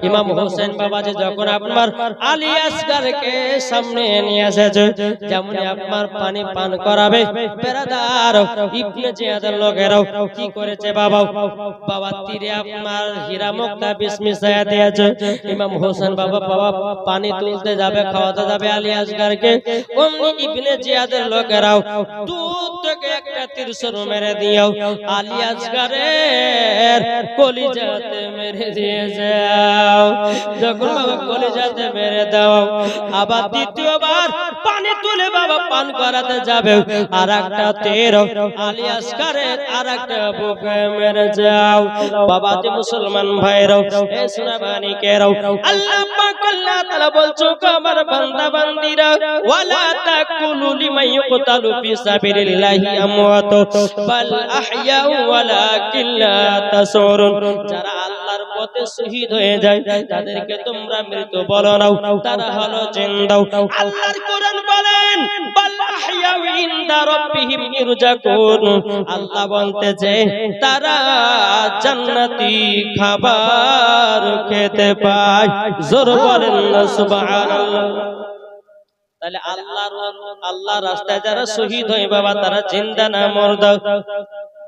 ইমাম হোসেন বাবাজি যখন আপনার আলী আসগরকে সামনে নিয়ে এসেছে, যেমন আপনার পানি পান করাবে পেরাদার ইবনে জিয়াদের লোকেরাও কি করেছে বাবা, বাবা তীরে আপনার হীরা মুক্তা বিষ মিশিয়ে দিয়েছে। ইমাম হোসেন বাবা পানি তুলতে যাবে, খাওয়াতে যাবে আলী আসগরকে, অমনি ইবনে জিয়াদের লোকেরাও দূর থেকে একটা তীর মেরে দিয়েও আলী আসগরের কলিজাতে মেরে দিয়েছে। যখন বাবা কলিজাতে মেরে দাও, আবার দ্বিতীয়বার পানি তুলে বাবা পান করাতে যাবে, আর একটা তীর আলী আসগরের আর একটা বুকে মেরে যাও। বাবা যে মুসলমান ভাইরাও, এ সোনাবানি কেরাও, আল্লাহ পাক আল্লাহ তাআলা বলছো আমার বান্দা বান্দিরা, ওয়ালা তাকুলু লিমান ইউকতালু ফি সাবিলিল্লাহি আমওয়াত বাল আহইয়া ওয়ালাকিন লা তাশউরুন। যারা আল্লাহর পথে শহীদ হয়ে যায় তাদেরকে তোমরা মৃত বলো না, তারা হলো জিন্দা। আল্লাহর কোরআন বলেন বাল আহইয়া ইনদা রাব্বিহিম ইরজাকুন। আল্লাহ বলতেছে তারা জান্নাতি খাবার খেতে পায়। জোর বলেন না সুবহানাল্লাহ। তাহলে আল্লাহর রাস্তায় যারা শহীদ হয় বাবা, তারা জিন্দা না মুর্দা?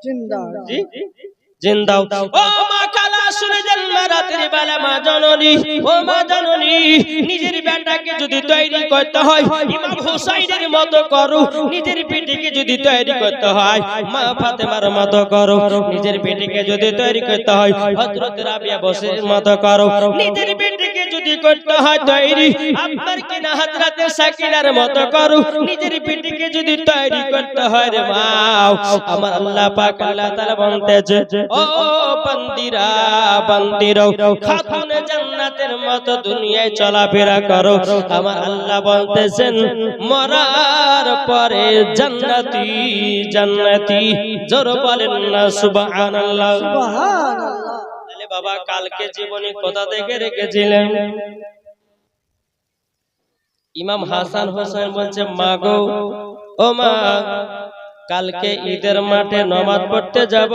জিন্দা। জি জিন্দা। ও মা কালা শুনে যান মা রাতের বেলা, মা জননী, ও মা জননী, নিজের বেটাকে যদি তৈরি করতে হয় ইমাম হুসাইনের মতো করো, নিজের বেটিকে যদি তৈরি করতে হয় মা ফাতেমার মতো করো, নিজের বেটিকে যদি তৈরি করতে হয় হযরত রাবিয়া বসির মতো করো, নিজের বেটিকে যদি করতে হয় তৈরি আপনার কিনা হযরত সাকিনার মতো করো, নিজের বেটিকে যদি তৈরি করতে হয় রে মা, আমার আল্লাহ পাক আল্লাহ তাআলা বলতেছে ও বান্দিরা বান্দিরা, খাতুনে জান্নাতের মতো দুনিয়ায় চলাফেরা করো। আমার আল্লাহ বলতেছেন মরার পরে জান্নাতি জান্নাতি। জোর বলেন না সুবহানাল্লাহ। সুবহানাল্লাহ। তাহলে বাবা কালকে জীবনে কোথা থেকে রেখেছিলেন? ইমাম হাসান হোসেন বলছে মা গো, ও মা, কালকে ঈদের মাঠে নামাজ পড়তে যাব,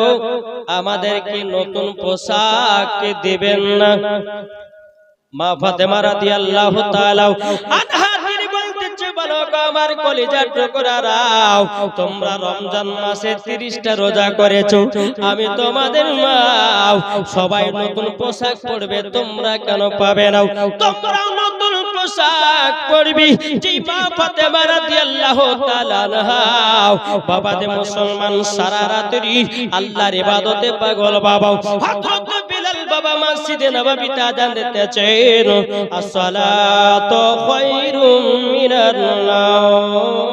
আমাদের কি নতুন পোশাক দিবেন না? মা ফাতেমা রাদিয়াল্লাহু তাআলা আনহা তিনি বলতেছে বলো গো আমার কলিজার টুকরারাও, তোমরা রমজান মাসে 30টা রোজা করেছো, আমি তোমাদের মা, সবাই নতুন পোশাক পরবে, তোমরা কেন পাবে না? তোমরাও নতুন পোশাক পরবি। যে মা ফাতেমা রাদিয়াল্লাহু তাআলা আনহা বাবা যে মুসলমান সারা রাত্রি আল্লাহর ইবাদতে পাগল বাবা, হযরত বিলাল বাবা মসজিদে নববীতে আযান দিতেছেন, আসসালাতু খায়রুম মিনান নাওম।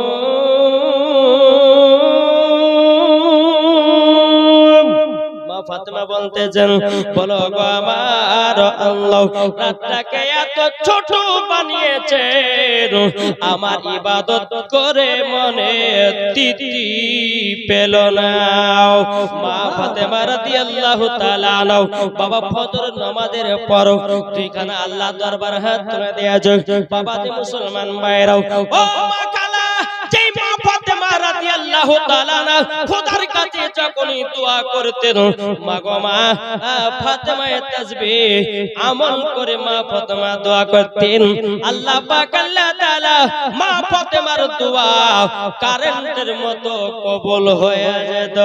মা ফাতেমা বলতেছেন বলো গো আমার আল্লাহ, রাতটাকে এত ছোট বানিয়েছেন, আমার ইবাদত করে মনে তৃপ্তি পেল না। মা ফাতেমা রাদিয়াল্লাহু তাআলা আনহা বাবা ফজর নামাজের পর দুইখানা আল্লাহ দরবার হাত তুলে দিয়েছে। বাবা যে মুসলমান ভাইরাও, ও মা কালা, যেই মা ফাতেমা রাদিয়াল্লাহু তাআলা আনহা খোদার কাছে যখনই দোয়া করতেন, মা গো মা ফাতেমায়ে তাসবিহ আমল করে মা ফাতেমা দোয়া করতেন, আল্লাহ পাক আল্লাহ তাআলা মা ফাতেমার দোয়া কারেন্টের মতো কবুল হয়ে যেত।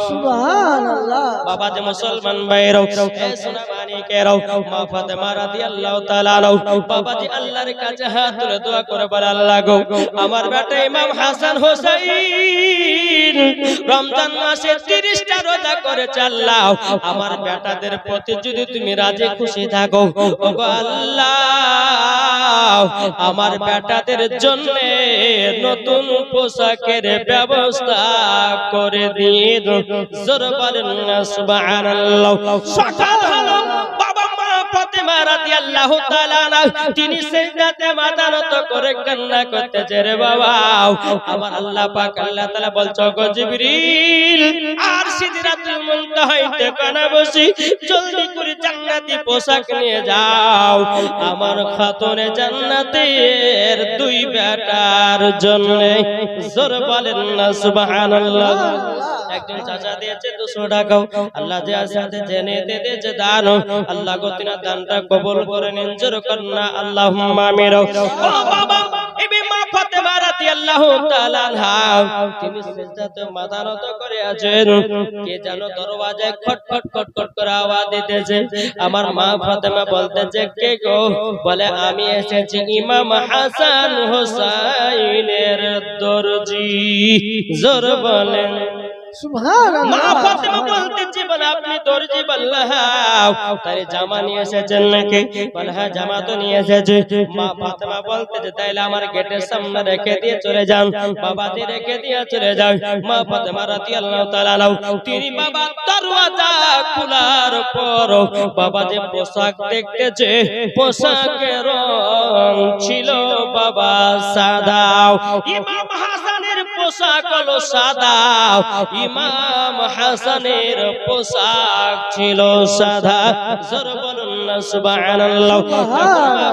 সুবহানাল্লাহ। বাবা যে মুসলমান ভাইরাও, এ সোনা মানিকেরাও, মা ফাতেমা রাদিয়াল্লাহু তাআলা আনহা বাবা যে আল্লাহর কাছে হাত তুলে দোয়া করে বলে আল্লাহ গো আমার বেটা ইমাম হাসান হোসেন রমজান মাসে 30টা রোজা করেছে, আল্লাহ আমার বেটাদের প্রতি যদি তুমি রাজি খুশি থাকো, ওগো আল্লাহ আমার বেটাদের জন্য নতুন পোশাকের ব্যবস্থা করে দিন। জোর বলেন না সুবহানাল্লাহ। সকাল হলো, বাবা মা ফাতেমা রাদিয়াল্লাহু তাআলা আনহা তিনি সিজদাতে মাথা নত করে কান্না করতেছে, রে বাবা আমার আল্লাহ পাক আল্লাহ তাআলা বলছো গো জিবরিল আর সিদরাতুল মুনতাহাতে কানা বসি জলদি করে জান্নাতি পোশাক নিয়ে যাও, আমার খাতুনে জান্নাতের দুই বেটার জন্য। জোর বলেন না সুবহানাল্লাহ। একজন চাচা দিয়েছে 200 টাকা আল্লাহ যে সাথে জেনে দিয়েছে দান আল্লাহ গো তিনা দানটা কবুল করে নিন জোরে করনা আল্লাহুম্মা আমিন ও বাবা ইবি মা ফাতেমা রাদিয়াল্লাহু তাআলা আনহা তিনি সিজদাতে মাথা নত করে আছেন কে যেন দরওয়াজায় খটখট খটখট করে আওয়াজ দিতেছে আমার মা ফাতেমা বলতেছে কে গো বলে আমি এসেছি ইমাম হাসান হোসেনের দরজি জোর বলেন সুবহানাল্লাহ মা ফাতেমা বলতেছে বলে আপনি দরজি বললাম তারে জামা নিয়ে এসেছেন নাকি বলে হ্যাঁ জামা তো নিয়ে এসেছে মা ফাতেমা বলতেছে তাইলে আমার গেটের সামনে রেখে দিয়ে চলে যান বাবাজি রেখে দিয়ে চলে যান মা ফাতেমা রাদিয়াল্লাহু তাআলা তিনি বাবা দরওয়াজা খোলার পর বাবাজি পোশাক দেখতেছে পোশাকের রং ছিল বাবা সাদা ইমাম হাসানের পোশাক হলো সাদা ইমাম হাসানের পোশাক ছিল সাদা জোরে বলুন না সুবহানাল্লাহ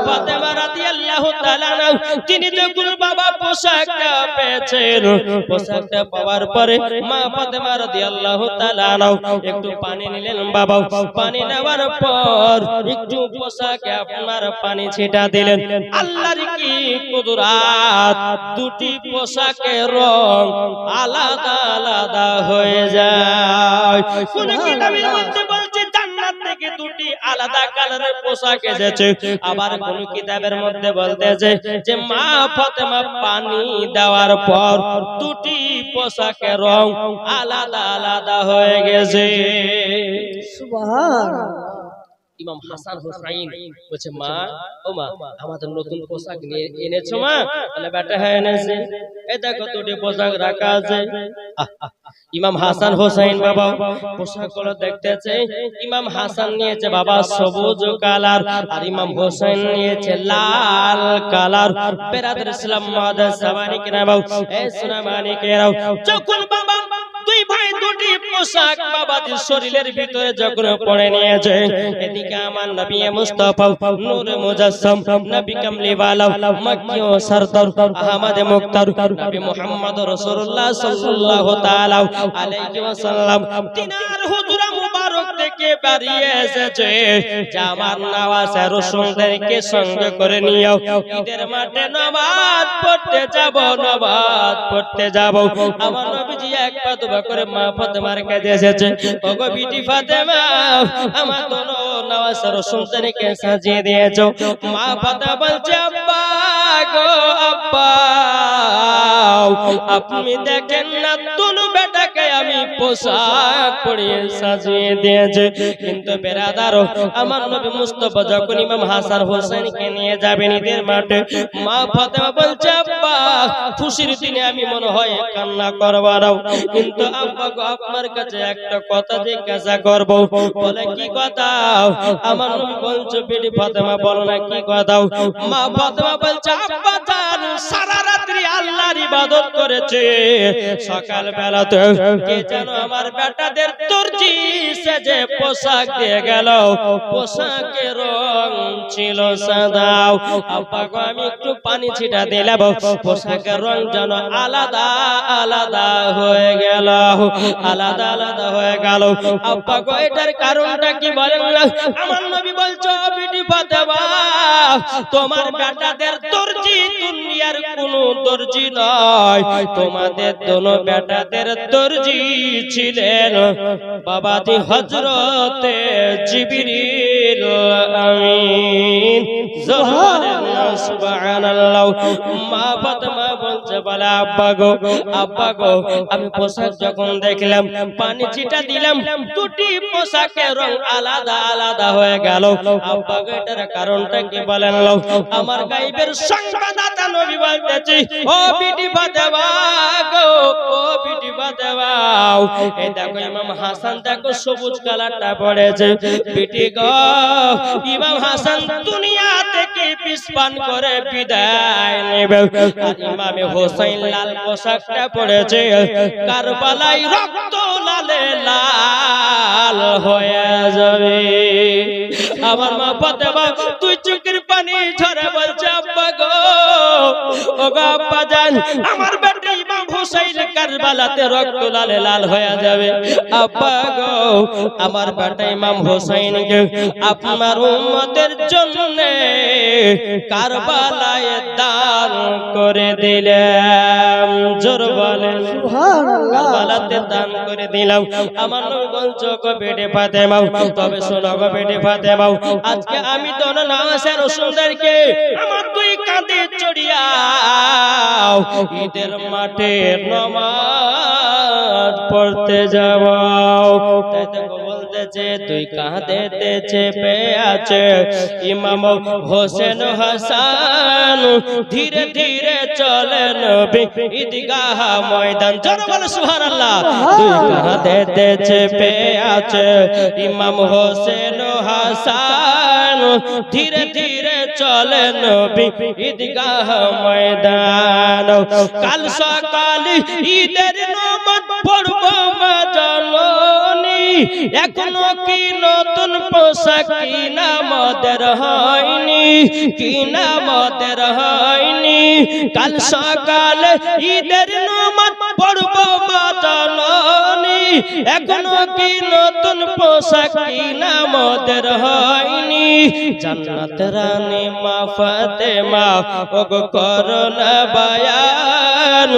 ফাতেমা রাদিয়াল্লাহু তাআলা তিনি যখন বাবা পোশাকটা পেয়েছেন পোশাকটা পাওয়ার পরে মা ফাতেমা রাদিয়াল্লাহু তাআলা একটু পানি নিলেন বাবা পানি নেওয়ার পর একটু পোশাকে আপনার পানি ছিটা দিলেন আল্লাহর কি কুদরত দুটি পোশাকের রং আলাদা আলাদা হয়ে যায় কোন কিতাবের মধ্যে বলছে জান্নাত থেকে দুটি আলাদা কালারের পোশাক এসেছে আবার কোন কিতাবের মধ্যে বলতেছে যে মা ফাতেমা পানি দেওয়ার পর দুটি পোশাকের রং আলাদা আলাদা হয়ে গেছে সুবহানাল্লাহ ইমাম হাসান হোসেন বলছে মা ও মা আমাদের নতুন পোশাক নিয়ে এনেছো মা বলে বেটা হ্যাঁ এনেছি এই দেখো দুটি পোশাক রাখা আছে ইমাম হাসান হোসেন বাবা পোশাকগুলো দেখতেছে ইমাম হাসান নিয়েছে বাবা সবুজ কালার আর ইমাম হোসেন নিয়েছে লাল কালার বেরাদর ইসলাম মাদার সামানি কেরাও এই সুনামানি কেরাও যখন বাবা দুই ভাই দুটি পোশাক বাবাদের শরীরের ভিতরে যখন পরে নিয়েছে এদিকে আমার নবী মুস্তাফা নূর মুজাসসাম নবী কামলিওয়ালা মক্কি ও সরদার আহমদ মুক্তার নবী মুহাম্মদ রাসূলুল্লাহ সাল্লাল্লাহু তাআলা আলাইহি ওয়াসাল্লাম তিনার হুজরা মুবারক থেকে বেরিয়ে এসেছে যে আমার নওয়াজে রাসূলদেরকে সঙ্গে করে নিও ঈদের মাঠে নামাজ পড়তে যাব নামাজ পড়তে যাব আমার নবীজি এক পা দুবা করে মা ফাতেমার কাছে এসেছে ওগো বিটি ফাতেমা আমার দোনো নওয়াজ রাসূলদেরকে সাজিয়ে দিয়েছো মা ফাতেমা বলছে আব্বা গো আব্বা আপনি দেখেন না দুনো বেটাকে আমি পোশাক পরিয়ে সাজিয়ে দিয়েছে কিন্তু বেরাদার আমার নবী মুস্তাফা যখন ইমাম হাসান হোসেনকে নিয়ে যাবেন ঈদের মাঠে মা ফাতেমা বলছে আব্বা খুশির দিনে আমি মনে হয় কান্না করবারও কিন্তু আব্বা গো আপনার কাছে একটা কথা জিজ্ঞাসা করব বলে কি কথা আমার নবী বলছে বিটি ফাতেমা বলো না কি কথা মা ফাতেমা বলছে আব্বা জান সারা রাত্রি আল্লাহর ইবাদত করেছে সকাল বেলাতে কে যেন আমার বেটাদের দর্জি সেজে পোশাক দিয়ে গেল পোশাকের রং ছিল সাদা আব্বা গো আমি একটু পানি ছিটা দিলাম পোশাকের রং যেন আলাদা আলাদা হয়ে গেল আলাদা আলাদা হয়ে গেল আব্বা গো এটার কারণটা কি বলেন না আমার নবী বলছো বিটি ফাতেমা তোমার বেটাদের দর্জি দুনিয়ার কোনো দর্জি নয় তোমাদের দোনো বেটাদের দর্জি ছিলেন বাবাজি হযরতে জিবরিল আমিন সুবহানাল্লাহ মা ফাতেমা বলছে বলে আব্বা গো আমি পোশাক যখন দেখলাম পানি ছিটা দিলাম দুটি পোশাকের রং আলাদা আলাদা হয়ে গেল আব্বা গো এটার কারণটা কি বলেন আমার গায়বের সংবাদদাতা নবী বলতেছে ও বিটি ফাতেমা গো ও বিটি ফাতেমা এই দেখো ইমাম হাসান দেখো সবুজ কালারটা পড়েছে বিটি গো ইমাম হাসান দুনিয়া থেকে বিস্পান করে বিদায় নেবে আর ইমাম হোসেন লাল পোশাকটা পড়েছে কারবালায় রক্ত লালে লাল হয়ে যাবে আমার মা ফাতেমা তুই চোখের পানি ঝরে বলছে আব্বা গো ও গো আব্বা জান আমার বেটা ইমাম হুসাইন কারবালাতে রক্ত লালে লাল হয়ে যাবে। আব্বা গো আমার বেটা ইমাম হুসাইনকে আপনার উম্মতের জন্য কারবালায় দান করে দিলাম। জোর বলেন সুবহানাল্লাহ। কারবালাতে দান করে দিলাম। আমার নবী বলছো গো বেটে ফাতেমা, তবে শোনো গো বেটে ফাতেমা, আজকে আমি তো না আসের সুন্দরকে আমার দুই কাঁধে চড়িয়াও ঈদের মাঠে নামাজ পড়তে যাও। তাই তো বলতেছে তুই কাঁধেতে চেপে আছে ইমাম হোসেন হাসান, ধীরে ধীরে চলে নবী ঈদগাহ ময়দান। জোরে বলো সুবহানাল্লাহ। তুই কাঁধেতে চেপে আছে ইমাম হোসেন হাসান, ধীরে ধীরে চলে নবী ঈদগাহ ময়দান। কাল সকালে ঈদের নামাজ পড়ব মা জননী, এখনো কি নতুন পোশাক কিনা আমাদের হয়নি, কিনা আমাদের হয়নি। কাল সকালে ঈদের নামাজ পড়ব মা জননী, এখনো কি নতুন পোশাক কিনা আমাদের হয়নি। জান্নাত রানী মা ফাতেমা ওগো করোনা বায়ান,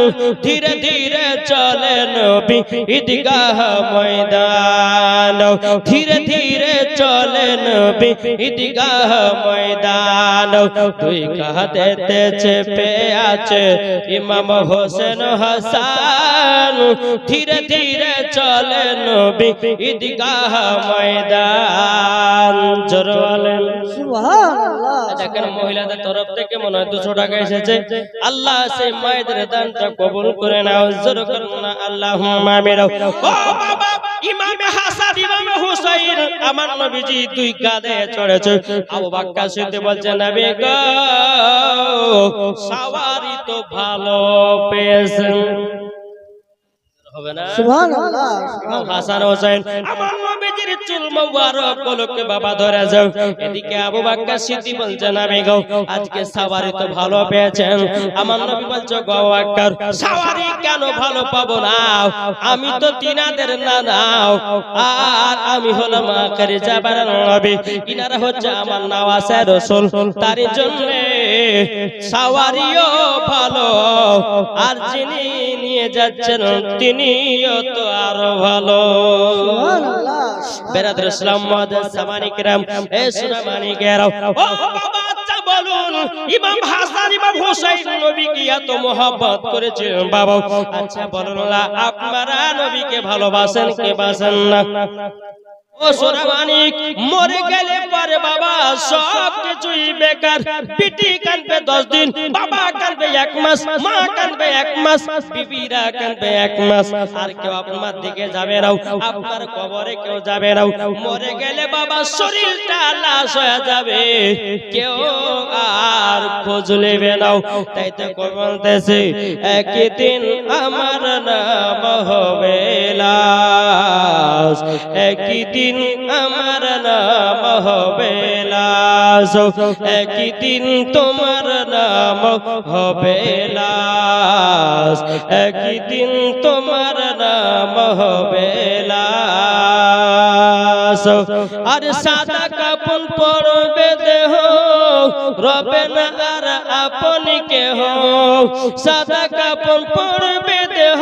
ধীরে ধীরে চলে নবী ঈদগাহ ময়দান, ধীরে ধীরে চলে নবী ঈদগাহ ময়দান। তুই কাঁধেতে চেপে আছে ইমাম হোসেন হাসান, ধীরে ধীরে চলে নবী ঈদগাহ ময়দান। জোরে বলেন সুবহানাল্লাহ। দেখেন মহিলাদের তরফ থেকে মনে হয় 200 টাকা এসেছে। আল্লাহ সেই মায়েদের দানটা কবুল করে নাও। জোরে করুন না আল্লাহুম্মা আমিন। ও বাবা ইমামে হাসান ইমামে হুসাইন আমার নবীজি দুই কাঁধে চড়েছে। আবু বকর সিদ্দিক বলছেন নবী গো সওয়ারি তো ভালো পেয়েছেন। হবে না সুবহানাল্লাহ। হাসান হোসেন আমার নবীজির চুল মোবারক গুলোকে বাবা ধরে যাও। এদিকে আবু বকর সিদ্দিক বলছেন নবী গো আজকে সওয়ারি তো ভালো পেয়েছেন। আমার নবী বলছে গো আবু বকর সওয়ারি কেন ভালো পাবো না, আমি তো তিনাদের নানাও, আর আমি হলাম আখির জামানার নবী, ইনারা হচ্ছে আমার নওয়াসে রাসূল, তার জন্য সওয়ারিও ভালো, আর যিনি নিয়ে যাচ্ছেন তিনিও তো আরো ভালো। সুবহানাল্লাহ। বেরাদর ইসলাম মুআদ্দাস সামানি কিরাম এ সুনামানি কেরাম, ও বাবা আচ্ছা বলুন ইমাম হাসান ইমাম হুসাইন নবীকে এত মোহাব্বত করেছেন বাবা, আচ্ছা বলুন আপনারা নবীকে ভালোবাসেন কে বাসেন না? ও সোনা মানিক মরে গেলে পরে বাবা সব কিছুই বেকার। পিটি কাঁদবে 10 দিন, বাবা কাঁদবে 1 মাস, মা কাঁদবে 1 মাস, বিবিরা কাঁদবে 1 মাস, আর কেউ আপনার দিকে যাবে না, আপনার কবরে কেউ যাবে না। মরে গেলে বাবা শরীরটা লাশ হয়ে যাবে, কেউ আর খোঁজ নেবে না। তাই তো বলতেছে একদিন আমার নাম হবে লাশ, একদিন আমার নাম হবে লাশ, একদিন তোমার নাম হবে লাশ, একদিন তোমার নাম হবে লাশ। আর সাদা কাপড় পরবে দেহ, রবে না আর আপনি কেহ, সাদা কাপড় পরবে দেহ,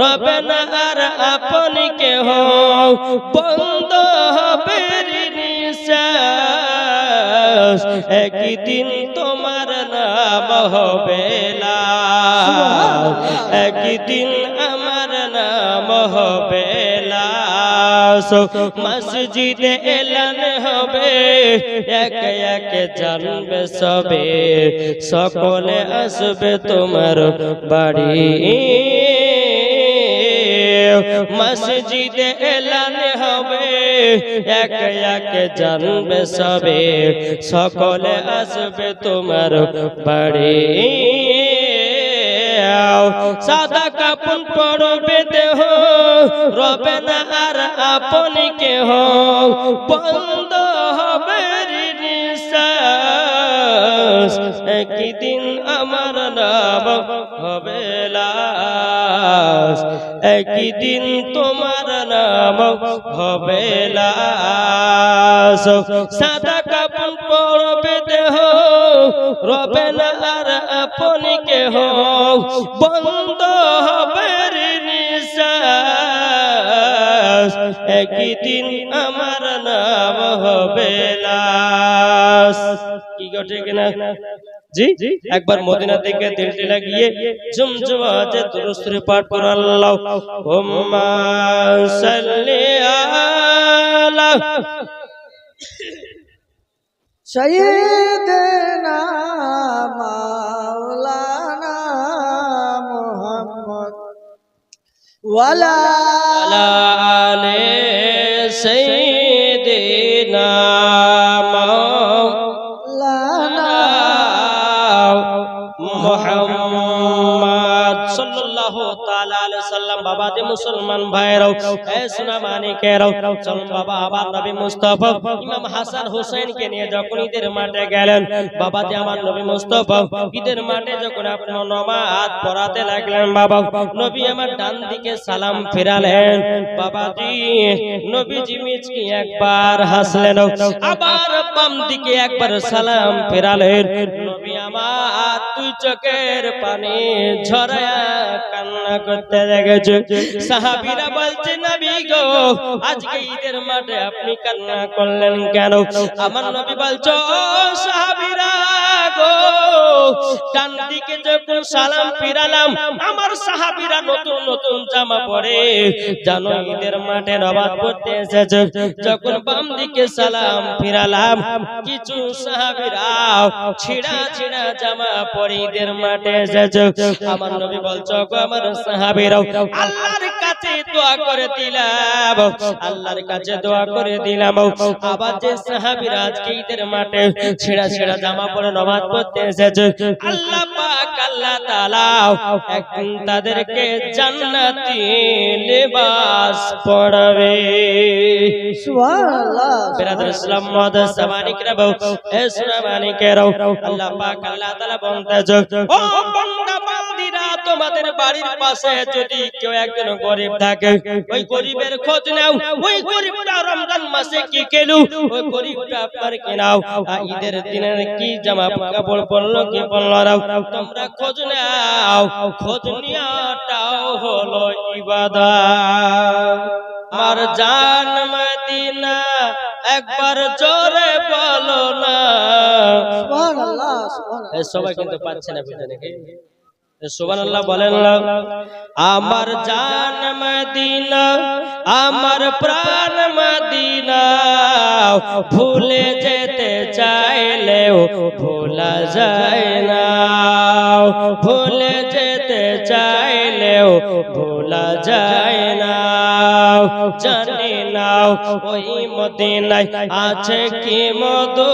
রবে না আর আপনি কেহ, বন্ধ হবে নিঃশ্বাস, একদিন তোমার নাম হবে লাশ, একদিন আমার নাম হবে লাশ। মসজিদে এলান হবে, একে একে জানবে সবে, সকলে আসবে তোমার বাড়ি। মসজিদে এলান হবে, একে একে জানবে সবে, সকলে আসবে তোমার বাড়ি। সাদা কাপড় পরবে দেহ, রবে না আর আপনি কেহ, বন্ধ হবে নিঃশ্বাস, একদিন আমার নাম হবে লাশ। একই দিন তোমার নাম হবে লাশ সাদা কাপড় পরবে দেহ রবে না আর আপনি কেহ বন্ধ হবে নিঃশ্বাস একই দিন আমার নাম হবে লাশ কি ঘটে কিনা জি একবার মদিনা থেকে দিলটি লাগিয়ে ঝুমঝুম আওয়াজে দুরূদ শরীফ পাঠ করো আল্লাহুম্মা সাল্লি আলা সাইয়্যিদিনা মাওলানা মুহাম্মদ ওয়ালা আলে সাইয়্যিদিনা মুহাম্মদ সাল্লাল্লাহু তাআলা আলাইহি সাল্লাম। বাবা যে মুসলমান ভাইরাও এ সোনা মানিকেরাও চলুন বাবা আবার নবী মুস্তাফা ইমাম হাসান হোসেনকে নিয়ে যখন ঈদের মাঠে গেলেন বাবা যে আমার নবী মুস্তাফা ঈদের মাঠে যখন আপনি নামাজ পড়াতে লাগলেন বাবা নবী আমার ডান দিকে সালাম ফিরালেন বাবাজি নবীজি মিচকি একবার হাসলেন আবার বাম দিকে একবার সালাম ফিরালেন নবী আমার দুই চোখের পানি ঝরায়া কান্না করতে লেগেছে সাহাবীরা বলছে নবী গো আজকে ঈদের মাঠে আপনি কান্না করলেন কেন আমার নবী বলছো সাহাবীরা গো ডান দিকে যখন সালাম ফিরালাম আমার সাহাবীরা নতুন নতুন জামা পরে জানো ঈদের মাঠে নামাজ পড়তে এসেছে যখন বাম দিকে সালাম ফিরালাম কিছু সাহাবীরা ছিঁড়া ছিঁড়া জামা পরে ঈদের মাঠে এসেছে আমার নবী বলছো গো আমার সাহাবীরা আল্লাহর কাছে দোয়া করে দিলাম আল্লাহর কাছে দোয়া করে দিলাম আবার যে সাহাবীরা আজকে ঈদের মাঠে ছিঁড়া ছিঁড়া জামা পরে নামাজ পড়তে এসেছে আল্লাহ পাক আল্লাহ তাআলা একদিন তাদেরকে জান্নাতি লিবাস পরাবে সুবহানাল্লাহ বিরাদর ইসলাম মুআদ্দাস সামানিকরাও এ সোনা মানিকেরাও আল্লাহ পাক আল্লাহ তাআলা বলতেছে ও বান্দা বান্দিরা তোমাদের বাড়ির পাশে যদি কেউ একজন গরীব থাকে ওই গরীবের খোঁজ নাও ওই গরীবটা রমজান মাসে কি খেলো ওই গরীবটা আপনার কি নাও ঈদের দিনে কি জামা কাপড় পরলো কি পরলো না তোমরা খোঁজ নাও খোঁজ নিয়াটাও হলো ইবাদত আমার জান মদিনা একবার জোরে বলো না সুবহানাল্লাহ সুবহানাল্লাহ সবাই কিন্তু পাচ্ছে না বুঝে সুবহানাল্লাহ বলেন আমার জান মদিনা আমার প্রাণ মদিনা ভুলে যেতে চাইলেও ভোলা যায় না ভুলে যেতে চাইলেও ভোলা যায় না জানি নাও ওই মদিনায় আছে কি মধু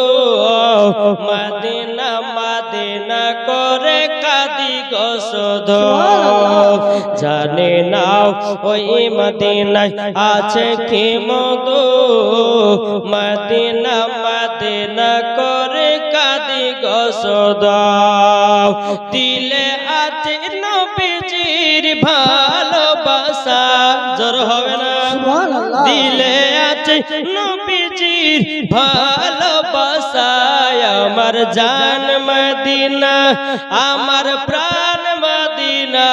মদিনা মদিনা করে কাঁদি গো শুধু জানি নাও ওই মদিনায় আছে কি মধু মদিনা মদিনা করে কাঁদি গো শুধু দিলে আছে নবীজির ভালোবাসা জোর হবে না দিলে আছে নবীজির ভালোবাসা আমার জান মদিনা আমার প্রাণ মদিনা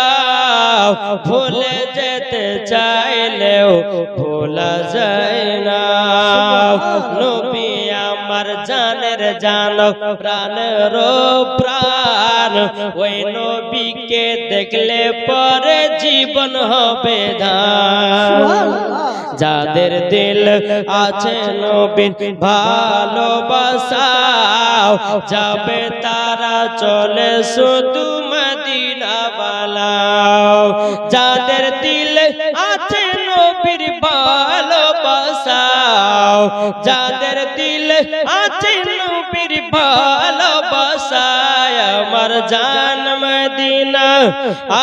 ভুলে যেতে চাইলেও ভোলা যায় না নবী আমার জানের জান প্রাণের প্রাণ ওই নবীকে দেখলে পরে জীবন হবে ধান যাদের দিল আছে নবীর ভালোবাসা যাবে তারা চলে শুধু মদিনা বালাও যাদের দিল আছে নবীর ভালোবাসা যাদের দিল আছে নবীর ভালোবাসা আমার জান মদিনা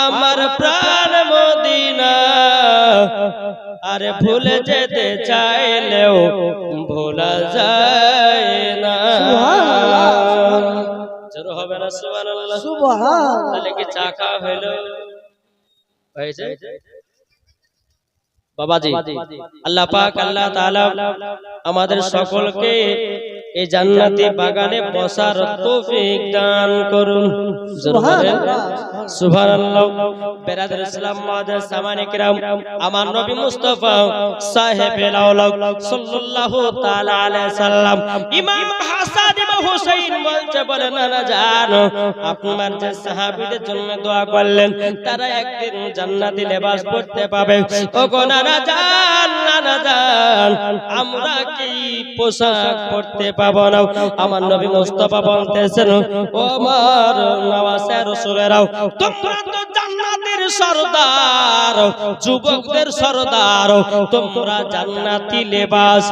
আমার প্রাণ মদিনা আরে ভুলে যেতে চাইলেও ভোলা যায় না জোর হবে না সুবহানাল্লাহ সুবহানাল্লাহ তাহলে কি চা খাওয়া হলো হয়েছে বাবাজি আল্লাহ পাক আল্লাহ তাআলা আমাদের সকলকে এই জান্নাতি বাগানে বসার তৌফিক দান করুন। জোরে বলেন সুবহানাল্লাহ। বেরাদার ইসলাম মাদার সামানে কিরাম, আমার নবী মুস্তাফা সাহেবে লাউলা সাল্লাল্লাহু তাআলা আলাইহি সাল্লাম ইমাম হাসান ইমাম হুসাইন বলছে, বলে নানা জানো আপনার যে সাহাবীদের জন্য দোয়া করলেন তারা একদিন জান্নাতি লেবাস পরতে পাবে। ওগো নানা জান, নানা জান, আমরা কি পোশাক পরতে পাবো না? আমার নবী মুস্তাফা বলতেছেন, ও আমার নওয়াজে রাসূলেরাও, তোমরা তো জান্নাতের সরদার, যুবকদের সরদার, তোমরা জান্নাতি লেবাস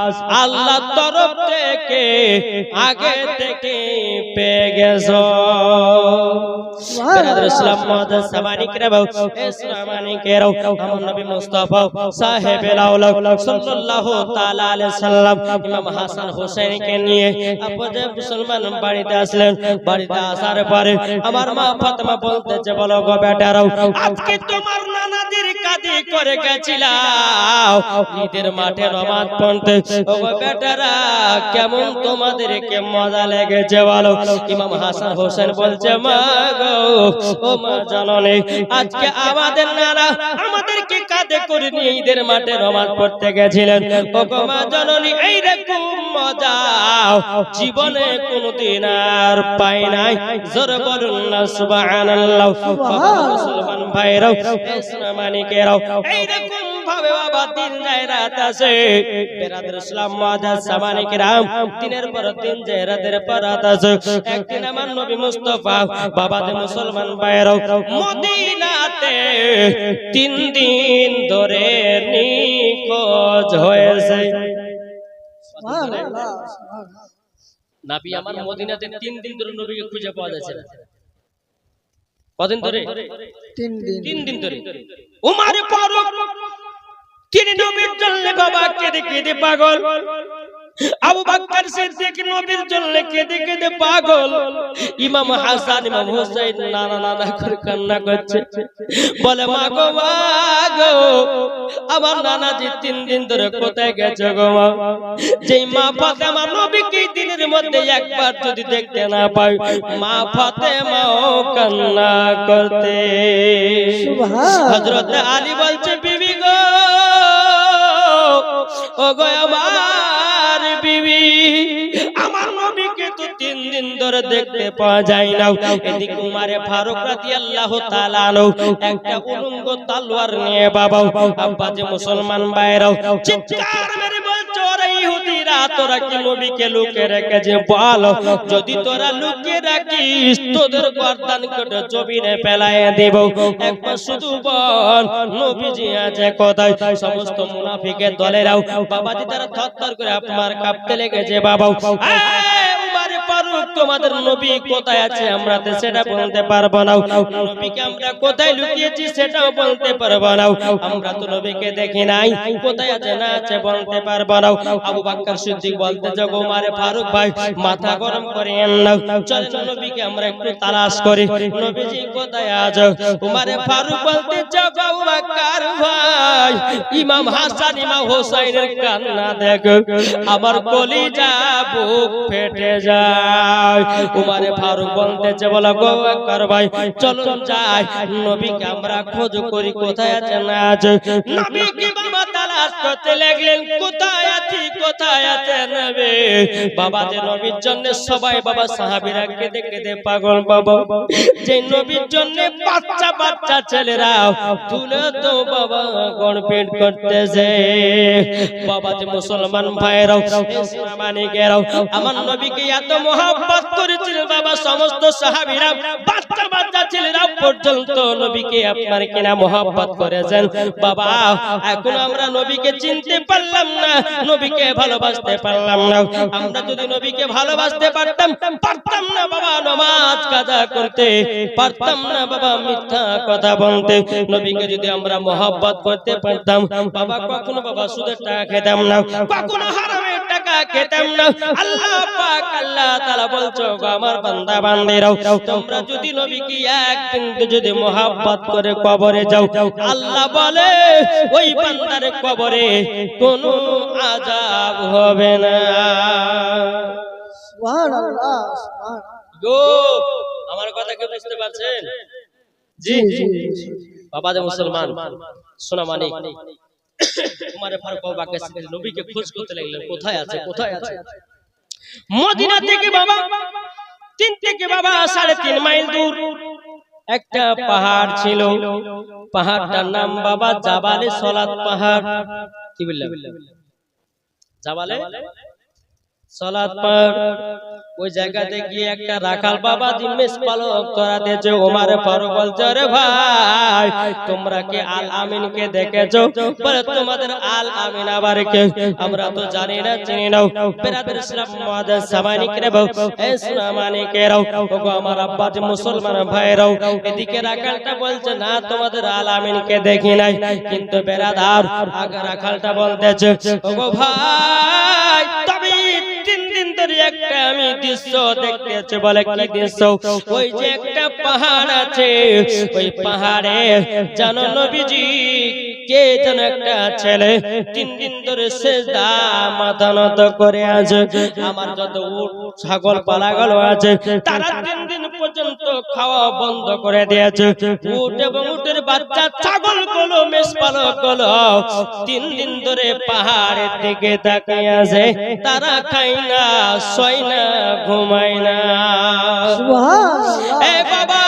আল্লাহর তরফ থেকে আগে থেকে পেয়ে গেছো। বেরাদার ইসলাম মাদার সামানি কিরাম, ইসলামানি কিরাম, আমার নবী মুস্তাফা সাহেবে লাউলা সাল্লাল্লাহু তাআলা আলাইহি সাল্লাম ইমাম হাসান হুসাইনকে নিয়ে আপদে মুসলমান বাড়িতে আসলেন। বাড়িতে আসার পরে আমার মা ফাতেমা বলতেছে, বলো গো বেটারাও, আজকে তোমার নানাজির কাঁধে করে গেছিলাম ঈদের মাঠে নামাজ পড়তে, ও গো বেটারা কেমন তোমাদেরকে মজা লেগেছে বলো? ইমাম হাসান হোসেন বলছে, মা গো, ও মা জাননি আজকে আমাদের নানা আমাদেরকে কাঁধে করে নিয়ে ঈদের মাঠে নামাজ পড়তে গেছিলেন। ও গো মা জাননি এইরকম মজা জীবনে কোনদিন আর পাই নাই। জোরে বলুন না সুবহানাল্লাহ। মুসলমান ভাইরাও, ইসলামানিকেরাও, এইরকম ভাবে বাবা দিন যায় রাত আসে। বেরাদার ইসলাম মাদার সামানে কিরাম, দিনের পর দিন যায় রাতের পর রাত আসে। একদিন আমার নবী মুস্তাফা বাবাদের মুসলমান ভাইরাও মদিনাতে 3 দিন ধরে নিখোঁজ হয়েছে। নবী আমার মদিনাতে 3 দিন ধরে নবীকে খুঁজে পাওয়া যাচ্ছে না। কদিন ধরে? 3 দিন ধরে। উমর ফারুক তিনি নবীর জন্য বাবা কেঁদে কেঁদে পাগল। আবু বকর সিদ্দিক নবীর জন্য কেঁদে কেঁদে পাগল। ইমাম হাসান ইমাম হুসাইন নানা নানা করে কান্না করছে, বলে মা গো, মা গো, আমার নানাজি 3 দিন ধরে কোথায় গেছে গো মা? যেই মা ফাতেমা নবীকে দিনের মধ্যে একবার যদি দেখতে না পাই, মা ফাতেমাও কান্না করতে। হযরত আলী বলছে, বিবি গো, ও গো আমার বিবি, আমার নবীকে তো 3 দিন ধরে দেখতে পাওয়া যায় না। এদিকে উমরে ফারুক রাদিয়াল্লাহু তাআলা আনহু একটা উলঙ্গ তলোয়ার নিয়ে বাবা আব্বা যে মুসলমান ভাইরাও চিৎকার মেরে বলছে, ওরে ইহুদিরা, তোরা কি নবীকে লুকিয়ে রেখেছিস? বল, যদি তোরা লুকিয়ে রাখিস তোদের গর্দান কেটে জমিনে ফেলাইয়া দেব। একবার শুধু বল নবীজি আছে কোথায়? সমস্ত মুনাফিকের দলেরাও বাবাজি তারা থরথর করে আপনার কাঁপতে লেগেছে। বাবা উমরে ফারুক, তোমাদের নবী কোথায় আছে আমরা তো সেটা বলতে পারবো না। নবীকে আমরা কোথায় লুকিয়েছি সেটাও বলতে পারবো না। আমরা তো নবীকে দেখি নাই, কোথায় আছে না আছে বলতে পারবো না। আবু বকর সিদ্দিক বলতে, গো উমরে ফারুক ভাই, মাথা গরম করেন না, চলেন নবীকে আমরা একটু তালাশ করি, নবীজি কোথায় আছে? উমরে ফারুক বলতে, গো আবু বকর ভাই, ইমাম হাসান ইমাম হুসাইনের কান্না দেখো, আমার কলিজা বুক ফেটে যায়। উমরে ফারুক বলতেছে, বলা গো বকর ভাই, চলুন যাই, নবীকে আমরা খোঁজ করি কোথায় আছে না আছে। নবীকে বাবা তালাশ করতে লাগলেন, কোথায় আছে কোথায় আছে নবী? বাবা যে নবীর জন্য সবাই বাবা সাহাবীরা কেঁদে কেঁদে পাগল। বাবা যে নবীর জন্য বাচ্চা বাচ্চা ছেলেরা তুলে তো বাবা গণপেট করতেছে। বাবা যে মুসলমান ভাইরাও ইসলামানিকেরাও আমার নবীকে এত মহব্বত করেছিলেন বাবা, সমস্ত সাহাবীরা বাচ্চা বাচ্চা ছেলেরা পর্যন্ত নবীকে আপনার কিনা মহব্বত করেছেন। বাবা এখন আমরা নবীকে চিনতে পারলাম না, নবীকে ভালোবাসতে পারলাম না। আমরা যদি নবীকে ভালোবাসতে পারতাম না বাবা, নামাজ কাজা করতে পারতাম না বাবা, মিথ্যা কথা বলতে। নবীকে যদি আমরা মহব্বত করতে পারতাম বাবা, কখনো বাবা সুদের টাকা খেতাম না, কখনো হারামের টাকা খেতাম না। আল্লাহ পাক আল্লাহ তাআলা বলছো, আমার বান্দা বান্দিরাও, তোমরা যদি নবীকে একদিন যদি মহব্বত করে কবরে যাও, আল্লাহ বলে ওই বান্দার কবরে কোনো আযাব হবে না। সুবহানাল্লাহ, সুবহানাল্লাহ। গো, আমার কথা কি বুঝতে পারছেন? জি জি বাবা যে মুসলমান সোনা মানিক উমরে ফারুক বাকে নবীকে খোঁজ করতে লাগলেন, কোথায় আছে কোথায় আছে। মদিনা থেকে বাবা 3 থেকে বাবা 3.5 মাইল দূর একটা পাহাড় ছিল। পাহাড়টার নাম বাবা জাবালে সলাত পাহাড়। কি বললাম? জাবালে সলাত পাহাড়। ওই জায়গাতে গিয়ে একটা রাখাল বাবা জিম্মেস পালক করাতেছে। ওমর ফারুক বলছে, রে ভাই, তোমরা কি আল আমিনকে দেখেছো? বলে, তোমাদের আল আমিন আবার কে? আমরা তো জানি না, চিনি না। বেরাদর ইসলাম মুআজ্জাজ সামানিকরে বল, এ সুনামানিকেরাও, ওগো আমার আব্বা যে মুসলমান ভাইরাও। এদিকে রাখালটা বলছে, না, তোমাদের আল আমিনকে দেখি নাই। কিন্তু বেরাদার আগে রাখালটা বলতেছে, ওগো ভাই, তবে 3 দিন ধরে একটা আমি দৃশ্য দেখতেছি। বলে, কি দৃশ্য? ওই যে একটা পাহাড় আছে, ওই পাহাড়ে জানো নবীজি কে যেন একটা ছেলে 3 দিন ধরে সিজদা মাথা নত করে আছে। আমার যত উট ছাগল পালাগুলো আছে তারা 3 দিন পর্যন্ত খাওয়া বন্ধ করে দিয়েছে। উট এবং উটের বাচ্চা ছাগলগুলো মেষপালকগুলো 3 দিন ধরে পাহাড়ের দিকে তাকিয়ে আছে। তারা খায় না, শোয় না, ঘুমায় না। সুবহানাল্লাহ। এ বাবা,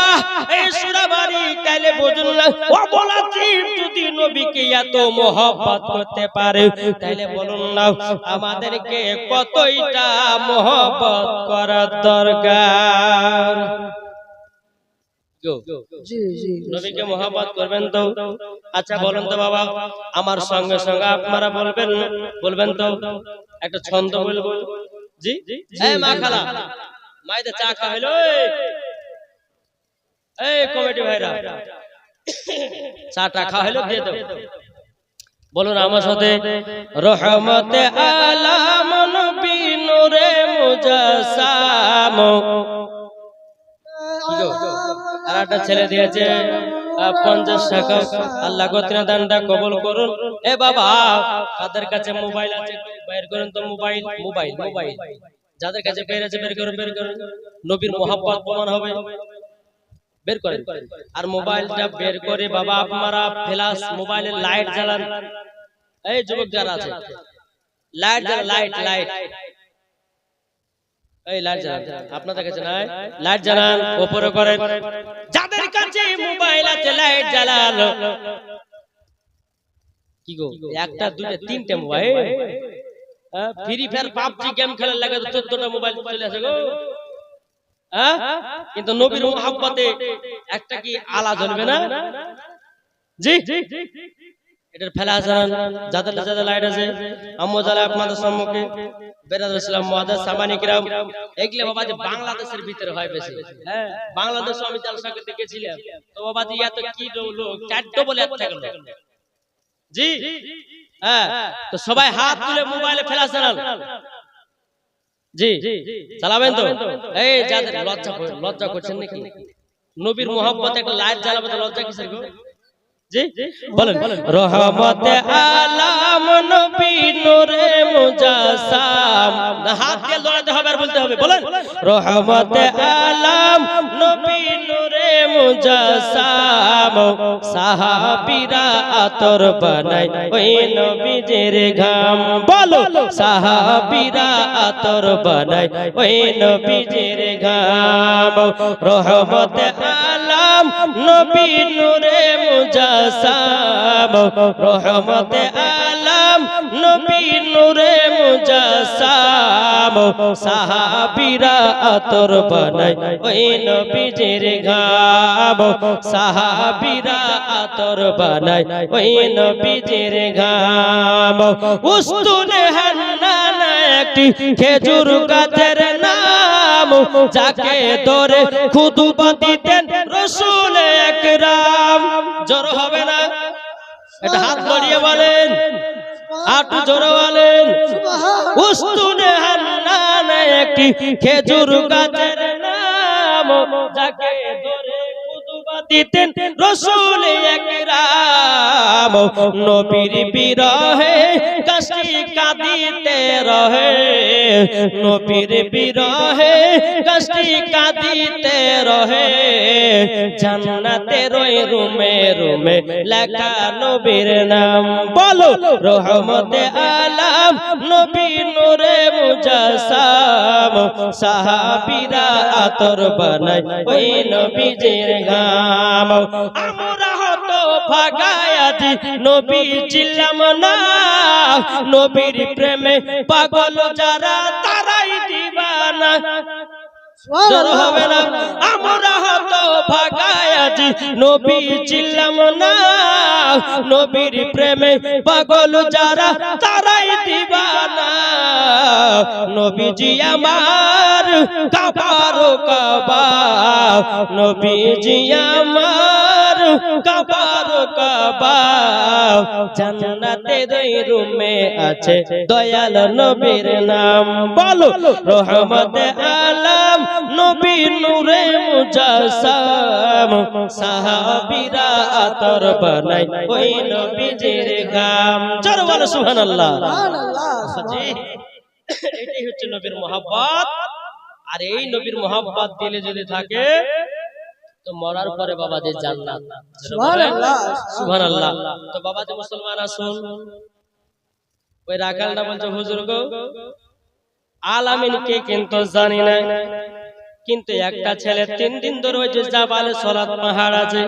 এই সুরাবাড়ি তাইলে বুঝুন না, ও বলাছি যদি নবীকে এত মহব্বত করতে পারে তাইলে বলুন না আমাদেরকে কতইটা মহব্বত করার দরকার। জি জি, নবীকে মহব্বত করবেন তো? আচ্ছা বলুন তো বাবা, আমার সঙ্গে সঙ্গে আপনারা বলবেন তো একটা ছন্দ বলবো। জি, এই মা খালা, মাইতে চা খা হইলো। এই কমিটি ভাইরা, চাটা খা হইলো, দিয়ে দাও। বলুন আমার সাথে, রহমতে আলাম নবী নূরে মুজাসসাম। আর একটা ছেলে দিয়েছে 50 টাকা। আল্লাহ গোত্রে দানটা কবুল করুন। এ বাবা, কাদের কাছে মোবাইল আছে বের করুন তো। মোবাইল মোবাইল মোবাইল যাদের কাছে বের আছে বের করুন, বের করুন। নবীর মহব্বত প্রমাণ হবে, বের করেন। আর মোবাইলটা বের করে বাবা আপনারা ফ্ল্যাশ মোবাইলের লাইট জ্বালান। এই যুবক যারা আছে, লাইট জ্বালান, লাইট লাইট, এই লাইট জ্বালান। আপনাদের কাছে নাই, লাইট জ্বালান, উপরে করেন। যাদের কাছে মোবাইল আছে লাইট জ্বালান। কি গো, একটা দুইটা তিনটা mobile, free fire PUBG game খেলার লাগে 14টা মোবাইল চলে আসে গো। কিন্তু নবীর মহব্বতে একটা কি আলা জ্বলবে না? জি, এটার ফেলা যান। যাদের যাদের লাইট আছে আম্মু জ্বালা আপনাদের সম্মুখে বেরাদর ইসলাম মুআজ্জাজ সামানিকরাম। এগুলো বাবা যে বাংলাদেশের ভিতরে হয় বেশি। হ্যাঁ, বাংলাদেশে আমি জালসা করতে গেছিলাম তো বাবা জি এত কি লোক 4 বলে একটা গেল। জি, হ্যাঁ, তো সবাই হাত তুলে মোবাইলে ফেলা চালান। জি, চালাবেন তো? এই যাদের লজ্জা করছেন নাকি? নবীর মহব্বতে একটা লাইট জ্বালাবে তো লজ্জা কিসের গো? জি, বলেন। রহমতে আলাম নবী নূরে মুজাসসাম। হাত দিয়ে লড়াতে হবে আর বলতে হবে। বলেন, রহমতে আলাম নবী নূরে মুজাসসাম। সাহাবীরা আতর বানায় ওই নবীজির ঘাম। বলো, সাহাবীরা আতর বানায় ওই নবীজির ঘাম। রহমতে আলাম নবী নূরে মুজাসসাম। রহমতে আলাম নবী নূরে মুজাসসাম। সাহাবীরা আতর বানায় ওই নবীজির ঘাম। সাহাবীরা আতর বানায় ওই নবীজির ঘাম। উস্তুনে হান্নান একটি খেজুর গাছের নাম। যাকে ধরে খুতবা দিতেন রাসূল আকরাম। জোর হবে না? এটা হাত বাড়িয়ে বলেন, আটু জোরে বলেন। উস্তুনে হান্নান একটি খেজুর গাছের নাম, যাকে ধরে খুতবা দিতেন রাসূল আকরাম। নবীর বিরহে গাছটি কাঁদিতে রহে, নবীর বিরহে গাছটি কাঁদিতে রহে। জান্নাতের ওই রুমে রুমে লেখা নবীর নাম। বলো রহমতে আলাম নবী নূরে মুজাসসাম। সাহাবীরা আতর বানায় ওই নবীজির ঘাম। আমরা হতো ভাগায়াজি নবী ছিলাম না, নবীর প্রেমে পাগল যারা তারাই দিবানা। জোর হবে না? আমরা হতো ভাগায়াজি নবী ছিলাম না, নবীর প্রেমে পাগল যারা তারাই দিবানা। নবীজি আমার কাবার কাবা, নবীজি আমার কাবার কাবা। জান্নাতের ওই রুমে আছে দয়াল নবীর নাম। বলো রহমতে আলাম নবী নূরে মুজাসসাম। সাহাবীরা আতর বানায় ওই নবীজির ঘাম। জোরে বলো সুবহানাল্লাহ। জি, এটাই হচ্ছে নবীর মহব্বত। আর এই নবীর মহব্বত দিলে যদি থাকে তো মরার পরে বাবাদের জান্নাত। সুবহানাল্লাহ সুবহানাল্লাহ। তো বাবা যে মুসলমান আসুন, ওই রাখালটা বলছে হুজুর গো আলামিনকে কিন্তু জানি না, কিন্তু একটা ছেলে 3 দিন ধরে ওই যে জাবালে সালাত পাহাড় আছে,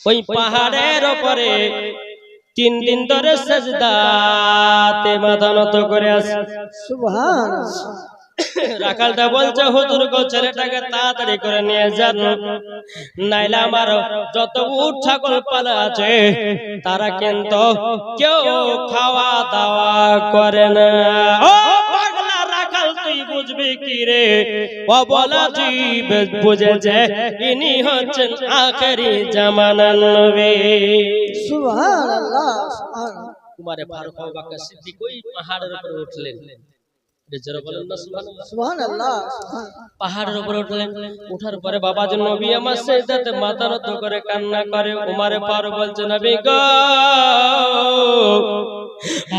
ওই পাহাড়ের উপরে 3 দিন ধরে সিজদাতে মাথা নত করে আছে। সুবহানাল্লাহ। রাখালটা বলছে হুজুর গো ছেলেটাকে তাড়াতাড়ি করে নিয়ে যান, নাইলে আমার যত উট ছাগল পালা আছে তারা কিন্তু কেউ খাওয়া দাওয়া করে না। ও পাগলা রাখাল তুই বুঝবি কি রে? ও বলা জীব বুঝেছে ইনি হচ্ছেন আখেরি জামানার নবী। সুবহানাল্লাহ সুবহানাল্লাহ। উমরে ফারুক আবু বকর সিদ্দিক ওই পাহাড়ের উপরে উঠলেন। জোরে বলেন না সুবহানাল্লাহ। সুবহানাল্লাহ। পাহাড়ের উপরে উঠলেন, উঠার পরে বাবাজি নবী আমার সিজদাতে মাথা নত করে কান্না করে। উমরে ফারুক বলছে নবী গো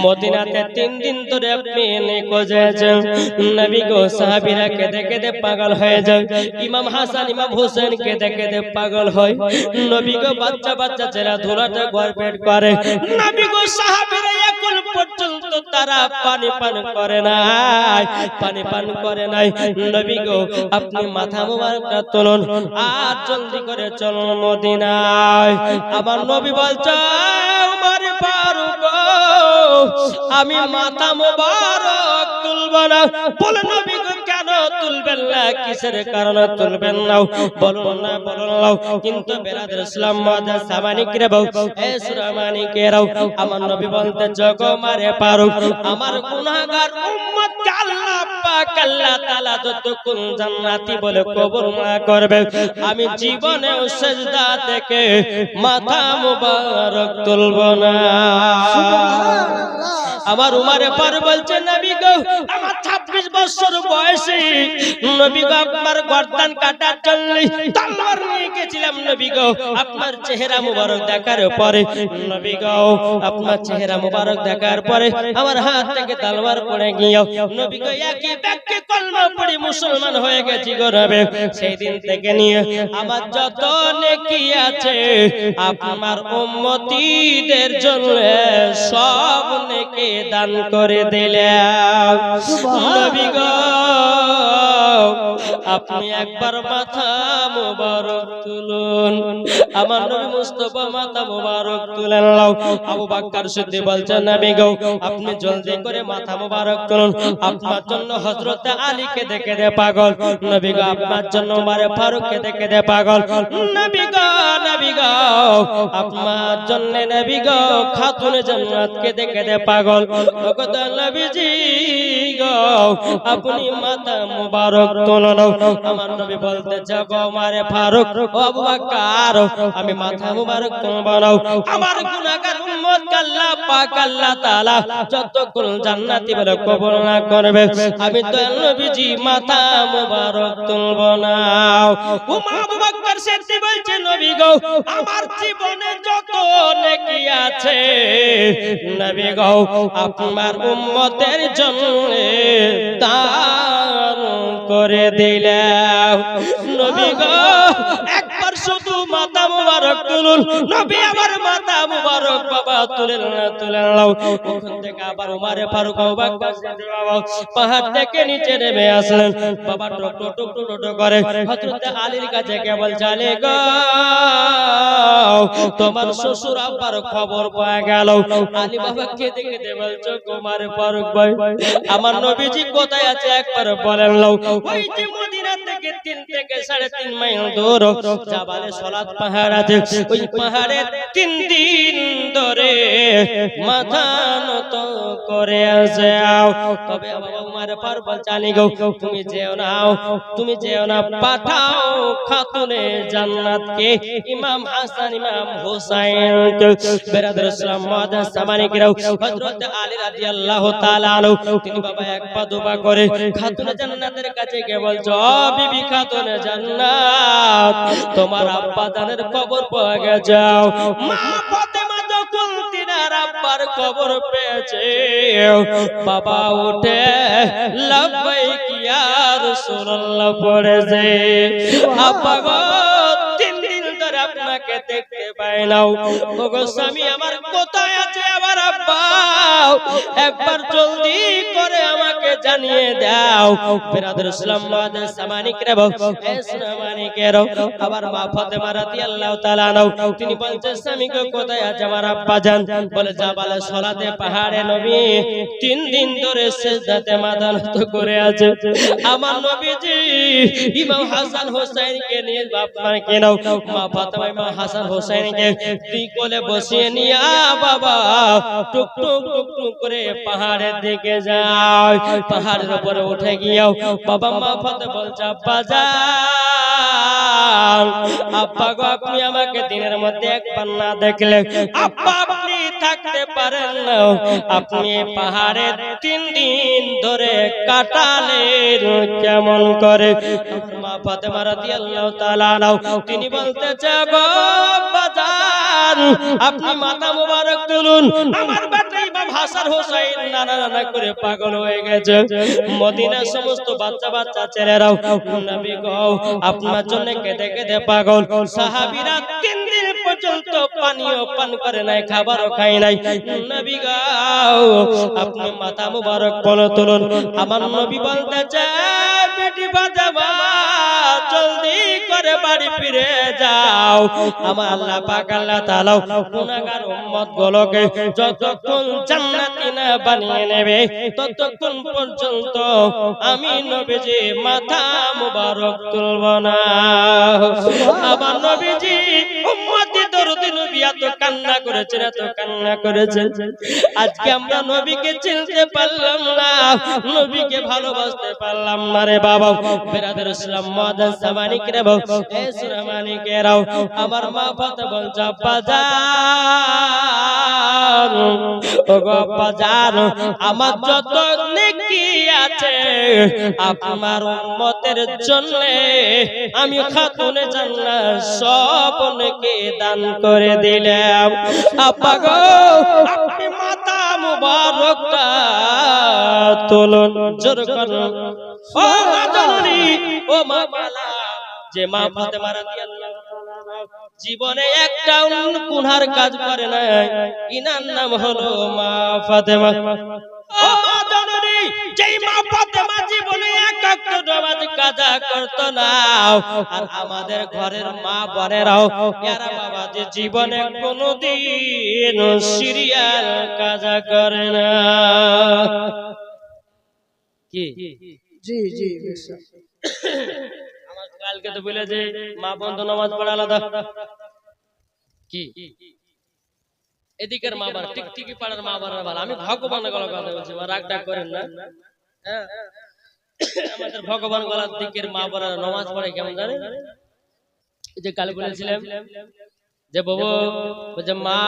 মদিনাতে 3 দিন ধরে আপনি নিখোঁজ আছেন। নবী গো সাহাবীরা কেঁদে কেঁদে পাগল হয়ে যায়। ইমাম হাসান ইমাম হোসেন কেঁদে কেঁদে পাগল হয়। নবী গো বাচ্চা বাচ্চা ছেলে ধুলাতে গড়পেট করে। নবী গো সাহাবীরা এখন পর্যন্ত তারা পানি পান করে নাই, পানি পান করে নাই। নবী গো আপনি মাথা মোবারকটা তুলুন আর জলদি করে চলুন মদিনায়। আমার নবী বলছে উমর ফারুক আমি মাথা মোবারক তুলব না। বলে নবী গো কেন তুলবেন না? কিসের কারণে তুলবেন না? বলুন না বলুন না। কিন্তু বেরাদর ইসলাম মাদার সামানিকরে বউ এ সুরামানিকেরাও আমার নবী বলতে জগো মারে ফারুক আমার গুনাহগার উম্মত কে আল্লাহ পাক আল্লাহ তাআলা যতক্ষণ জান্নাতি বলে কবুল না করবে আমি জীবনে সিজদা থেকে মাথা মোবারক তুলব না। আমার উমরে ফারুক বলছে নবী গো আমার 26 বছর বয়সে নবী গো আপনার গর্দান কাটার জন্য তলোয়ার নিয়ে গেছিলাম। নবী গো আপনার চেহারা মুবারক দেখার পরে নবী গো আপনার চেহারা মুবারক দেখার পরে আমার হাত থেকে তলোয়ার পড়ে গিয়ে নবী গো একই ব্যক্তি কলমা পড়ে মুসলমান হয়ে গেছি গো নবী। সেই দিন থেকে নিয়ে আমার যত নেকি আছে আপনার উম্মতীদের জন্য সব নেকি দান করে দিলাম। নবী গো আপনি একবার মাথা মোবারক তুলুন। আমার নবী মুস্তাফা মাথা মোবারক তুলেন। আবু বকর সিদ্দিক বলছেন নবী গো আপনি জলদি করে মাথা মোবারক তুলুন। আপনার জন্য হযরত আলীকে দেখে দে পাগল। নবী গো আপনার জন্য উমর ফারুককে দেখে দে পাগল। নবী গো আপনার জন্য নবী গো খাতুনে জান্নাতকে দেখে দে পাগল। ওগো নবীজি গো আপনি মাথা মোবারক তুলুন। আমার নবী বলতে যাবো ওমরে ফারুক ও আবু বকর আমি মাথা মুবারক তুলব না আমার গুনাহগার উম্মত আল্লাহ পাক আল্লাহ তাআলা যতক্ষণ জান্নাতি বলে কবুল না করবে আমি তো নবীজি মাথা মুবারক তুলব না উমর আবু বকর সিদ্দিক বলছে নবী গো আমার জীবনে যত নেকি আছে নবী গো আপনার উম্মতের জন্য দান করে দিলাম নবী গো একবার শুধু মাথা মুবারক তুলুন নবী আমার মাথা মুবারক বাবা তুলে নাও ওখান থেকে আবার উমর ফারুক আবু বকর সিদ্দিক বাবা পাহাড় থেকে নিচে নেমে আসলেন বাবা টক টক টক টক করে হযরত আলীর কাছে কেবল চলে গো তোমার শ্বশুর আব্বার খবর পাওয়া গেল আলী বাবা কেঁদে কেঁদে বলছো উমর ফারুক ভাই আমার নবীজি কোথায় আছে একবার বলেন নাও ওই যে মদিনা থেকে 3 থেকে 3.5 মাইল দূর জাবালে সালাত পাহাড় আছে ওই পাহাড়ে 3 দিন ধরে মাথা নত করে যাও তবে বাবা উমর ফারুক বলছে আলী গো তুমি যেও না পাঠাও খাতুনে জান্নাতকে ইমাম হাসান ইমাম হুসাইন বেরাদর ইসলাম মুআদ্দাস সামানিকরাও হযরত আলী রাদিয়াল্লাহু তাআলা আনহু তিনি বাবা এক পা দুপা করে খাতুনে জান্নাতের কাছে গিয়ে বলছো ও বিবি খাতুনে জান্নাত তোমার আব্বা জানের কবর পাওয়া গেছে যাও মা ফাতেমা যখন তিনার আব্বার কবর পেয়েছে বাবা উঠে লাব্বাইক ইয়া রাসূলুল্লাহ পড়েছে আব্বা গো 3 দিন ধরে আপনাকে দেখতে পাই না ওগো স্বামী আমার কোথায় আছে আমার আব্বা একবার জলদি করে আমাকে জানিয়ে দাও বেরাদর ইসলাম মুআদ্দাস সামানিকরা সামানিকেরা আবার মা ফাতেমা রাদিয়াল্লাহু তাআলা আনহা তিনি বলছেন স্বামী গো কোথায় আছে আমার আব্বা জান বলে জাবালে সালাতে পাহাড়ে নবী 3 দিন ধরে সিজদাতে মাথা নত করে আছে আমার নবীজি ইমাম হাসান হোসেনকে নিয়ে বাপমার কে নাও মা ফাতেমা ইমাম হাসান হোসেনকে দুই কোলে বসিয়ে নিয়ে বাবা টুক টুক টুক টুক করে পাহাড়ের দিকে যায় পাহাড়ের উপরে উঠে গিয়েও বাবা মা ফাতেমা বলছে আব্বা যান আব্বা গো আপনি আমাকে দিনের মধ্যে একবার না দেখলে আব্বা আপনি থাকতে পারেন না আপনি পাহাড়ে 3 দিন ধরে কাটালেন কেমন করে মা ফাতেমা রাদিয়াল্লাহু তাআলা আনহা তিনি বলতে চাগো বাজান আপনি মাথা মুবারক তুলুন আমার বেটা ইমাম হাসান হোসেন নানা নানা করে পাগল হয়ে গেছে মদিনার সমস্ত বাচ্চা বাচ্চা ছেলেরাও নবী গো আপনার জন্য কেঁদে কেঁদে পাগল সাহাবীরা 3 দিন পর্যন্ত পানিও পান করে নাই খাবারও খায় নাই নবী গো আপনি মাথা মুবারক তুলুন আমার নবী বলতে চায় বেটি ফাতেমা জলদি করে বাড়ি ফিরে যাও আমার আল্লাহ পাক আল্লাহ তাআলা গুনাহগার উম্মত গুলোকে যতক্ষণ জান্নাতি না বানিয়ে নেবে ততক্ষণ পর্যন্ত আমি নবীজি মাথা মুবারক তুলব না আমার নবীজি উম্মতি দরদি নবী এত কান্না করেছেন এত কান্না করেছেন আজকে আমরা নবীকে চিনতে পারলাম না নবীকে ভালোবাসতে পারলাম না রে বাবা বেরাদর ইসলাম মুআদ্দাস সামানিকরা এ সামানিকেরাও আমার মা ফাতেমা বলছে আব্বা যান ওগো আব্বা যান আমার যত নেকি আছে আপনার উম্মতের জন্য আমি খাতুনে জান্নাত সব নেকি দান করে দিলাম আব্বা গো আপনি মাথা মুবারকটা তুলুন জোর করুন ও মা জননী ও মা বালা যে মা ফাতেমা রাদিয়াল্লাহু তাআলা জীবনে একটা গুনার কাজ করে নাই ইনার নাম হলো মা ফাতেমা ও মা জননী যেই মা ফাতেমা জীবনে এক ওয়াক্ত নামাজ কাজা করত না আর আমাদের ঘরের মা বোনেরাও এরা বাবা যে জীবনে কোনোদিন সিরিয়াল কাজা করে না কি জি জি আমার কালকে তো বলে যে মা বন্ধ নামাজ পড়া আলাদা কি এদিকের মা বাবা টিকটিকি পাড়ার মা বাবা ভালো আমি ভগবানের কথা বলছি রাগ ডাক করেন না হ্যাঁ আমাদের ভগবান গলার দিকের মা বলার নামাজ পড়ে কেমন জানে, এই যে কাল বলেছিলাম যে বাবু যে মা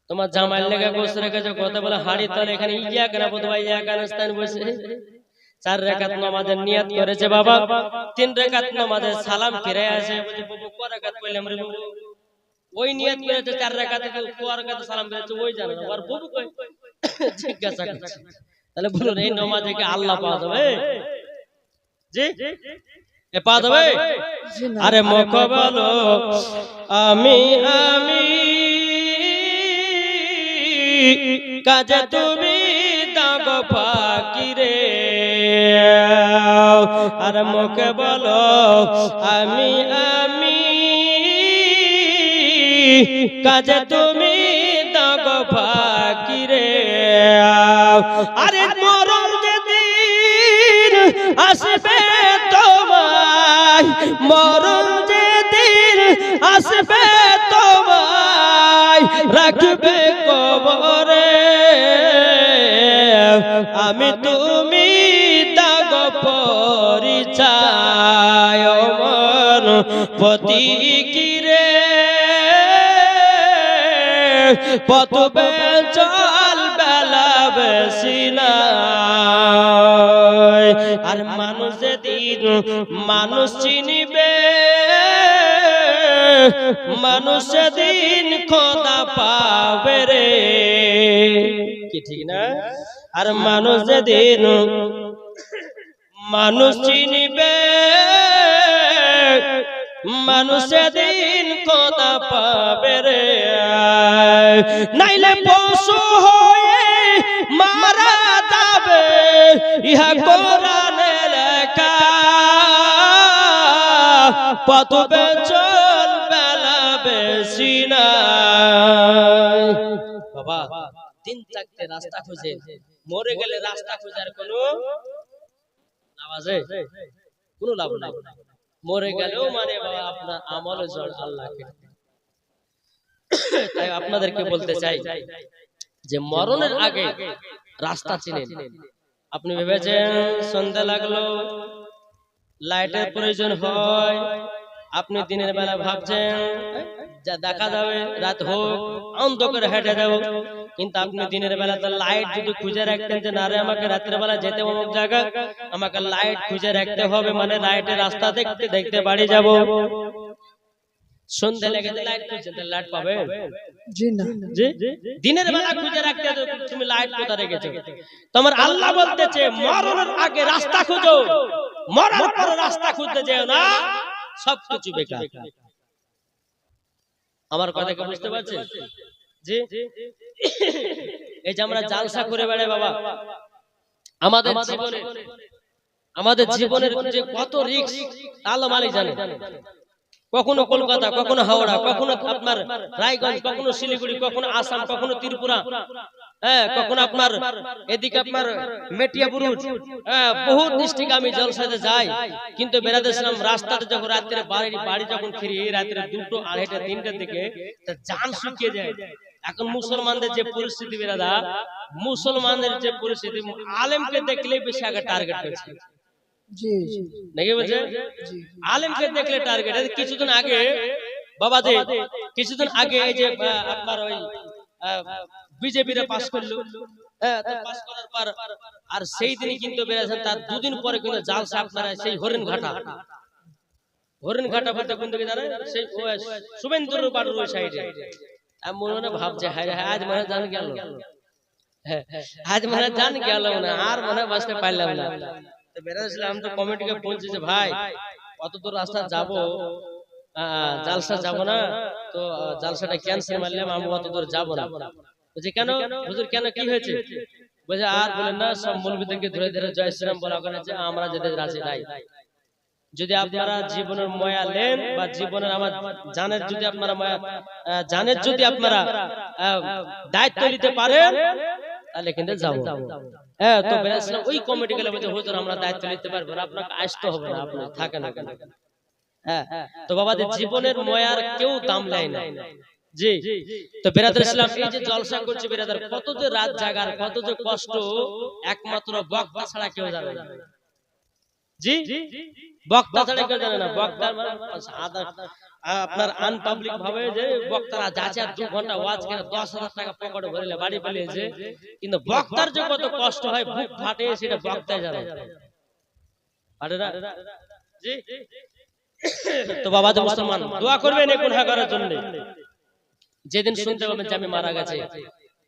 তোমার জামাইয়ের লেগে গোসল রেখেছো, কথা বলে হাড়ি তলে এখানে ইয়া কেন বোধহয় ইয়া কানস্তান বসে 4 রাকাত নামাজের নিয়ত করেছে বাবা, 3 রাকাত নামাজের সালাম ফিরে আসে, বলে বাবু ক রাকাত কইলাম রে বাবু, ওই নিয়ত করেছে 4 রাকাতে ক রাকাত সালাম ফিরেছে ওই জানে না, আর বাবু কই জিজ্ঞাসা করছে। তাহলে বলুন এই নামাজে কি আল্লাহ পাওয়া যাবে? জি এ পাওয়া যাবে? আরে মুখ বলো আমি আমি কাজে তুমি দাগ ফাঁকি রে, আর মুখে বলো আমি আমি কাজে তুমি দাগ ফাঁকি রে। আরে মরণ যেদিন আসবে তোমায়, মরণ যেদিন আসবে তোমায় রাখবে কবরে, আমি তুমি দাগ পরিচয় মন পতি কিরে, পতবে চল বেলা বেশি নাই। আর মানুষ যেদিন মানুষ চিনিবে, মানুষ সেদিন খোদা পাবে রে, কি ঠিক না? আর মানুষ যেদিন মানুষ চিনিবে, মানুষ সেদিন খোদা পাবে রে, নাইলে পশু হয়ে মারা যাবে, ইহা কোরআনে লেখা, পতবে চল বেলা বেশি নাই। বাবা দিন থাকতে রাস্তা খুঁজে, মরে গেলে রাস্তা খোঁজার কোনো আওয়াজে কোনো লাভ নাই, মরে গেলেও মানে বাবা আপনার আমলে জল আল্লাহকে। তাই আপনাদেরকে বলতে চাই যে মরণের আগে রাস্তা চিনেন। আপনি ভেবেছেন সন্ধ্যা লাগলো লাইটের প্রয়োজন হয়, আপনি দিনের বেলা ভাবছেন যা দেখা যাবে রাত হোক অন্ধকারে হেঁটে যাবো, কিন্তু আপনি দিনের বেলা তো লাইট যদি খুঁজে রাখতেন যে না রে আমাকে রাত্রে বেলা যেতে অমুক জায়গা, আমাকে লাইট খুঁজে রাখতে হবে, মানে লাইটের রাস্তা দেখতে দেখতে বাড়ি যাব। সন্ধ্যা লেগে লাইট খুঁজছেন, লাইট পাবে? জি না। জি দিনের বেলা খুঁজে রাখতে তুমি লাইট কোথা রেখেছো? তোমার আল্লাহ বলতেছে মরণের আগে রাস্তা খুঁজো, মরার পরে রাস্তা খুঁজতে যেও না, সবকিছু বেকার। আমার কথা কি বুঝতে পারছেন? জি এই যে আমরা জালসা করে বেড়াই বাবা, আমাদের জীবনের যে কত রিস্ক আল্লাহ মালিক জানে। কখনো কলকাতা, কখনো হাওড়া, কখনো আপনার রায়গঞ্জ, কখনো শিলিগুড়ি, কখনো আসাম, কখনো ত্রিপুরা, কখনো আপনার এদিকে আপনার মেটিয়াবুরুজ, বহু ডিস্ট্রিক্ট আমি জলসাতে যাই, কিন্তু বেড়াতেছিলাম রাস্তাতে যখন রাত্রে বাড়ি যখন ফিরি রাত্রে 2টো, 2:30, 3টার দিকে জান শুকিয়ে যায়। এখন মুসলমানদের যে পরিস্থিতি বেরাদা, মুসলমানদের যে পরিস্থিতি, আলেমকে দেখলেই বেশি আগে টার্গেট করছে। জি জি নাকি বলছে আলেমকে দেখলে টার্গেট। কিছুদিন আগে বাবা যে কিছুদিন আগে এই যে আপনার ওই বিজেপিরা পাস করলো, পাস করার পর আর সেই দিনই কিন্তু বেরিয়েছেন, তার 2 দিন পরে কিন্তু জালসা আপনারা সেই হরিণঘাটা বলতে কোন দিকে জানেন? সেই শুভেন্দুর বাড়ির ওই সাইডে। আমি মনে মনে ভাবছে হায় আজ মনে জান গেল, আজ মনে জান গেল না, আর মনে বাঁচতে পারলাম না। তো বেরিয়েছিলাম, তো কমিটিকে বলছি যে ভাই কত দূর রাস্তা যাবো, জালসা যাব না, তো জালসাটা ক্যান্সেল মারলাম, আমি অত দূর যাবো না। বলছি কেন হুজুর, কেন কি হয়েছে? বলছে আর বলেন না, সব মৌলবীদেরকে ধরে ধরে জয় শ্রীরাম বলা করেছে, আমরা যেতে রাজি নাই। যদি আপনারা জীবনের ময়া নেন বা জীবনের আমার জানের যদি আপনারা জানের যদি আপনারা দায়িত্ব নিতে পারেন তাহলে কিন্তু যাবো। তো বেরাছিলাম ওই কমিটি গেলে বলছে হুজুর আমরা দায়িত্ব নিতে পারবো না, আপনাকে আসতে হবে না, আপনি থাকেন না কেন। তো বাবাদের জীবনের ময়ার কেউ দাম নেয় না, জি। তো বিরাদর ইসলাম, এই যে জলসা করছে বিরাদর, কত যে রাত জাগার, কত যে কষ্ট, একমাত্র বক্তা ছাড়া কেউ জানে না। জি, বক্তা ছাড়া কেউ জানে না। বক্তা আপনার আনপাবলিক ভাবে যে বক্তারা যাচ্ছে 2 ঘন্টা ওয়াজ করে 10,000 টাকা পকেটে ভরে বাড়ি পালিয়েছে, কিন্তু বক্তার যে কত কষ্ট হয়, বুক ফাটে, সেটা বক্তাই জানে। পারে না? জি। তো বাবা যে মুসলমান, দোয়া করবেন এই গুনাহগারের জন্য। যেদিন শুনতে পাবেন যে আমি মারা গেছে,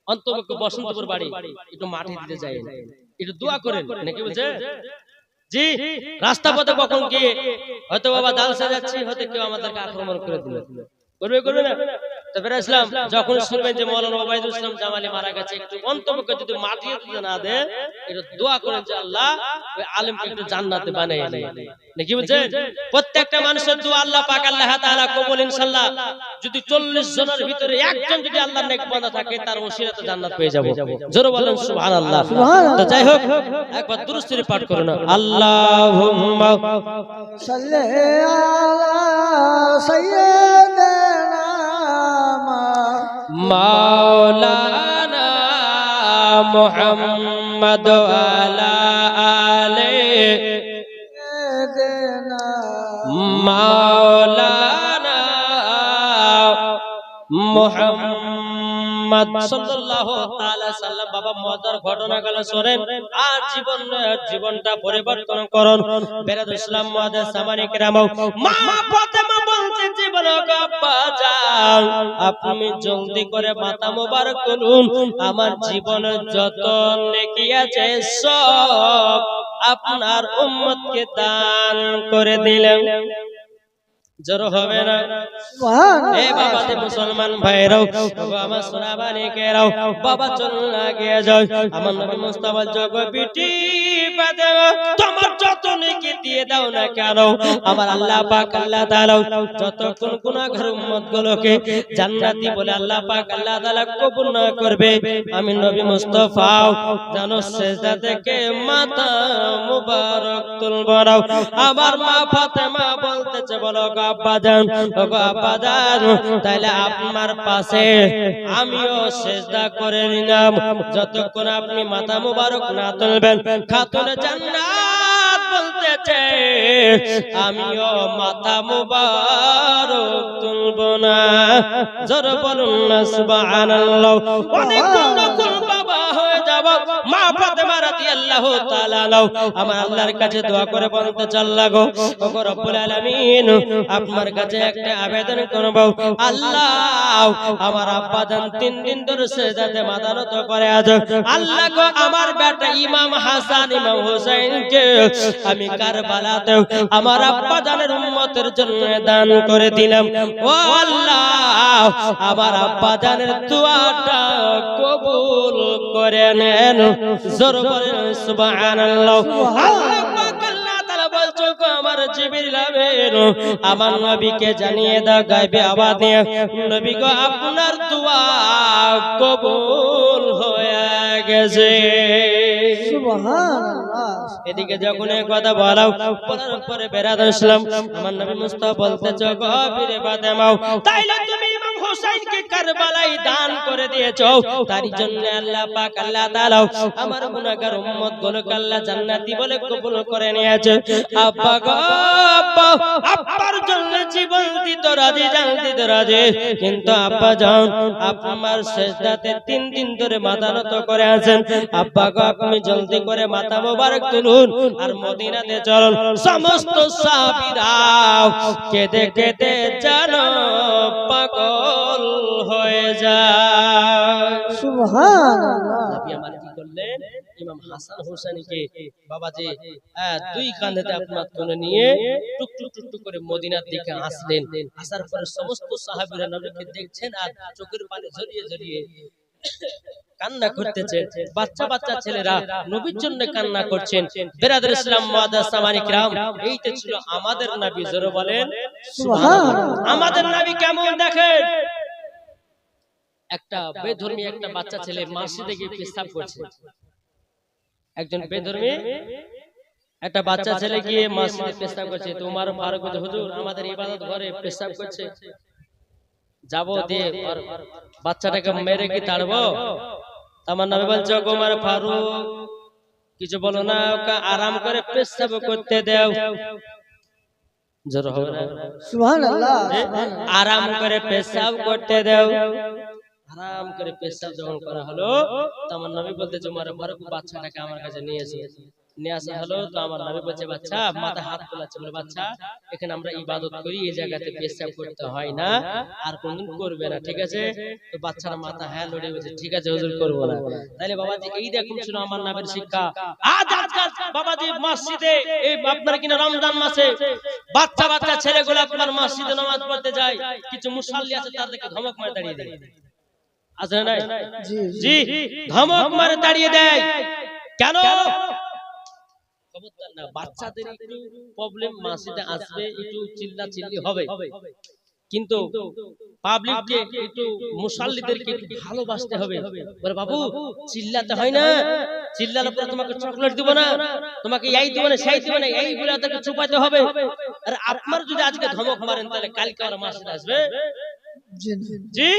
অন্তত বসন্তপুর বাড়ি একটু মাটি দিতে যাই, একটু দোয়া করেন, নাকি বলছে? জি। রাস্তা পথে কখন গিয়ে হয়তো বাবা জালসা যাচ্ছি, হয়তো কেউ আমাদেরকে আক্রমণ করে দিল, করবে না? তবে ইসলাম যখন শুনবেন যে মাওলানা ওবায়দুল ইসলাম জামালি মারা গেছে, একটু অন্তত যদি মাটি দিতে না দেয়, একটু দোয়া করেন যে আল্লাহ ওই আলেমকে একটু জান্নাতে বানিয়ে দেয়, নাকি বুঝছেন? প্রত্যেকটা মানুষের দোয়া আল্লাহ পাক আল্লাহ তাআলা কবুল ইনশাআল্লাহ। যদি 40 জনের ভিতরে একজন যদি আল্লাহর নেক বান্দা থাকে, তার ওসিলাতে জান্নাত পেয়ে যাব। জোরে বলেন সুবহানাল্লাহ। তো যাই হোক, একবার দুরূদ শরীফ পাঠ করুন। আল্লাহুম্মা সাল্লি আলা সাইয়্যিদিনা মাওলানা মুহাম্মদ আলা আলে সাইয়্যিদিনা মাওলানা মুহাম্মদ সাল্লাল্লাহু তাআলা সাল্লাম। বাবা মজার ঘটনা গেল শোনেন, আর জীবনটা পরিবর্তন করুন। বেরাদুল ইসলাম মুআদ্দাস সামানি কিরাম, মা ফাতেমা বলতে জীবন আব্বা যান, আপনি জলদি করে মাথা মোবারক তুলুন, আমার জীবনে যত নেকি আছে সব আপনার উম্মতকে দান করে দিলেন। জোর হবে না? এ বাবা যে মুসলমান ভাইরাও, আমার সোনাবানি কেরাও, বাবা চলুন লাগিয়ে যাও। আমার নবী মুস্তাফা জগ বিটি বাদে তোমার যত নেকি দিয়ে দাও না কেন, আমার আল্লাহ পাক আল্লাহ তাআলা যতক্ষণ গুনাহগার উম্মত গুলোকে জান্নাতি বলে আল্লাহ পাক আল্লাহ তাআলা কবুল না করবে, আমি নবী মুস্তাফা জানো সিজদা থেকে মাথা মুবারক তুলব না। আমার মা ফাতেমা বলতেছে, বলো আব্বাজান, ওগো আব্বাজান, তাইলে আপনার পাশে আমিও সিজদা করে নিলাম, যতক্ষণ আপনি মাথা মুবারক না তুলবেন। খাতুন জান্নাত বলতেছে, আমিও মাথা মুবারক তুলব না। জোরে বলুন না সুবহানাল্লাহ। অনেক গুণ বাবা হয়ে যাব। মা ফাতেমা রাদিয়াল্লাহু তাআলা আমার আল্লাহর কাছে দোয়া করে বলতে চাল্লা গো, ওগো রব্বুল আলামিন, আপনার কাছে একটা আবেদন করব। আল্লাহ, আমার আব্বা জান 3 দিন ধরে সিজদাতে মাথা নত করে আছে। আল্লাহ গো, আমার বেটা ইমাম হাসান ইমাম হুসাইনকে আমি কারবালাতে আমার আব্বা জানের উম্মতের জন্য দান করে দিলাম। ও আল্লাহ, আমার আব্বা জানের দোয়াটা কবুল করে নেন। জোরে বলেন সুবহানাল্লাহ। আল্লাহ পাক আল্লাহ তাআলা বলছো গো, আমার জিবরিল আমিন আমার নবীকে জানিয়ে দাও গায়বে আওয়াজ নিয়ে, নবী গো, আপনার দোয়া কবুল হয়ে গেছে। সুবহানাল্লাহ। এদিকে যখন এই কথা বলার পরে বেরাদুল ইসলাম আমার নবী মুস্তাফা বলতেছো, গো বীরে ফাতেমা, তাইলে তুমি ইমাম হুসাইনকে কারবালায় দান করে দিয়েছো, তারই জন্য আল্লাহ পাক আল্লাহ তাআলা আমার গুনাহগার উম্মত গুলোকে আল্লাহ জান্নাতি বলে কবুল করে নিয়েছে। আব্বা গো, আব্বা, আব্বার জন্য জীবন দিতে রাজি, জান দিতে রাজি, কিন্তু আব্বা জান আপনার সিজদাতে 3 দিন ধরে মাথা নত করে আছেন। আব্বা গো, আপনি জলদি করে মাথা মোবারক তুলুন আর মদিনাতে চলুন। সমস্ত সাহাবীরা কেঁদে কেঁদে যেন পাগল হয়ে যায়। সুবহানাল্লাহ। নবী আমার কি করলেন, ইমাম হাসান হোসেনকে বাবাজি 2 কাঁধেতে আপনার তুলে নিয়ে টুক টুক টুক টুক করে মদিনার দিকে আসলেন। আসার পরে সমস্ত সাহাবীরা নবীকে দেখছেন আর চোখের পানি ঝরিয়ে ঝরিয়ে কান্না করতেছে। বাচ্চা বাচ্চা ছেলেরা নবীর জন্য কান্না করছেন। বেরাদুল ইসলাম মুআদ্দাস সামানি কিরাম, এইটা ছিল আমাদের নবী। জোরে বলেন সুবহানাল্লাহ। আমাদের নবী কেমন দেখেন, একটা বেধর্মী একটা বাচ্চা ছেলে মসজিদে গিয়ে পেশাব করছে। একজন বেধর্মী একটা বাচ্চা ছেলে গিয়ে মসজিদে পেশাব করছে। তো উমর ফারুক বলে, হুজুর, আমাদের ইবাদত ঘরে পেশাব করছে। যাবো দিয়ে আর বাচ্চাটাকে মেরে কি তাড়বো? আমার নবী বলছে ওগো ওমর ফারুক কিছু বলো না, ওকে আরাম করে পেশাব করতে দাও। জোর হবে না? সুবহানাল্লাহ আরাম করে পেশাব করতে দাও। আরাম করে পেশাব যখন করা হলো তো আমার নবী বলতেছে ওমর ফারুক বাচ্চাটাকে আমার কাছে নিয়ে এসো। নিয়ে আসা হলো তো আমার নবী বলছে বাচ্চা মাথা হাত তোলাচ্ছে, বলে বাচ্চা এখানে আমরা ইবাদত করি, এই জায়গাতে পেশাব করতে হয় না, আর কোনদিন করবে না, ঠিক আছে? তো বাচ্চারা মাথা হ্যাঁ লড়ে বলছে ঠিক আছে হুজুর করবো না। তাইলে বাবাজি এই দেখুন ছিল আমার নবীর শিক্ষা। আজ আজকাল বাবাজি মসজিদে এই আপনার কিনা রমজান মাসে বাচ্চা বাচ্চা ছেলেগুলো আপনার মসজিদে নামাজ পড়তে যায়, কিছু মুসাল্লি আছে তাদেরকে ধমক মারে দাঁড়িয়ে দেয়, আছে না? জি জি ধমক মারে দাঁড়িয়ে দেয়। কেন? খবরদার না, বাচ্চাদের একটু প্রবলেম মসজিদে আসবে, একটু চিল্লা চিল্লি হবে, কিন্তু পাবলিককে একটু মুসাল্লিদেরকে একটু ভালোবাসতে হবে। বলে বাবু চিল্লাতে হয় না, চিল্লালে পরে তোমাকে চকলেট দিব না, তোমাকে এই দিব না সেই দিব না, এই বলে তাদেরকে চুপাইতে হবে। আর আপনার যদি আজকে ধমক মারেন তাহলে কালকে ওরা মসজিদে আসবে? জি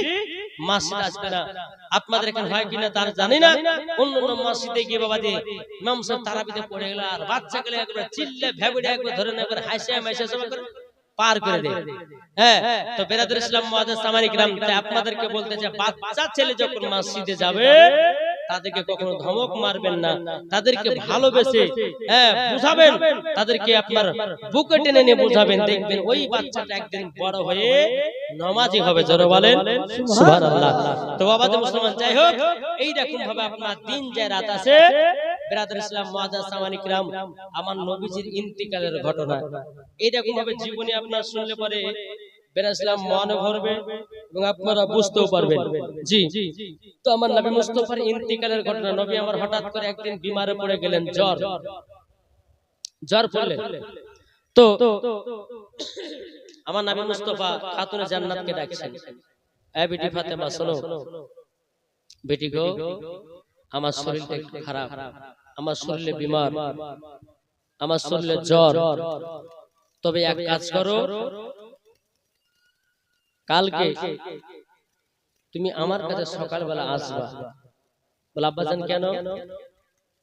মসজিদ আসবে না। আপনাদের এখানে হয় কিনা তার জানি না, অন্য মসজিদে গিয়ে বাবা দিয়ে ইমাম সাহেব তারাবিতে পড়ে গেল আর বাচ্চা গেলে একবার চিল্লে ভেবড়ে একবার ধরে একবার হাসে মাসে সব পার করে দেয়। হ্যাঁ তো বেরাদুল ইসলাম মুআজ্জাজ সামানী কিরাম আপনাদেরকে বলতে যে বাচ্চা ছেলে যখন মসজিদে যাবে তাদেরকে কখনো ধমক মারবেন না, তাদেরকে ভালোবেসে বুঝাবেন, তাদেরকে আপনার বুকে টেনে নিয়ে বুঝাবেন, দেখবেন ওই বাচ্চাটা একদিন বড় হয়ে নামাজি হবে। জোরে বলেন সুবহানাল্লাহ। তো বাবাজি মুসলমান যাই হোক এই রকম ভাবে আপনার দিন যে রাত আছে বেরাদুল ইসলাম মুআজ্জাজ সামানী কিরাম আমার নবীজির ইন্তিকালের ঘটনা এইরকম ভাবে জীবনে আপনার শুনলে পরে বেরাসলাম মনে ভরবে এবং আপনারা বুঝতেও পারবেন। জি তো আমার নবী মুস্তাফার ইন্তিকালের ঘটনা, নবী আমার হঠাৎ করে একদিন বিমারে পড়ে গেলেন, জ্বর পড়লেন। তো আমার নবী মুস্তাফা খাতুনে জান্নাতকে ডাকছেন, এ বেটি ফাতেমা শোনো, বেটি গো আমার শরীরটা একটু খারাপ, আমার শরীরে বিমার, আমার শরীরে জ্বর, তবে এক কাজ করো কালকে তুমি আমার কাছে সকালবেলা আসবা। বলে আব্বাজান কেন?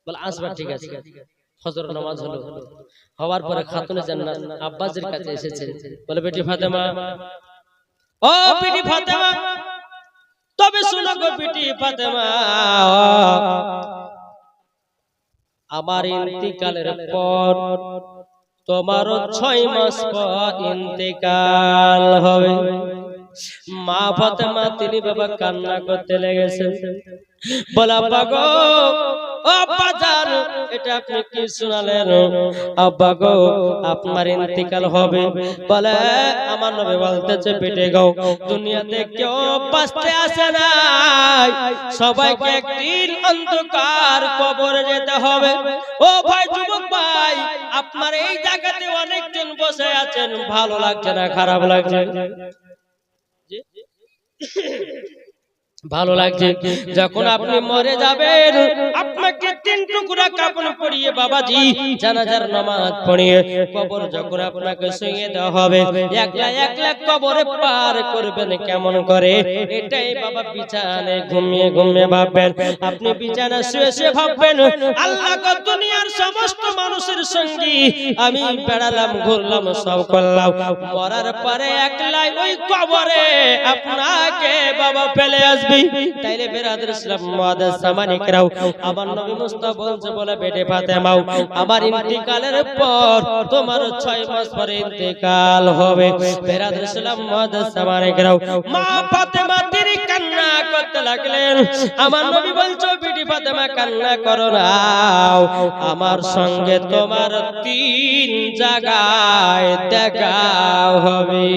বলে আসবা, ঠিক আছে। ফজর নামাজ হলো, হওয়ার পরে খাতুনে জান্নাত আব্বাসের কাছে এসেছেন, বলে বেটি ফাতেমা, ও বেটি ফাতেমা, তবে শোনো গো বেটি ফাতেমা, আমার ইন্তিকালের পর তোমারও 6 মাস পর ইন্তেকাল হবে। মা ফাতেমা তিনি বাবা কান্না করতে লেগেছেন, বলে আব্বা গো, ও আব্বা জান এটা আপনি কি শোনালেন? আব্বা গো আপনার ইন্তেকাল হবে। বলে আমার নবী বলতেছে বেটে গো দুনিয়াতে কেউ বাঁচতে আসে না, সবাইকে একদিন অন্ধকার কবরে যেতে হবে। ও ভাই যুবক ভাই আপনার এই জায়গাতে অনেকজন বসে আছেন, ভালো লাগছে না খারাপ লাগছে? ভালো লাগছে। যখন আপনি মরে যাবেন আপনাকে 3 টুকরা কাপড় পরিয়ে বাবাজি জানাজার নামাজ পড়িয়ে কবর যখন আপনাকে শুইয়ে দেওয়া হবে, একলা একলা কবরে পার করবেন কেমন করে? এটাই বাবা বিছানায় ঘুমিয়ে ঘুমিয়ে ভাববেন। আপনি বিছানা শুয়ে শুয়ে ভাববেন আল্লাহ গো দুনিয়ার সমস্ত মানুষের সঙ্গী আমি বেড়ালাম ঘুরলাম সব করলাম, মরার পরে একলাই ওই কবরে আপনাকে বাবা ফেলে আসবে। তাইলে বেরাদুল ইসলাম মুআজ্জাজ সামানী কিরাম আমার নবী মুস্তাফা বলছে, বলে বেটে ফাতেমা আমার ইন্তিকালের পর তোমার 6 মাস পরে ইন্তিকাল হবে। বেরাদুল ইসলাম মুআজ্জাজ সামানী কিরাম মা ফাতেমা তিনি কান্না করতে লাগলেন। আমার নবী বলছে বেটি ফাতেমা কান্না করো না, আমার সঙ্গে তোমার 3 জায়গায় দেখা হবে।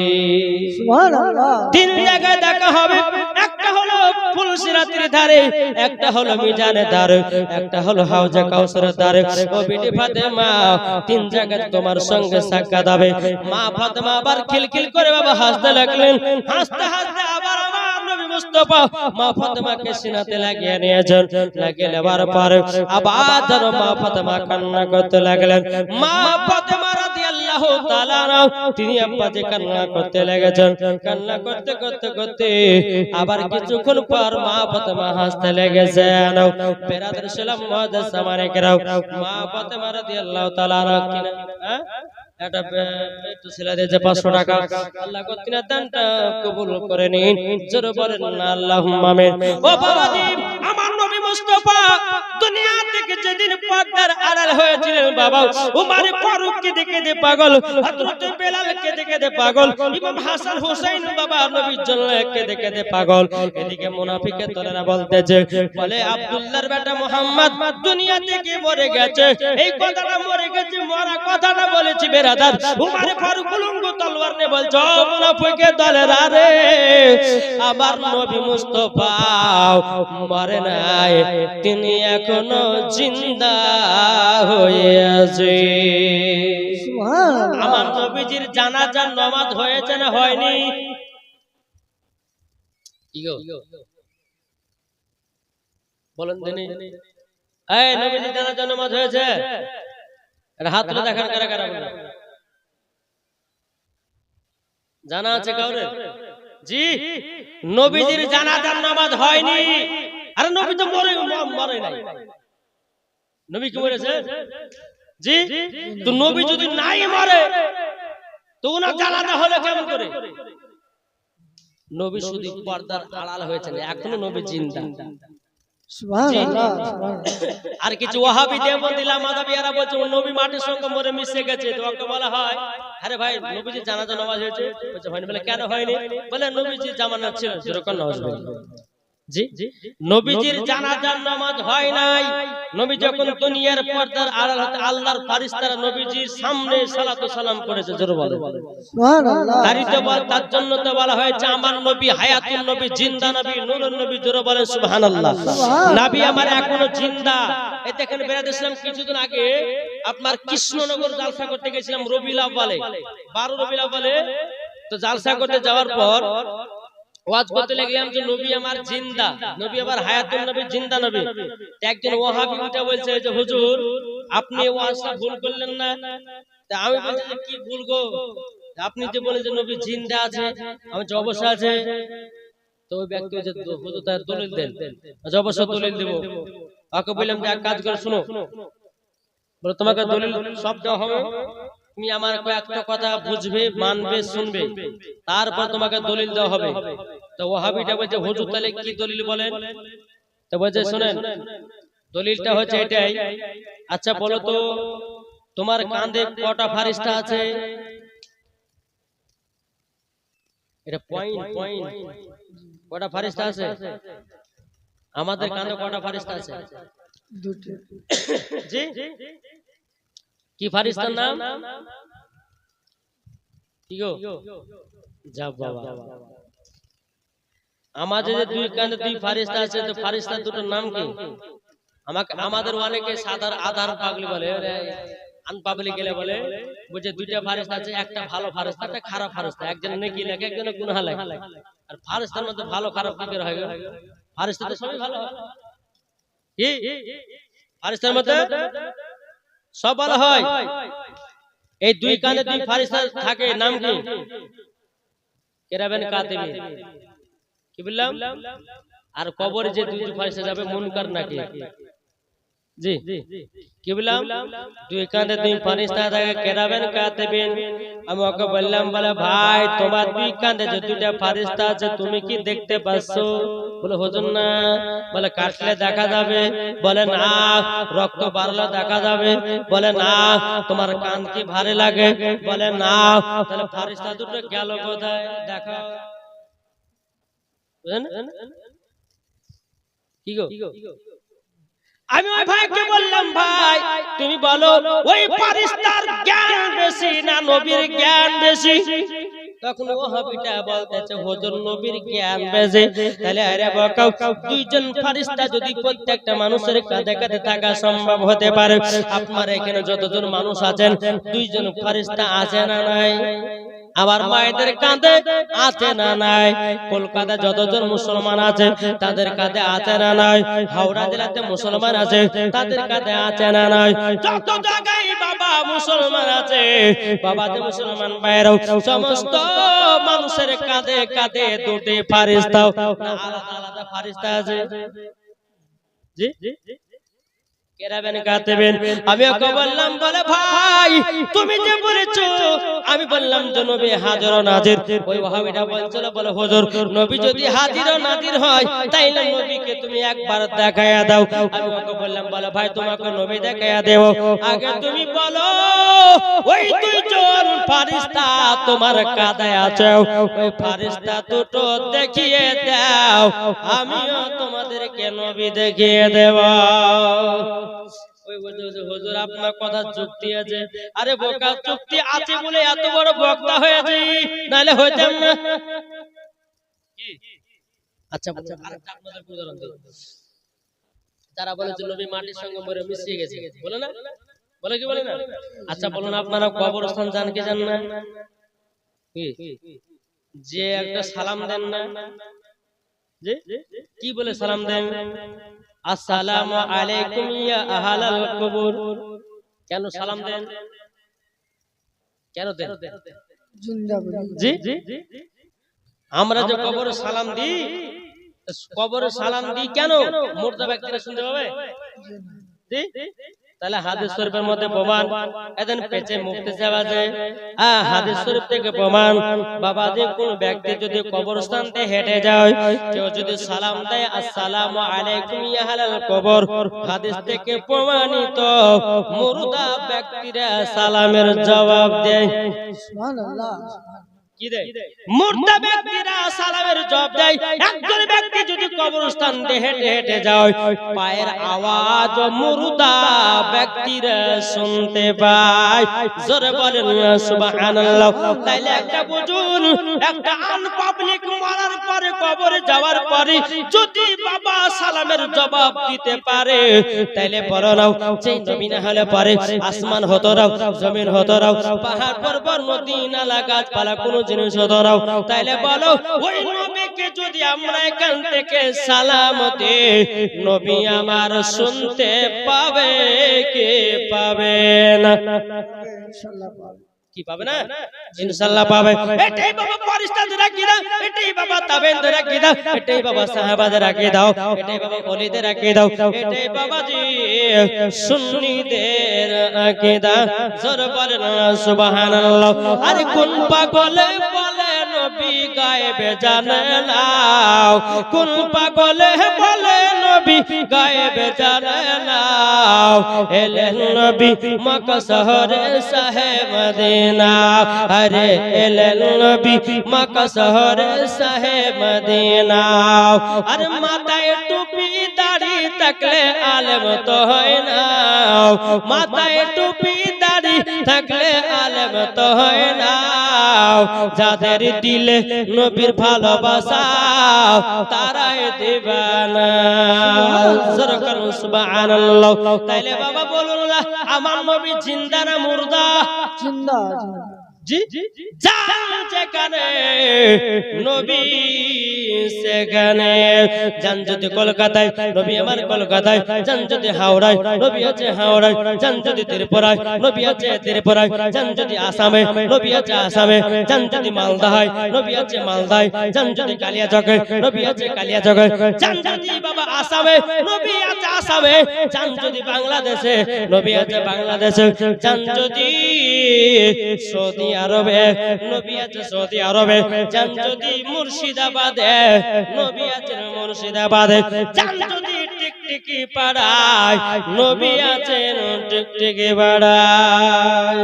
সুবহানাল্লাহ 3 জায়গায় দেখা হবে। একটা হলো ফুলসিরাতের ধারে, একটা হলো মিজানের ধারে, একটা হলো হাউজে কাউসারের ধারে। ও বেটি ফাতেমা 3 জায়গায় তোমার সঙ্গে সাক্ষাৎ হবে। মা ফাতেমা আবার খিলখিল করে বাবা হাসতে লাগলেন। হাসতে হাসতে আবার আমার নবী মুস্তাফা মা ফাতেমাকে সিনাতে লাগিয়ে নিয়েছেন। লাগিয়ে নেবার পর আবার যেন মা ফাতেমা কান্না করতে লাগলেন। মা ফাতেমা রাদিয়াল্লাহু রাদিয়াল্লাহু তাআলা তিনি আব্বাজি কান্না করতে লেগেছেন। কান্না করতে করতে করতে আবার কিছুক্ষণ পর মা ফাতেমা হাসতে লেগেছেন। বেরাদর সালাম মুআজ্জাজ সামানে কেরাও, মা ফাতেমা রাদিয়াল্লাহু তাআলা কিনা এটা একটু ছেলে দিয়েছে 500 টাকা, আল্লাহ কতদিনা দানটা কবুল করে নিন, জোরে বলেন না আল্লাহুম্মা আমিন। ও বাবাজি, আমার নবী মুস্তাফা দুনিয়া থেকে যেদিন পর্দার আড়াল হয়েছিলেন বাবা, উমর ফারুককে দেখে দে পাগল, হযরত বেলালকে দেখে দে পাগল, ইমাম হাসান হুসাইন বাবা নবীর জন্যকে দেখে দে পাগল। এদিকে মুনাফিকের দলেরা বলতেছে, বলে আব্দুল্লাহর বেটা মুহাম্মদ দুনিয়া থেকে মরে গেছে। এই কথাটা মরে গেছে, মরা কথাটা বলেছি বেরাদার। উমর ফারুক উলঙ্গ তলোয়ার নিয়ে বলছে, ও মুনাফিকের দলেরা রে, আমার নবী মুস্তাফা মরে নাই, তিনি এখনো জিন্দা হয়ে আছে। সুবহানাল্লাহ। আমার নবীজির জানাজার নামাজ হয়েছে না হয়নি? কি গো বলেন দিনি, এই নবীজির জানাজার নামাজ হয়েছে? এটা হাত তুলে দেখান কারা কারা বলেন। জানা আছে কাউরে? জি, নবীজির জানাজার নামাজ হয়নি। আরে নবী তো মরে নাই। নবী কি মরেছে? জি, তো নবী যদি নাই মরে তো ওনার জানাজা হলো কেমন করে? নবী শুধু পর্দার আড়াল হয়েছেন, এখনো নবী জিন্দা। সুবহানাল্লাহ। আর কিছু ওয়াহাবি দেওবন্দি লামাদাবিয়ারা বলছে নবী মাটির সঙ্গে মরে মিশে গেছে, তো ওকে বলা হয়, আরে ভাই নবীজি জানাজা নামাজ হয়েছে? বলছে হয়নি। বলে কেন হয়নি? বলে নবীজি জামানা ছিল যেরকম নামাজ হয়নি। জি, নবীজির জানাজার নামাজ হয় নাই। নবী যখন দুনিয়ার পর্দার আড়াল হতে আল্লাহর ফেরেশতারা নবীজির সামনে সালাত ও সালাম করেছে, জোরে বলেন সুবহানাল্লাহ। তার জন্য তো বলা হয়েছে আমার নবী হায়াতুন নবী, জিন্দা নবী, নূরুন নবী, জোরে বলেন সুবহানাল্লাহ। নবী আমার এখনো জিন্দা। এই দেখেন বেরাদ ইসলাম কিছুদিন আগে আপনার কৃষ্ণনগর জালসা করতে গেছিলাম, রবিউল আউয়ালে 12 রবিউল আউয়ালে। তো জালসা করতে যাওয়ার পর ওয়াজ করতে লাগলাম যে নবী আমার জিন্দা, নবী আমার হায়াতুন নবী, জিন্দা নবী। একজন ওয়াহাবি উঠে বলছে যে হুজুর আপনি ওয়াজটা ভুল করলেন না। তা আমি বলছি যে কি ভুল গো, আপনি যে বলেন যে নবী জিন্দা আছে, আমি যে অবশ্যই আছে। তো ওই ব্যক্তি যে হুজুর তার দলিল দেন, যে অবশ্যই দলিল দেব। ওকে বললাম যে এক কাজ করে শুনো, বলে তোমাকে দলিল সব দেওয়া হবে, তুমি আমার কয়েকটা কথা বুঝবে, মানবে, শুনবে, তারপর তোমাকে দলিল দেওয়া হবে। তো ওয়াহাবিটা বলছে হুজুর তাহলে কি দলিল বলেন? তো বলছে শুনেন, দলিলটা হচ্ছে এটাই, আচ্ছা বলো তো তোমার কাঁধে কটা ফারিস্তা আছে? এটা পয়েন্ট, কটা ফারিস্তা আছে? আমাদের কাঁধে কটা ফারিস্তা আছে? দুটো। জি, কি ফারিস্তার নাম? কি গো যা বাবা, আমাদের যে দুই কাঁধে দুই ফারিস্তা আছে, তো ফারিস্তার দুটোর নাম কি? আমাদের অনেকে সাধারণ আধার পাগলি বলে, আনপাবলিক গেলে বলে বুঝে দুইটা ফারিস্তা আছে, একটা ভালো ফারিস্তা, একটা খারাপ ফারিস্তা। একজন নেকি লেখে, একজন গুনাহ লেখে। আর ফারিস্তার মধ্যে ভালো খারাপ কি করে হয়? ফারিস্তা তো সবই ভালো হয়। কি ফারিস্তার মধ্যে সব ভালো হয়। এই দুই কাঁধে দুই ফারিস্তা থাকে, নাম কি? কিরামান কাতিবিন। কি বললাম? আর কবরে যে দুই ফারিস্তা যাবে মুনকার নাকি? জি, কি বললাম? দুই কাঁধে দুই ফারিস্তা থাকে, কিরামান কাতিবিন। আমি ওকে বললাম, বলে ভাই তোমার দুই কাঁধে যে দুইটা ফারিস্তা আছে তুমি কি দেখতে পাচ্ছো? বলে হুজুর না। বলে কাটলে দেখা যাবে? বলে না। রক্ত বাড়লে দেখা যাবে? বলে না। তোমার কান কি ভারী লাগে? বলে না। তাহলে ফারিস্তা দুটো গেল কোথায়? দেখা কি গো? আমি ওই ভাইকে বললাম, ভাই তুমি বলো ওই ফারিস্তার জ্ঞান বেশি না নবীর জ্ঞান বেশি? তখন ওয়াহাবিটা বলতেছে হুজুর নবীর জ্ঞান বেশি। তাহলে আরে বকাও, দুইজন ফারিস্তা যদি প্রত্যেকটা মানুষের কাঁধে কাঁধে থাকা সম্ভব হতে পারে, আপনার এখানে যতজন মানুষ আছেন দুইজন ফারিস্তা আছে না নাই? আমার মায়েদের কাঁধে আছে না নাই? কলকাতায় যতজন মুসলমান আছে তাদের কাঁধে আছে না নাই? হাওড়া জেলাতে মুসলমান আছে তাদের কাঁধে আছে না নাই? যত জায়গায় বাবা মুসলমান আছে বাবাতে মুসলমান ভাইরাও সমস্ত মানুষের কাঁধে কাঁধে দুটি ফারিস্তা, আলাদা আলাদা ফারিস্তা আছে। জি কেরাবেন কাতেবেন। আমি ওকে বললাম, বলে ভাই তুমি যে বলেছো, আমি বললাম যে নবী হাজির ও নাজির। ওই ওয়াহাবিটা বলছিল, বলে হুজুর নবী যদি হাজির ও নাজির হয় তাইলে নবীকে তুমি একবার দেখায়া দাও। আমি ওকে বললাম, বলে ভাই তোমাকে নবী দেখায়া দেব, আগে তুমি বলো ওই দুইজন ফারিস্তা তোমার কাঁধে আছে, ওই ফারিস্তা দুটো দেখিয়ে দাও, আমিও তোমাদেরকে নবী দেখিয়ে দেব। হুজুর আপনার কথা যুক্তি আছে। আরে বোকা, যুক্তি আছে বলে এত বড় বক্তা হয়েছে, নাহলে হইতাম না। আচ্ছা আরেকটা আপনাদের উদাহরণ দিই। যারা বলে যে নবী মাটির সঙ্গে মরে মিশিয়ে গেছে, বলে না? বলে কি বলে না? আচ্ছা বলুন, আপনারা কবরস্থান জান কি জান না? যে একটা সালাম দেন না, যে কি বলে সালাম দেন? আসসালামু আলাইকুম ইয়া আহলাল কবর। কেন সালাম দেন? কেন দেন? জিন্দা বলি। জি আমরা যে কবরে সালাম দিই, কবরে সালাম দিই কেন? মুর্দা ব্যক্তিরা শুনতে পাবে। জি তাহলে হাদিস শরীফের মধ্যে প্রমাণ, এদিন পেছে মুফতি সাহেব আছে, হাদিস শরীফ থেকে প্রমাণ, বাবা যে কোন ব্যক্তি যদি কবরস্থানতে হেঁটে যায়, কেউ যদি সালাম দেয় আসসালামু আলাইকুম ইয়া আহলাল কবর, হাদিস থেকে প্রমাণিত মুর্দা ব্যক্তিরা সালামের জবাব দেয়। সুবহানাল্লাহ। কি দেয়? মুর্দা ব্যক্তিরা সালামের জবাব দেয়। একজন ব্যক্তি যদি কবরস্থান দিয়ে হেঁটে হেঁটে যায়, পায়ের আওয়াজ মুর্দা ব্যক্তিরা শুনতে পায়। জোরে বলেন সুবহানাল্লাহ। তাইলে একটা বুঝুন, একটা আনপাবলিক মরার পরে কবরে যাওয়ার পরে যদি বাবা সালামের জবাব দিতে পারে, তাইলে বড় নাও সেই নবী না হলে পরে আসমান হতো না, জমিন হতো না, পাহাড় পর্বত নদী নালা গাছপালা কোনো জিনিস হতো না। তাইলে বলো ওই নবীকে যদি আমরা এখান থেকে সালাম দিই, নবী আমার শুনতে পাবে কি পাবে না? ইনশাআল্লাহ পাবে। কি পাবে না? ইনশাআল্লাহ পাবে। এটাই বাবা ফেরেশতাদের আকীদা, এটাই বাবা তাবেঈনদের আকীদা, এটাই বাবা সাহাবাদের আকীদা, এটাই বাবা ওলিদের আকীদা, এটাই বাবা জি সুন্নিদের আকীদা। জোরে বলেন সুবহানাল্লাহ। আরে কোন পাগলে বলে নবী গায়েবে জানে না? কোন পাগলে বলে নবী গায়েবে জানে না? এলেন নবী মক্কা শহরে শাহে মদিনা, আরে এলেন নবী মক্কা শহরে শাহে মদিনা। আরে মাথায় টুপি দাড়ি থাকলে আলেম তো হয় না, মাথায় টুপি দাড়ি থাকলে আলেম তো হয় না। যাদের দিলে নবীর ভালোবাসা তারাই দিবানা। সুবহানাল্লাহ। তাইলে বাবা বলুন না, আমার নবী জিন্দা না মুর্দা? জিন্দা। জি যান যেখানে নবী সেখানে। যান যদি কলকাতায়, নবী আমার কলকাতায়। যান যদি হাওড়ায়, নবী আছে হাওড়ায়। যান যদি ত্রিপুরায়, নবী আছে ত্রিপুরায়। যান যদি আসামে, নবী আছে আসামে। যান যদি মালদায়, নবী আছে মালদায়। যান যদি কালিয়াচকে, নবী আছে কালিয়াচকে। যান যদি বাবা আসামে, নবী আছে আসামে। যান যদি বাংলাদেশে, নবী আছে বাংলাদেশে। যান যদি সৌদি আরবে, নবী আছে সৌদি আরবে। যান যদি মুর্শিদাবাদে, নবী আছেন মুর্শিদাবাদে। যান যদি টিকটিকি পাড়ায়, নবী আছেন টিকটিকি পাড়ায়।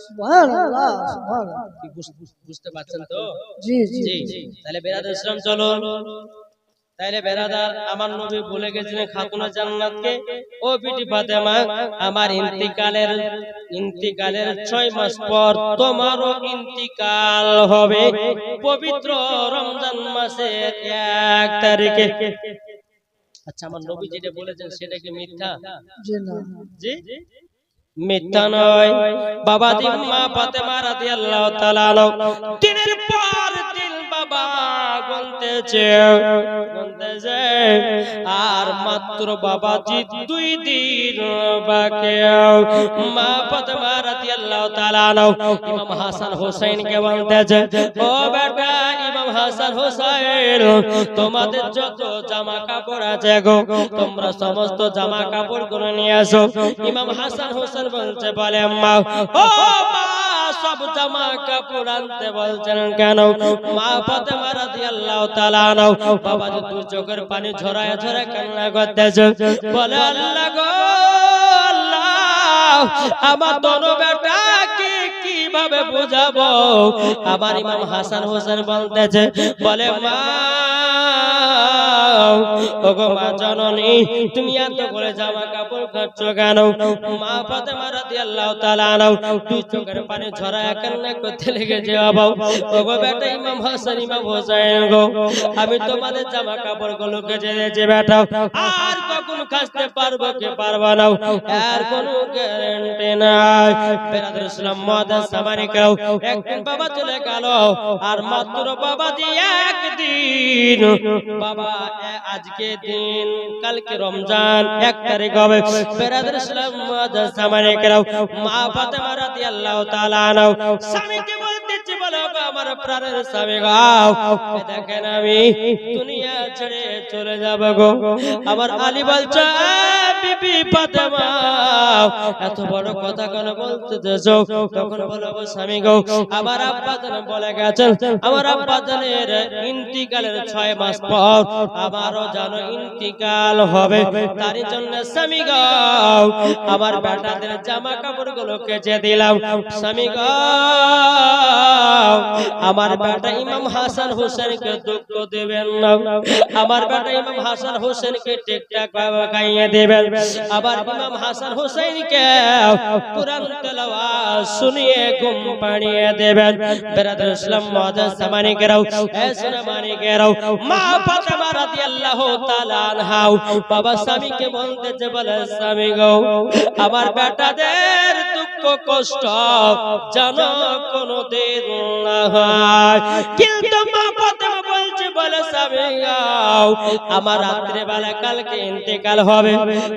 সুবহানাল্লাহ। সুবহানাল্লাহ। বুঝতে পারছেন তো? জি জি। জি তাহলে বেরাদার ইসলাম চলুন। তাইলে বেরাদার, আমার নবী বলে গেছিলেন খাতুনে জান্নাতকে, ও বিটি ফাতেমা আমার ইন্তিকালের 6 মাস পর তোমারও ইন্তিকাল হবে পবিত্র রমজান মাসের 1 তারিখে। আচ্ছা আমার নবী যেটা বলেছেন সেটা কি মিথ্যা? জি না। জি মিথ্যা নয়। বাবা মা ফাতেমা রাদিয়াল্লাহু তাআলা দিনের পর দিন বাবা গুনতেছে আর মাত্র বাবাজি 2 দিন বাকি। মা ফাতেমা রাদিয়াল্লাহু তাআলা ইমাম হাসান হোসেনকে বলতেছে, ও বেটা ইমাম হাসান হোসেন, তোমাদের যত জামা কাপড় আছে গো, তোমরা সমস্ত জামা কাপড় গুলো নিয়ে আসো। ইমাম হাসান হোসেন বলছে, বলে মা, ও মা, সব জামা কাপড় আনতে বলছেন কেন? মা ফাতেমা রাদিয়াল্লাহু তাআলা বাবাজি 2 চোখের পানি ঝরায় ঝরায় কান্না করতেছে, বলে আল্লাহ গো আল্লাহ, আমার দোনো বেটাকে কিভাবে বুঝাবো? আমার ইমাম হাসান হোসেন বলতেছে, বলে মা, ওগো মা জননী, তুমি এত করে জামা কাপড় খাচ্ছ কেন? মা ফাতেমা রাদিয়াল্লাহু তাআলা 2 চোখের পানি ঝরায় কান্না করতে লেগেছে, বাবা ওগো বেটা ইমাম হাসান ইমাম হোসেন গো, আমি তোমাদের জামা কাপড় গুলো কেচে দিয়েছি বেটা, আর কখন খাসতে পারবো কি পারবো না, আর কোনো গ্যারান্টি নাই। বেরাদর ইসলাম মুআদ্দাস সামানিকাও একদিন বাবা চলে গেল, আর মাত্র বাবাজি একদিন, বাবা আজকে দিন, কালকে রমজান 1 তারিখ হবে। বেরাদর ইসলাম মুআদ্দাস সামানিকাও মা ফাতেমা রাদিয়াল্লাহু তাআলা স্বামীকে বলতেছে, বলো আমার প্রাণের স্বামী গাও, দেখেন আমি দুনিয়া ছেড়ে চলে যাব গো। আমার আলী বলছে, বিবি ফাতেমা এত বড় কথা কেন বলতেছো? তখন বলো গো স্বামী গো, আমার আব্বা জান বলে গেছেন, আমার আব্বা জানের ইন্তিকালের 6 মাস পর আমারও জানো ইন্তিকাল হবে, তার জন্য স্বামী গো আমার বেটাদের জামা কাপড় গুলো কেচে দিলাম। স্বামী গো আমার বেটা ইমাম হাসান হোসেনকে দুঃখ দেবেন না, আমার বেটা ইমাম হাসান হোসেনকে ঠিকঠাক ভাবে খাইয়ে দেবেন, আবার ইমাম হাসান হোসেনকে কুরআন তেলাওয়াত শুনিয়ে ঘুম পাড়িয়ে দেবেন। বেরাদর ইসলাম মুআদ্দাস সামানিকেরাও, এ সুনামানিকেরাও, মা ফাতেমা রাদিয়াল্লাহু তাআলা আনহা বাবা স্বামীকে বলতেছে, বলে স্বামী গো আমার বেটাদের দুঃখ কষ্ট জানো কোনদিন না হয়, কিন্তু মা ফাতেমা বলছে, বলে স্বামী গো আমার রাত্রে বেলা কালকে ইন্তেকাল হবে,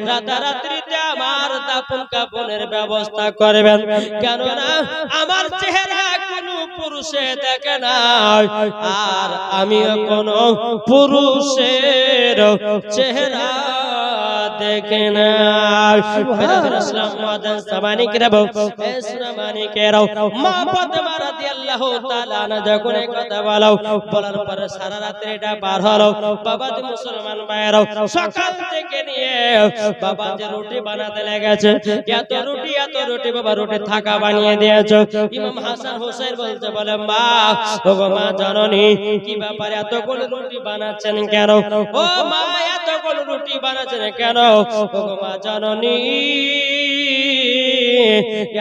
রাতারাত্রিতে আমার দাফন কাফনের ব্যবস্থা করবেন, কেননা আমার চেহারা কোনো পুরুষে দেখে না, আর আমিও কোনো পুরুষের চেহারা দেখে না। বেরাদর ইসলাম মুআদ্দাস সামানিকেরাও, এ সুনামানিকেরাও, মা ফাতেমা রাদিয়াল্লাহু তাআলা আনহা যখন এই কথা বলার পরে সারা রাত্রিটা পার হলো। বাবাজি মুসলমান ভাইরাও, সকাল থেকে নিয়ে বাবাজি রুটি বানাতে লেগেছে, এত রুটি বাবা রুটি থাকা বানিয়ে দিয়েছে। ইমাম হাসান হোসেন বলতে, বলে মা, ওগো মা জননী, কি ব্যাপার এতগুলো রুটি বানাচ্ছেন কেন? ও মা এতগুলো রুটি বানাচ্ছেন কেন? ওগো মা জননী,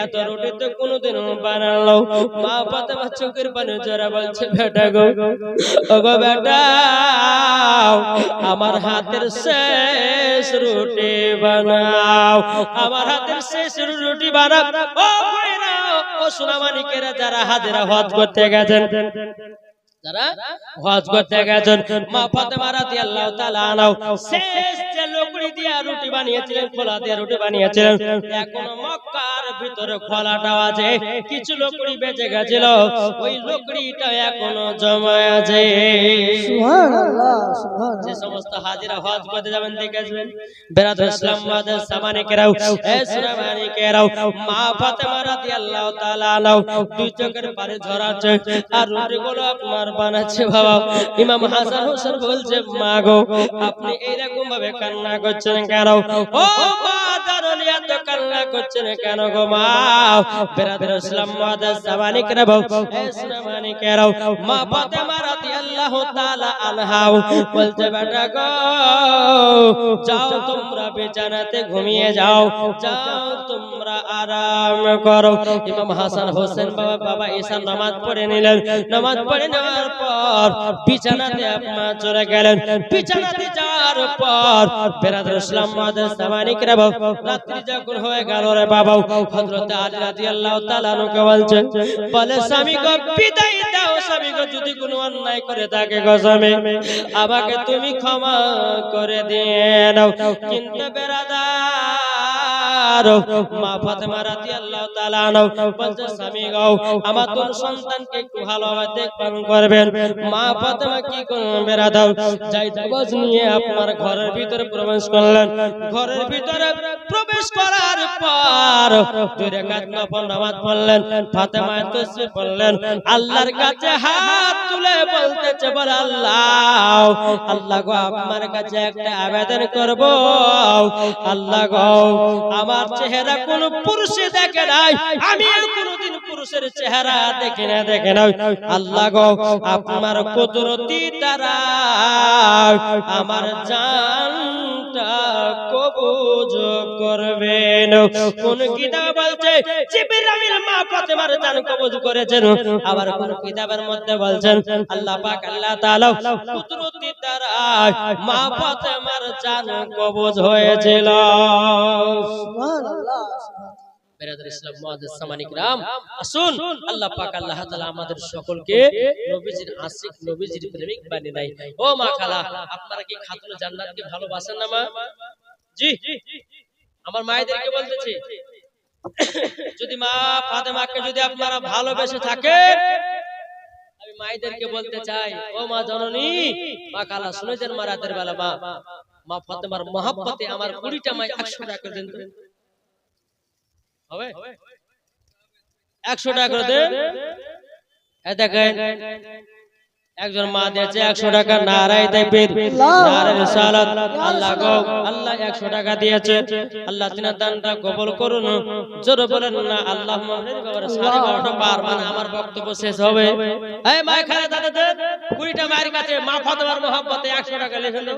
এত রুটি তো কোনোদিন বানালো। মা ফাতেমা চোখের পানি ঝরা বলছে, বেটা গো, ওগো বেটা আমার হাতের শেষ রুটি বানাও, আমার হাতের শেষ রুটি বানাও। ও ভাইরা, ও সোনামানিকেরা, যারা হাজিরা হজ করতে গেছেন, যারা হজ করতে গেছেন, মা ফাতেমা রাদিয়াল্লাহু তাআলা আনহা শেষ যে লকড়ি দিয়ে রুটি বানিয়েছিলেন, খোলা দিয়ে রুটি বানিয়েছিলেন, এখনো মক্কার ভিতরে খোলাটা আছে, কিছু লকড়ি বেঁচে গেছিল, ওই লকড়িটা এখনো জমা আছে। সুবহানাল্লাহ, সুবহানাল্লাহ। যে সমস্ত হাজিরা হজ করতে যাবেন দেখে আসবেন। বেরাদর ইসলাম মুআদ্দাস সামানিকেরাও, এ সুনামানিকেরাও, মা ফাতেমা রাদিয়াল্লাহু তাআলা আনহা 2 চোখের পানি ঝরাচ্ছে, আর রুটিগুলো আপনার বানাচ্ছে। বাবা ইমাম হাসান হোসেন বলছে, মা গো আপনি এইরকম ভাবে কান্না করছেন কেন? ও মা জননী, এত কান্না করছেন কেন গো মা? বেরাদর ইসলাম মুআদ্দাস সামানিকেরাও, এ সুনামানিকেরাও, মা ফাতেমা রাদিয়াল্লাহু তাআলা আনহা বলতে, বেটা গো যাও তোমরা বিছানাতে ঘুমিয়ে যাও, যাও তোমরা আরাম করো। ইমাম হাসান হোসেন বাবা ঈশার নামাজ পড়ে নিলেন, নামাজ পড়ে নেওয়ার পর বিছানাতে আপনার চলে গেলেন। বিছানাতে যাওয়ার করার পর বেরাদর ইসলাম মাদের সামানিক রে বাবা রাত্রি যখন হয়ে গেল রে বাবা হযরত আলী রাদিয়াল্লাহু তাআলা নুকে বলছেন বলে স্বামী গো বিদায় দাও স্বামী গো যদি কোনো অন্যায় করে থাকে গো স্বামী আমাকে তুমি ক্ষমা করে দিয়ে দাও কিন্তু বেরাদার মা ফাতেমা রাদিয়াল্লাহু তাআলা বলছে স্বামী গো আমার তোর সন্তানকে একটু ভালোভাবে দেখভাল করবেন মা ফাতেমা কি করবেন বেরাদার যাই তাবাজ নিয়ে আপনার ঘরের ভিতরে প্রবেশ করলেন ঘরের ভিতরে প্রবেশ করার পর দুই রাকাত নফল নামাজ পড়লেন ফাতেমা তাসবিহ পড়লেন আল্লাহর কাছে হাত তুলে বলতেছে বলে আল্লাহ আল্লাহ গো আপনার কাছে একটা আবেদন করব আল্লাহ গো আমার চেহারা কোন পুরুষে দেখে নাই আমি কোনদিন পুরুষের চেহারা দেখি না আল্লাহ গো আপনার কুদরতি দ্বারা আমার জানটা কবুজ করবেন কোন কিতাব বলছে জিবরাইল মা ফাতেমার জান কবুজ করেছেন আবার কোন কিতাবের মধ্যে বলছেন আল্লাহ পাক আল্লাহ তাআলা কুদরতি দ্বারা মা ফাতেমার জান কবুজ হয়েছিল সুবহানাল্লাহ বেরাদর ইসলাম মুআজ্জাজ সামানিক রাম আসুন আল্লাহ পাক আল্লাহ তাআলা আমাদের সকলকে নবীজির আশিক নবীজির প্রেমিক বানিয়ে দেয় ও মা খালা আপনারা কি খাতুন জান্নাতকে ভালোবাসেন না মা জি আমার মায়েদেরকে বলতেছি যদি মা ফাতেমাকে যদি আপনারা ভালোবেসে থাকেন আমি মায়েদেরকে বলতে চাই ও মা জননী মা খালা শুনেছেন মা রাতের বেলা মা ফাতেমার মহব্বতে আমার 20টা মাই 100 টাকা দেন তো হবে 100 টাকা করে দেন এই দেখেন একজন মা দিয়েছে 100 টাকা নারায়ে তাকবীর নারায়ে রিসালাত আল্লাহ গো আল্লাহ 100 টাকা দিয়েছে আল্লাহ তিনার দানটা কবুল করুন জোরে বলেন না আল্লাহুম্মা বাবার 12:30টা পার মানে আমার বক্তব্য শেষ হবে এই মা খালা দাদা দেন 20টা মায়ের কাছে মা ফাতেমার মহব্বতে 100 টাকা লিখে দাও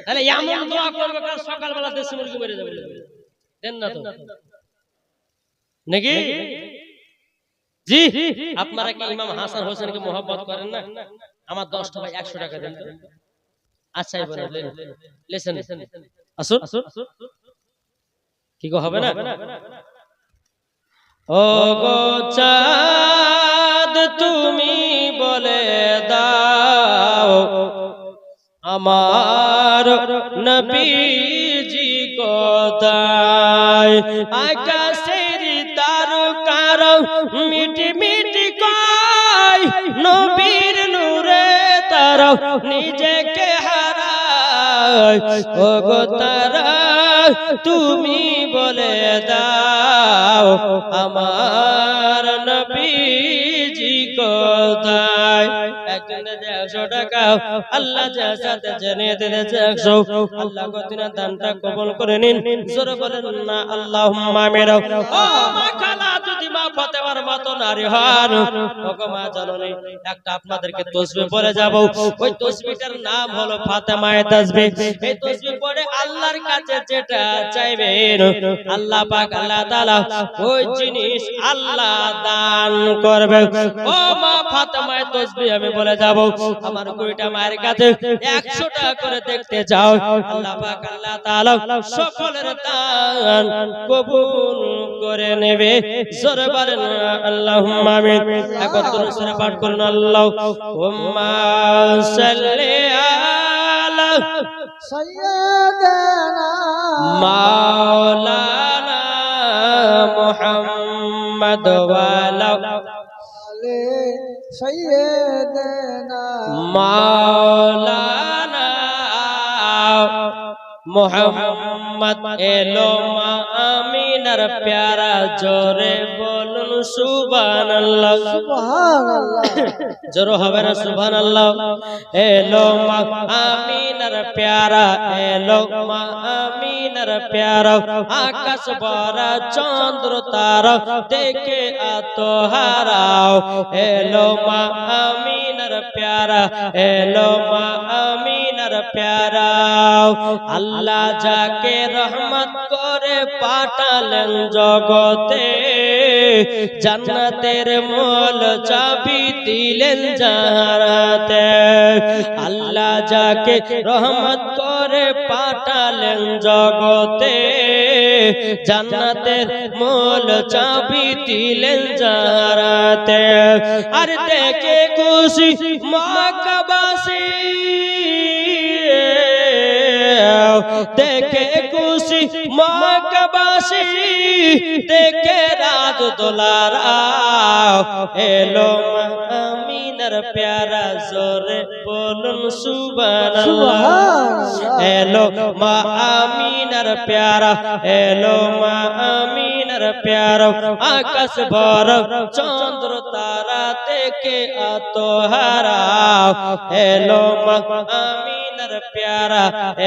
তাহলে এমন দোয়া করবে কাল সকালবেলা দেশে মুরগি মেরে যাবে দেন না তো নাকি জি আপনারা কি ইমাম হাসান হোসেনকে মোহাব্বত করেন না আমার 10টা ভাই 100 টাকা দেন আচ্ছা এবার লিসেন আসুন কি গো হবে না ও গো চাঁদ তুমি বলে দাও আমার নবীজি কোথায় আকাশের তারকার মিটি মিটি কয় নবীর নূরে তার নিজেকে হারায় ও গো তারা তুমি বলে দাও আমার নবীজি কোথায় একজন 100 টাকা আল্লাহ যার সাথে জেনে দিয়েছে 100 আল্লাহ গতিনা দানটা কবুল করে নিন জোরে বলেন না আল্লাহুম্মা আমিন ও মা খালা যদি মা ফাতেমার মতো নারী হন ওগো মা জননী একটা আপনাদেরকে তাসবিহ পড়ে যাব ওই তাসবিহটার নাম হলো ফাতেমায়ে তাসবিহ এই তাসবিহ পড়ে আল্লাহর কাছে যেটা চাইবেন আল্লাহ পাক আল্লাহ তাআলা ওই জিনিস আল্লাহ দান করবে ও মা ফাতেমায়ে তাসবিহ আমি বলে যাব আমার 20টা মায়ের কাছে 100 টাকা করে দেখতে যাও আল্লাহ পাক আল্লাহ তাআলা সকলের দান কবুল করে নেবে জোরে বলেন আল্লাহুম্মা আমিন একত্র সুরে পাঠ করুন আল্লাহুম্মা সাল্লি আলা সাইয়্যিদানা মাওলানা মুহাম্মদ ওয়া আলা আলি সাইয়্যিদানা মাওলানা মুহাম্মদ এলো মা আমিনার প্যারা জোরে বলুন সুবহানাল্লাহ সুবহানাল্লাহ জোরে হবে না সুবহানাল্লাহ এলো মা আমিনার প্যারা এলো মা আমিনার প্যারা আকাশ ভরা চন্দ্র তারা দেখে আত্মহারাও এলো মা আমিনার প্যারা এলো মা আমিনার প্যারা আল্লাহ যাকে রহমত করে করে পাঠালেন জগতে, জান্নাতের মূল চাবি দিলেন যার হাতে। আল্লাহ যাকে রহমত করে পাঠালেন জগতে, জান্নাতের মূল চাবি দিলেন যার হাতে। আর দেখে খুশি মক্কাবাসী, দেখে খুশি মক্কাবাসী, দেখে রাত দোলারা এলো আমিনার প্যারা, জোরে বলুন সুবহানাল্লাহ। এলো মা আমিনার প্যারা, এলো মা আমিনার প্যারা, আকাশ ভরা চন্দ্র তারা দেখে আত্মহারা। এলো মা আমিনার প্যারা,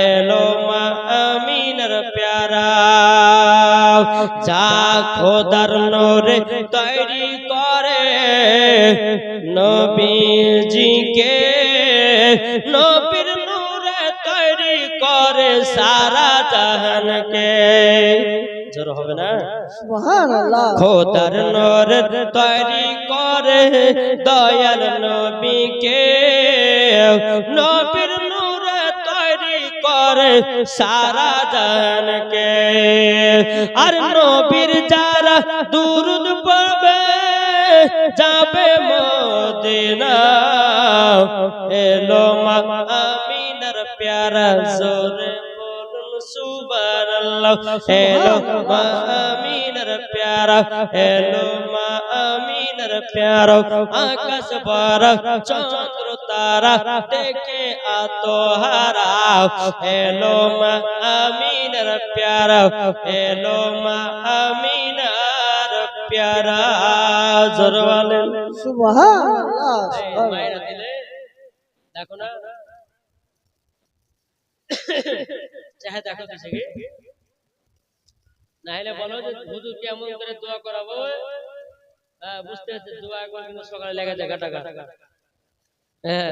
এলো মা আমিনার প্যারা। যা খোদার নূরে তৈরি করে নবীজিকে, নবীর নূরে তৈরি করে সারা জাহানকে। জোর হবে না? সুবহানাল্লাহ। খোদার নূরে তৈরি করে দয়াল নবীকে, নবীর নূরে তৈরি করে সারা জাহানকে। আর নবীর যারা দুরূদ পড়বে যাবে মদিনা, এলো মা আমিনার প্যারা, জোরে বলুন সুবহানাল্লাহ। এলো মা আমিনার প্যারা, এলো মা আমিনার প্যারা, আকাশ ভরা চন্দ্র তারা দেখে আত্মহারা। এলো মা আমিনার প্যারা, এলো মা আমিনার প্যারা। জোরে বলেন সুবহানাল্লাহ। মায়েরা দিলে দেখো না, চাহে দেখো তো সেকে, না হলে বলো যে হুজুর কেমন করে দোয়া করাবো। বুঝতে হচ্ছে দোয়া একবার কিন্তু সকালে লেগে যায় গাটা গাটা। হ্যাঁ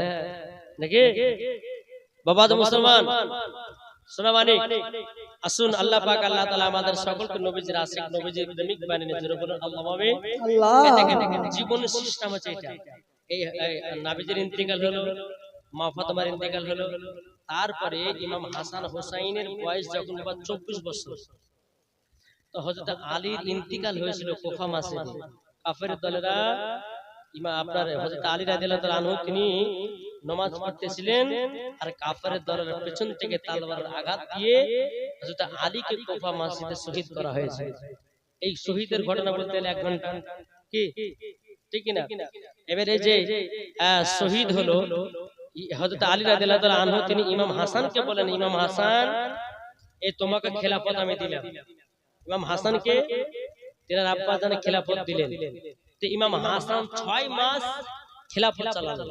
নাকি বাবা তো মুসলমান সোনামানি, আসুন আল্লাহ পাক আল্লাহ তাআলা আমাদের সকলকে নবীজির আশিক, নবীজির প্রেমিক বানিয়ে নিয়ে বলুন আল্লাহুম্মা আমিন। দেখেন জীবনের সিস্টেম হচ্ছে এটা। এই নবীজির ইন্তেকাল হলো, মা ফাতেমার ইন্তেকাল হলো, তারপরে ইমাম হাসান হুসাইনের বয়স যখন 24 বছর, তো হযরত আলীর ইন্তেকাল হয়েছিল কোফা মাসে। কাফের দলেরা আপনার হযরত আলী রাদিয়াল্লাহু তাআলা আনহু তিনি নামাজ পড়তেছিলেন, আর কাফেরের দলের পেছন থেকে তলোয়ারের আঘাত দিয়ে হযরত আলীকে কোফা মসজিদে শহীদ করা হয়েছে। এই শহীদের ঘটনা বলতে 1 ঘন্টা কি ঠিক না? এবারে যে শহীদ হলো হযরত আলী রাদিয়াল্লাহু তাআলা আনহু, তিনি ইমাম হাসানকে বলেন, ইমাম হাসান এই তোমাকে খেলাফত আমি দিলাম। ইমাম হাসানকে তেনার আব্বা জানে খেলাফত দিলেন। তো ইমাম হাসান 6 মাস খেলাফত চালালেন।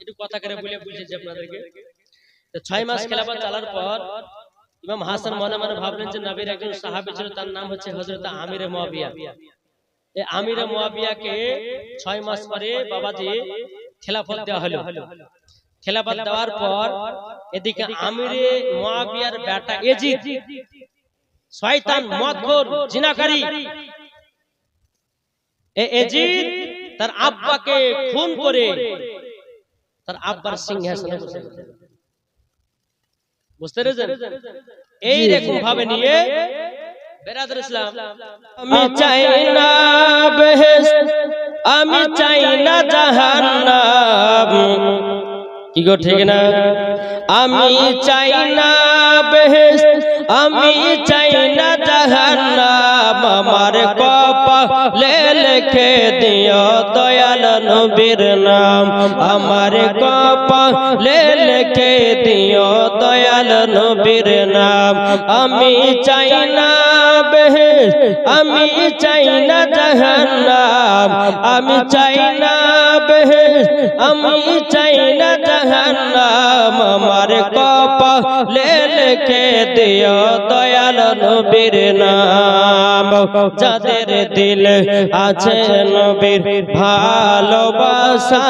একটু কথা করে বলে বুঝিয়েছি আপনাদেরকে। তো 6 মাস খেলাফত চালার পর ইমাম হাসান মনে মনে ভাবলেন যে নবীর একজন সাহাবী ছিল, তার নাম হচ্ছে হযরত আমির মুয়াবিয়া। এই আমির মুয়াবিয়াকে 6 মাস পরে বাবাজি খেলাফত দেওয়া হলো। খেলাফত দেওয়ার পর এদিকে আমির মুয়াবিয়ার বেটা ইয়াজিদ, শয়তান, মদখোর, জিনাকারী, ইয়াজিদ তার আব্বাকে খুন করে তার আব্বার সিংহাসনে বসে গেল। বুঝতে পেরেছেন? এই রকম ভাবে নিয়ে বেরাদর ইসলাম, আমি চাই না বেহেশত, আমি চাই না জাহান্নাম, কি গো ঠিক না? আমি চাই না বেহেশত, আমি চাই না জাহান্নাম, আমার কপালে লিখে দিও দয়াল নবীর নাম, আমার কপালে লিখে দিও দয়াল নবীর নাম। আমি চাই না বেহেশত, আমি চাই না জাহান্নাম, আমি চাই না বেহেশত আমি চাই না জাহান্নাম আমার কপালে লিখে দিও দয়াল নবীর নাম যাদের দিলে আছে নবীর ভালোবাসা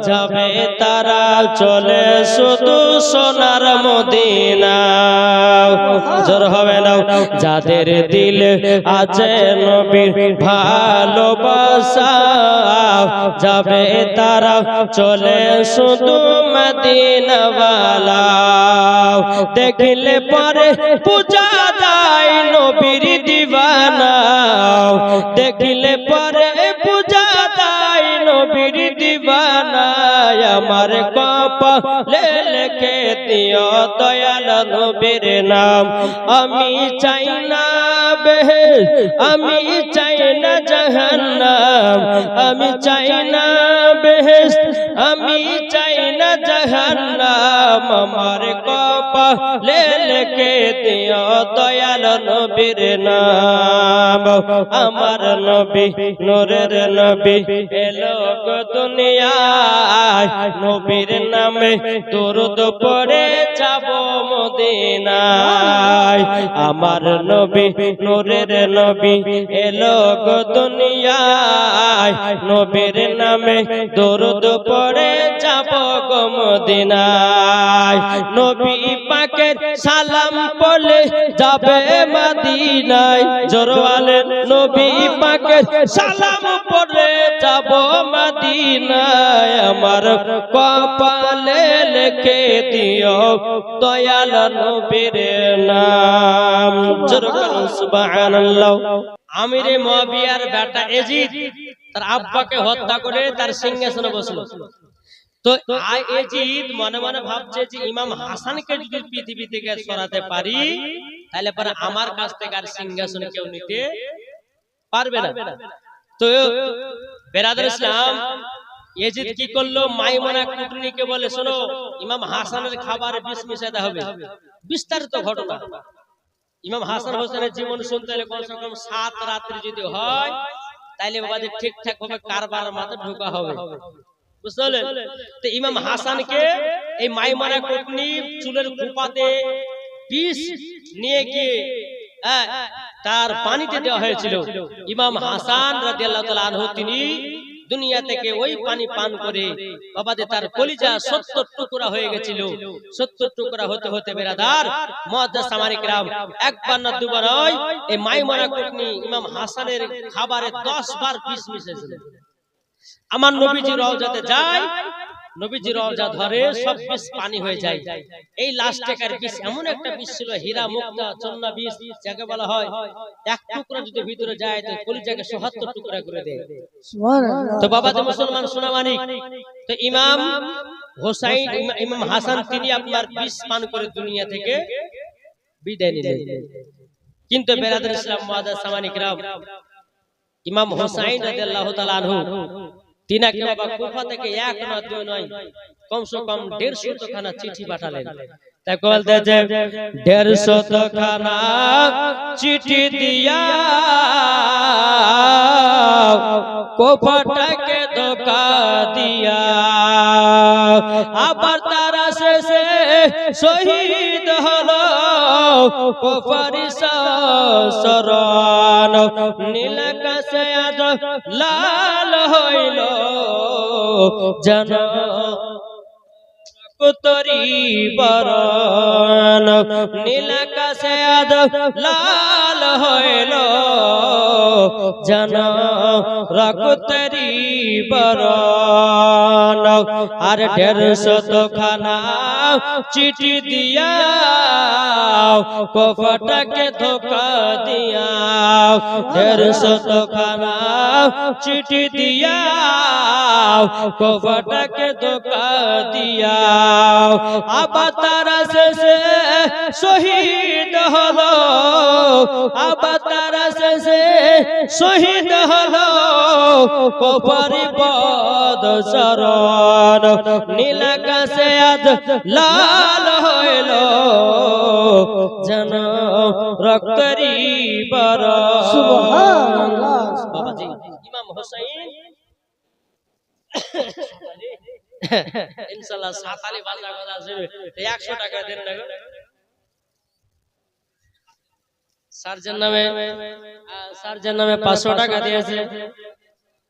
যাবে তারা চলে শুধু সোনার মদিনা জোর হবে না যাদের দিলে আছে নবীর ভালোবাসা যাবে তারা চলে শুধু মদিনাওয়ালা দেখলে পরে পূজা যায় নবীর দিওয়ানা দেখলে পরে পূজা যায় নবীর দিওয়ানা আমার কপালে লিখে দিও দয়াল নবীর নাম আমি চাই না বেহেশত আমি চাই না জাহান্নাম আমি চাই না বেহেশত আমি চাই না জাহান্নাম আমার কপালে লিখে দিও দয়াল নবীর নাম আমার নবী নূরের নবী এলো গো দুনিয়ায় নবীর নামে দরুদ পড়ে যাব মদিনায় আমার নবী নূরের নবী এলো গো দুনিয়ায় নবীর নামে দরুদ পড়ে যাব গো মদিনায় নবী পাকের সালাম পড়লে যাবে মদিনায় জোরওয়ালে নবী পাকের সালাম পড়লে যাব মদিনায় আমার কপালে লিখে দিও দয়াল নবীর নাম জোর করুন সুবহানাল্লাহ আমিরে মুয়াবিয়ার বেটা এজিদ তার আব্বাকে হত্যা করে তার সিংহাসনে বসলো তো এজিদ মনে মনে ভাবছে যে ইমাম হাসানকে যদি পৃথিবী থেকে সরাতে পারি তাহলে পরে আমার কাছ থেকে আর সিংহাসনে কেউ নিতে পারবে না তো বেরাদার ইসলাম এজিদ কি করলো মাইমুনা কুটনিকে বলে শোনো ইমাম হাসানের খাবারে বিষ মিশাতে হবে বিস্তারিত ঘটনা ইমাম হাসান হোসেনের জীবন শুনতে হলে কমসে কম 7 রাত্রি যদি হয় তাইলে বাবাজি ঠিকঠাক ভাবে কারবার মাঝে ঢোকা হবে বুঝলে তো ইমাম হাসানকে এই মাইমুনা কুটনি চুলের খোপাতে বিষ নিয়ে গিয়ে তার পানিতে দেওয়া হয়েছিল ইমাম হাসান রাদিয়াল্লাহু তাআলা আনহু তিনি দুনিয়া থেকে ওই পানি পান করে বাবাদের তার কলিজা 70 টুকরা হয়ে গেছিল 70 টুকরা হতে হতে বেরাদার মুআজ্জাজ সামারি کرام একবার না দুবার নয় এই মাইমুনা কুটনি ইমাম হাসানের খাবারে 10 বার বিষ মিশিয়েছিল আমার নবীজি রওজাতে যায় নবীজি রওজা ধরে সব বিষ পানি হয়ে যায় এই লাস্টেকার বিষ এমন একটা বিষ ছিল হীরা মুক্তা চন্না বিষ যাকে বলা হয় এক টুকরা যদি ভিতরে যায় তো কলিজাকে ৭৭ টুকরা করে দেয় সুবহানাল্লাহ তো বাবা মুসলমান সোনা মানিক তো ইমাম হোসাইন ইমাম হাসান তিনি আপনার বিষ পান করে দুনিয়া থেকে বিদায় নিলেন কিন্তু বেরাদার ইসলাম মুআজ্জাজ সামানি کرام ইমাম হোসাইন রাদিয়াল্লাহু তাআলা আনহু তিনাকে বাবা কুফা থেকে এক না দুই নয় কমসে কম 150 খানা চিঠি পাঠালেন তাই বলতে যে 150 খানা চিঠি দিয়া কুফাটাকে ধোঁকা দিয়া আবার তারা শেষে শহীদ হলো কুফার শরণ নীল আকাশে আজ লাল হইল জন কুতরি বরণ নীল আকাশে আজ লাল হইল জন রকুতরি বরণ আর 150 খানা চিঠি দিয়া কুফাটাকে ধোঁকা দিয়া 150 খানা চিঠি দিয়া কুফাটাকে ধোঁকা দিয়া আবার তারা শেষে শহীদ হলো আবার তারা শেষে শহীদ হলো কুফার পদ শরণ নীল আকাশে আজ লাল হইল যেন রক্তরি বরণ সুবহানাল্লাহ বাবাজি ইমাম হোসেন ইনশাআল্লাহ সাতালি বাজা কথা আছে 100 টাকা দেন না গো সার্জের নামে 500 টাকা দিয়েছে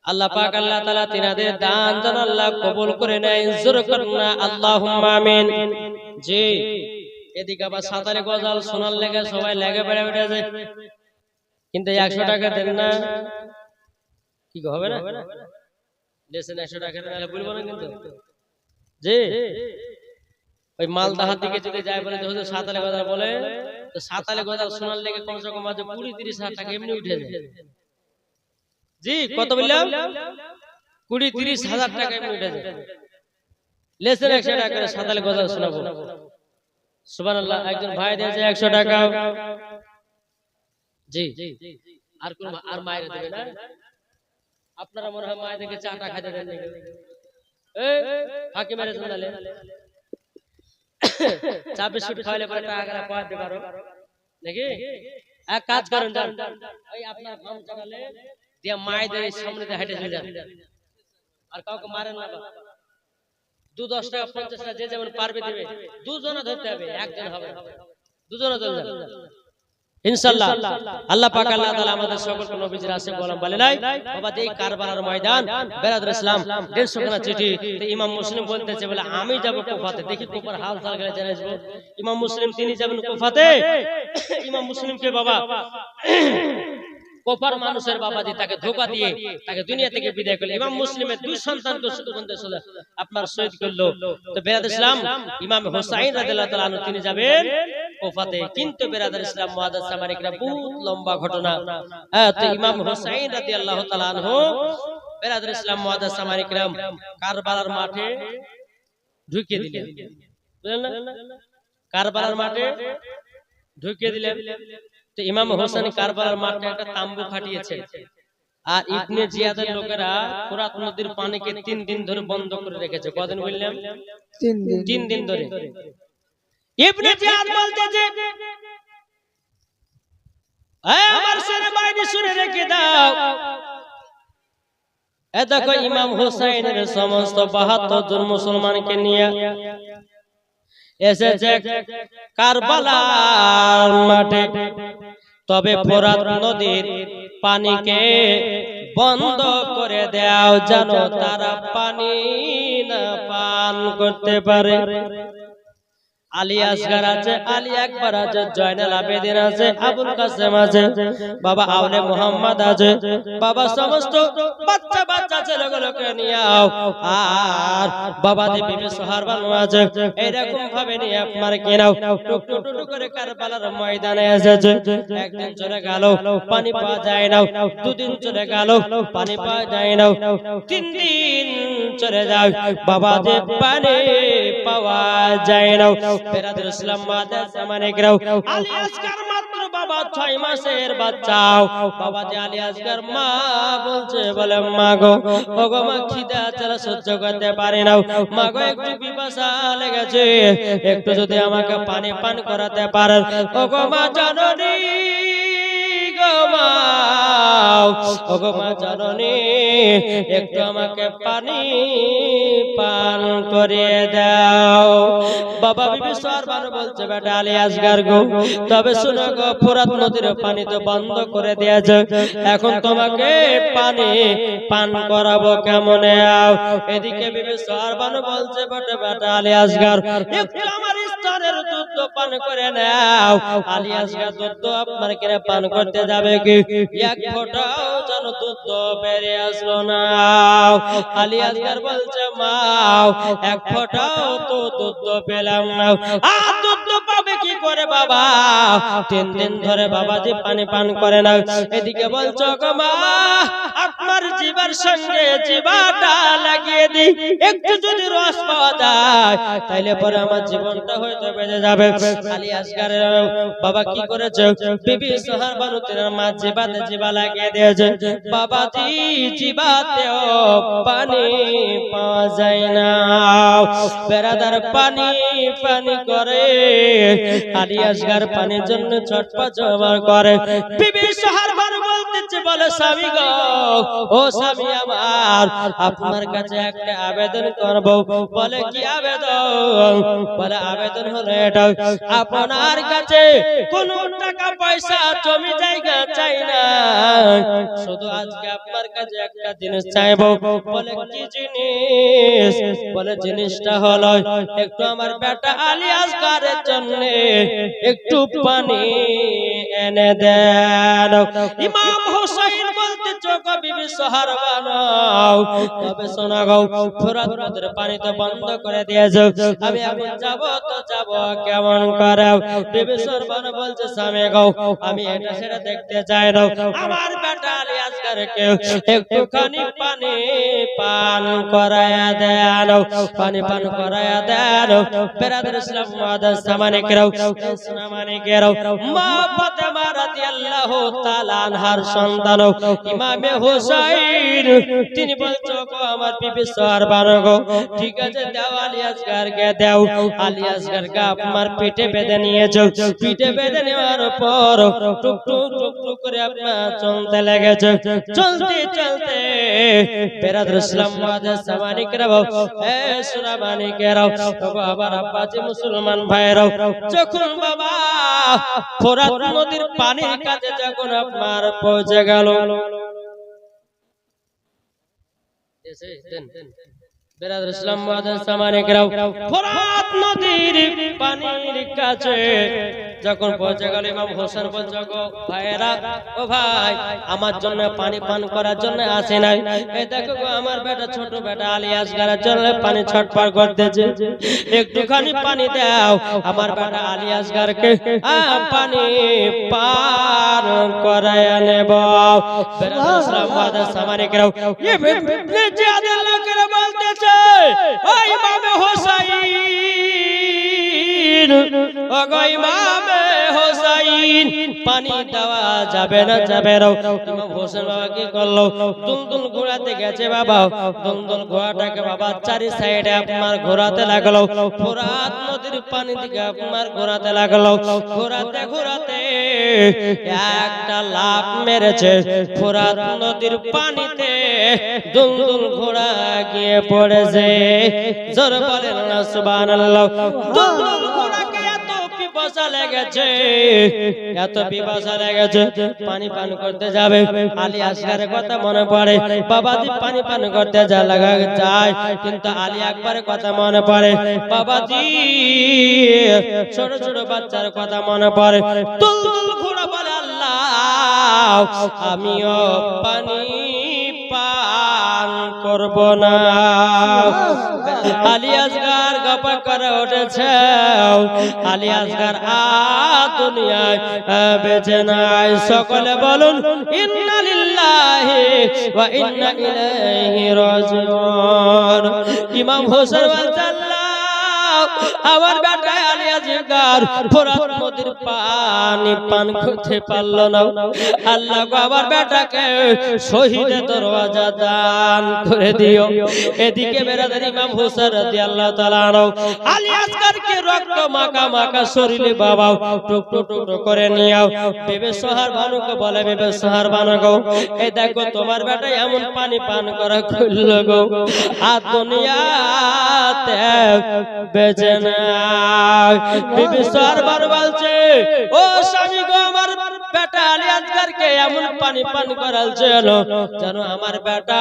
আল্লাহ পাক আল্লাহ তাআলা তিনাদের দান যেন আল্লাহ কবুল করে নেয় জোরে করুন না আল্লাহুম্মা আমিন জি এদিকে আবার সাতারে গজাল শোনার লেগে সবাই লেগে বেড়ে উঠেছে কিন্তু 100 টাকা দেন না কি হবে না দেন 100 টাকা নালে বলবো না কিন্তু জি ওই মালদাহার দিকে যদি যায় বলে যে হুজুর সাতালে গজাল বলে তো সাতালে গজাল শোনার লেগে কমসে কম আজ 20-30 হাজার টাকা এমনি উঠে যায় জি কত বললাম 20-30 হাজার টাকা এমনি উঠে যায় লেসের 100 টাকা করে সাতালে গজাল শোনাবো সুবহানাল্লাহ একজন ভাই দিয়েছে 100 টাকা জি আর কোন আর মায়ের দেবে না আপনারা মনে হয় মায়েদেরকে চাটা খাইতে দেন নাকি এই ফাঁকি মেরে শোনালে চা বিস্কুট খাইলে পরে টাকা করে পাওয়া দিতে পারো নাকি এক কাজ করেন যান ওই আপনার ফার্ম চালালে দিয়ে মায়েদের সামনে দিয়ে হেঁটে চলে যান আর কাউকে মারেন না 2-10 টাকা 50 টাকা যে যেমন পারবে দিবে দুজনে ধরতে হবে একজন হবে দুজনে চলে যান ইনশাআল্লাহ আল্লাহ পাক আল্লাহ তাআলা আমাদের সকলকে নবীজির আশিক গোলাম বলে নাই বাবা এই কারবালার ময়দান বেরাদুল ইসলাম 150 খানা চিঠি তো ইমাম মুসলিম বলতেছে বলে আমি যাব কুফাতে দেখি কুফার হাল চাল গেলে জানাইবো ইমাম মুসলিম তিনি যাবেন কুফাতে ইমাম মুসলিমকে বাবা কুফার মানুষের বাবাজি তাকে ধোঁকা দিয়ে তাকে দুনিয়া থেকে বিদায় করলো ইমাম মুসলিমের দুই সন্তানকে শুধু বন্ধে ছিল আপনার শহীদ করলো তো বেরাদুল ইসলাম ইমাম হুসাইন রাদিয়াল্লাহু তাআলা আনহু তিনি যাবেন কুফাতে কিন্তু বেরাদুল ইসলাম মুআদ্দাস সামারিকরা বহুত লম্বা ঘটনা তো ইমাম হুসাইন রাদিয়াল্লাহু তাআলা আনহু বেরাদুল ইসলাম মুআদ্দাস সামারিকরা কারবালার মাঠে ঢুকিয়ে দিলেন বুঝলেন না কারবালার মাঠে ঢুকিয়ে দিলেন তো ইমাম হোসেন কারবালার মাঠে একটা তাম্বু খাটিয়েছে আর ইবনে জিয়াদের লোকেরা ফোরাত নদীর পানিকে 3 দিন ধরে বন্ধ করে রেখেছে কদিন বললাম 3 দিন ধরে ইবনে জিয়াদ বলতেছে এই আমার সেনাবাহিনী শুনে রেখে দাও এ দেখো ইমাম হোসেনের সমস্ত 72 জন মুসলমানকে নিয়ে এসেছে কারবালার মাঠে তবে ফোরাত নদীর পানিকে বন্ধ করে দাও যেন তারা পানি না পান করতে পারে আলী আসগার আছে আলী আকবর আছে জয়নাল আবেদিন আছে আবুল কাসেম আছে বাবা আউলে মোহাম্মদ আছে বাবা সমস্ত বাচ্চা বাচ্চা ছেলেগুলোকে নিয়ে আও আর বাবা যে বিবি সোহারবানু আছে এরকম ভাবে নিয়ে আপনার কেনাও টুক টুক টুক করে কারবালার ময়দানে এসেছে একদিন চলে গেল পানি পাওয়া যায় না দুদিন চলে গেল পানি পাওয়া যায় না 3 দিন চলে যায় বাবা যে পানি পাওয়া যায় না বেরাদুল ইসলাম মুআদ্দাস সামানিকরাও আলী আসগার মাত্র বাবা 6 মাসের বাচ্চা বাবা যে আলী আসগার মা বলছে বলে মা গো ওগো মা খিদা ছাড়া সহ্য করতে পারে না মা গো একটু পিপাসা লেগেছে একটু যদি আমাকে পানি পান করাতে পারেন ওগো মা জননী গো মা ওগো মা জননী একটু আমাকে পানি পান করিয়ে দাও বাবা বিবি সোহারবানু বলছে বেটা আলী আসগার গো তবে শুনো গো ফোরাত নদীর পানি তো বন্ধ করে দিয়েছে এখন তোমাকে পানি পান করাবো কেমনে আও এদিকে বিবি সোহারবানু বলছে বেটা আলী আসগার একটু আমার স্তনের দুধ পান করে নাও আলী আসগার দুধ আপনার কেন পান করতে যাবে কি এক ফোঁটাও যেন দুধ বেরিয়ে আসলো না আলী আসগার বলছে মা এক ফোঁটাও তো দুধ পেলাম না আর দুধ পাবে কি করে বাবা 3 দিন ধরে বাবাজি পানি পান করে না এদিকে বলছো গো মা আপনার জিবার সঙ্গে জিবাটা লাগিয়ে দিই একটু যদি রস পাওয়া যায় তাইলে পরে আমার জীবনটা হয়তো বেঁচে যাবে আলী আসগারের বাবা কি করেছে বিবি সোহারবানু তেনার মা জিবাতে জিবা লাগিয়ে দিয়েছে বাবাজি জিবাতেও পানি পাওয়া যায় না বেরাদার পানি পানি করে আলী আসগার পানির জন্য ছটপট করে বিবি সোহারবানু বলতেছে বলে স্বামী গো, ও স্বামী আমার, আপনার কাছে একটা আবেদন করব। বলে কি আবেদন? বলে আবেদন হলো এটা, আপনার কাছে কোনো টাকা পয়সা জমি জায়গা চাই না, শুধু আজকে আপনার কাছে একটা জিনিস চাইবো। বলে কি জিনিস? বলে জিনিসটা হলো একটু আমার বেটা আলী আসগারের জন্য একটু পানি এনে দেন। ইমাম হোসেন বলতে চোখ বিবি সোহার বানাও, তবে শোনা গো, ফোরাত নদের পানি তো বন্ধ করে দিয়েছে, আমি এখন যাব তো যাব কেমন করে? বিবি সোহার বলছে স্বামী গো, আমি এটা সেটা দেখতে চাই না, আমার বেটা আলী আসগারকে একটুখানি পানি পান করায়া দেন, পানি পান করায়া দেন। বেরাদর ইসলাম মুআদ্দাস সামানিকেরাও, সামানিকেরাও, মা ফাতেমা রাদিয়াল্লাহু তাআলা আনহার সন্তান ইমামে হোসেন, তিনি বলছো গো আমার বিবি সোহার বানো গো, ঠিক আছে দাও আলী আসগারকে দাও। আলী আসগারকে আপনার পিঠে বেঁধে নিয়েছো, পিঠে বেঁধে নেওয়ার পর টুক টুক টুক টুক করে আপনার চলতে লেগেছে। চলতে চলতে বেরাদর ইসলাম মুআদ্দাস সামানিকেরাও, এ সুরামানিকেরাও, আবার আব্বাজি মুসলমান ভাইরাও, যখন বাবা ফোরাত নদীর পানির কাছে যখন আপনার পৌঁছে গেল, বেরাদর ইসলাম মুআদ্দাস সামানিকেরাও, ফোরাত নদীর পানির কাছে যখন পৌঁছে গেল, ইমাম হোসেন বলছে গো ভাইরা, ও ভাই, আমার জন্য পানি পান করার জন্য আসে নাই, এই দেখো গো আমার বেটা, ছোট বেটা আলী আসগারের জন্য পানি ছটফট করতেছে, একটুখানি পানি দাও, আমার বেটা আলী আসগারকে পানি পান করায়া নেব। বেরাদর ইসলাম মুআদ্দাস সামানিকেরাও, ইবনে জিয়াদের লোকেরা বলতেছে, ও ইমামে হোসেন, ও গো ইমামে হোসেন, পানি দেওয়া যাবে না, যাবে না। ইমাম হোসেন বাবা কি করলো? দুলদুল ঘোরাতে গেছে বাবা, দুলদুল ঘোড়াটাকে বাবা চারি সাইডে আপনার ঘোরাতে লাগলো, ফোরাত নদীর পানি দিকে আপনার ঘোরাতে লাগলো। ঘোরাতে ঘোরাতে একটা লাফ মেরেছে ফোরাত নদীর পানিতে, দুলদুল ঘোড়া গিয়ে পড়েছে। জোরে বলেন না সুবহানাল্লাহ। দুলদুল ঘোড়াকে এত পিপাসা লেগেছে, এত পিপাসা লেগেছে, পানি পান করতে যাবে, আলী আসগারের কথা মনে পড়ে, বাবাজি পানি পান করতে যায়, কিন্তু আলী আকবরের কথা মনে পড়ে, বাবাজি ছোট ছোট বাচ্চার কথা মনে পড়ে। দুলদুল ঘোড়া বলে আল্লাহ, আমিও পানি পান করব না। আলী আসগার গপা করে উঠেছে, আলী আসগার দুনিয়ায় বেঁচে নাই। সকলে বলুন ইন্না লিল্লাহি ওয়া ইন্না ইলাইহি রাজিউন। ইমাম হোসেন বলছে আল্লাহ, আমার বেটা আলী আসগার ফোরাত নদীর পানি পান করতে পারলো না, আল্লাহ গো আমার বেটাকে শহীদের দরওয়াজা দান করে দিও। এদিকে বেরাদার ইমাম হোসেন রাদিয়াল্লাহু তাআলা আনহু আলী আসগারকে রক্ত মাখা মাখা শরীরে বাবা টুক টুক টুক করে নিয়াও। বিবি সোহার বানুকে বলে, বিবি সোহার বানু গো, এই দেখো তোমার বেটা এমন পানি পান করা কইল গো, আর দুনিয়াতে বেঁচে নাই। বিবি সোহার বানু বলছে, ও স্বামী গো, আমার বেটা আলী আসগারকে এমন পানি পান করালছে যেন আমার বেটা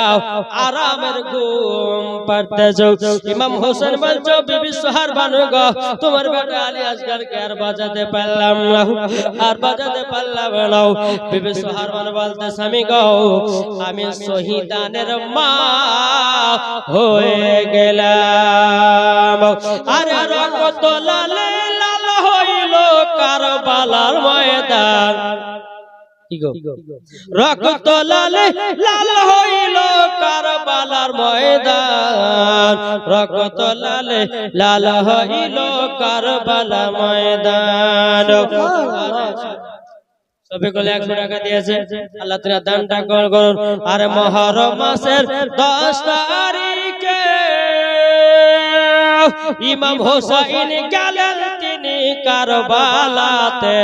আরামের ঘুম পাড়তেছে। ইমাম হোসেন বলছো, বিবি সোহার বানু গো, তোমার বেটা আলী আসগারকে আর বাজাতে পারলাম না, আর বাজাতে পারলাম না। বিবি সোহার বানু বলতে, স্বামী গো, আমি শহীদানের মা হয়ে গেলাম, আরে রক্ত লালে লাল হইল কারবালার ময়দান, রক্ত লালে লাল হইল কারবালার ময়দান, রক্ত লালে লাল হইল কারবালার ময়দান। সবিকলে 100 টাকা দিয়েছে, আল্লাহ তাআলা দানটা করুন। আর মুহররম মাসের 10 তারিখে ইমাম হোসেন গেলেন তিনি কারবালাতে,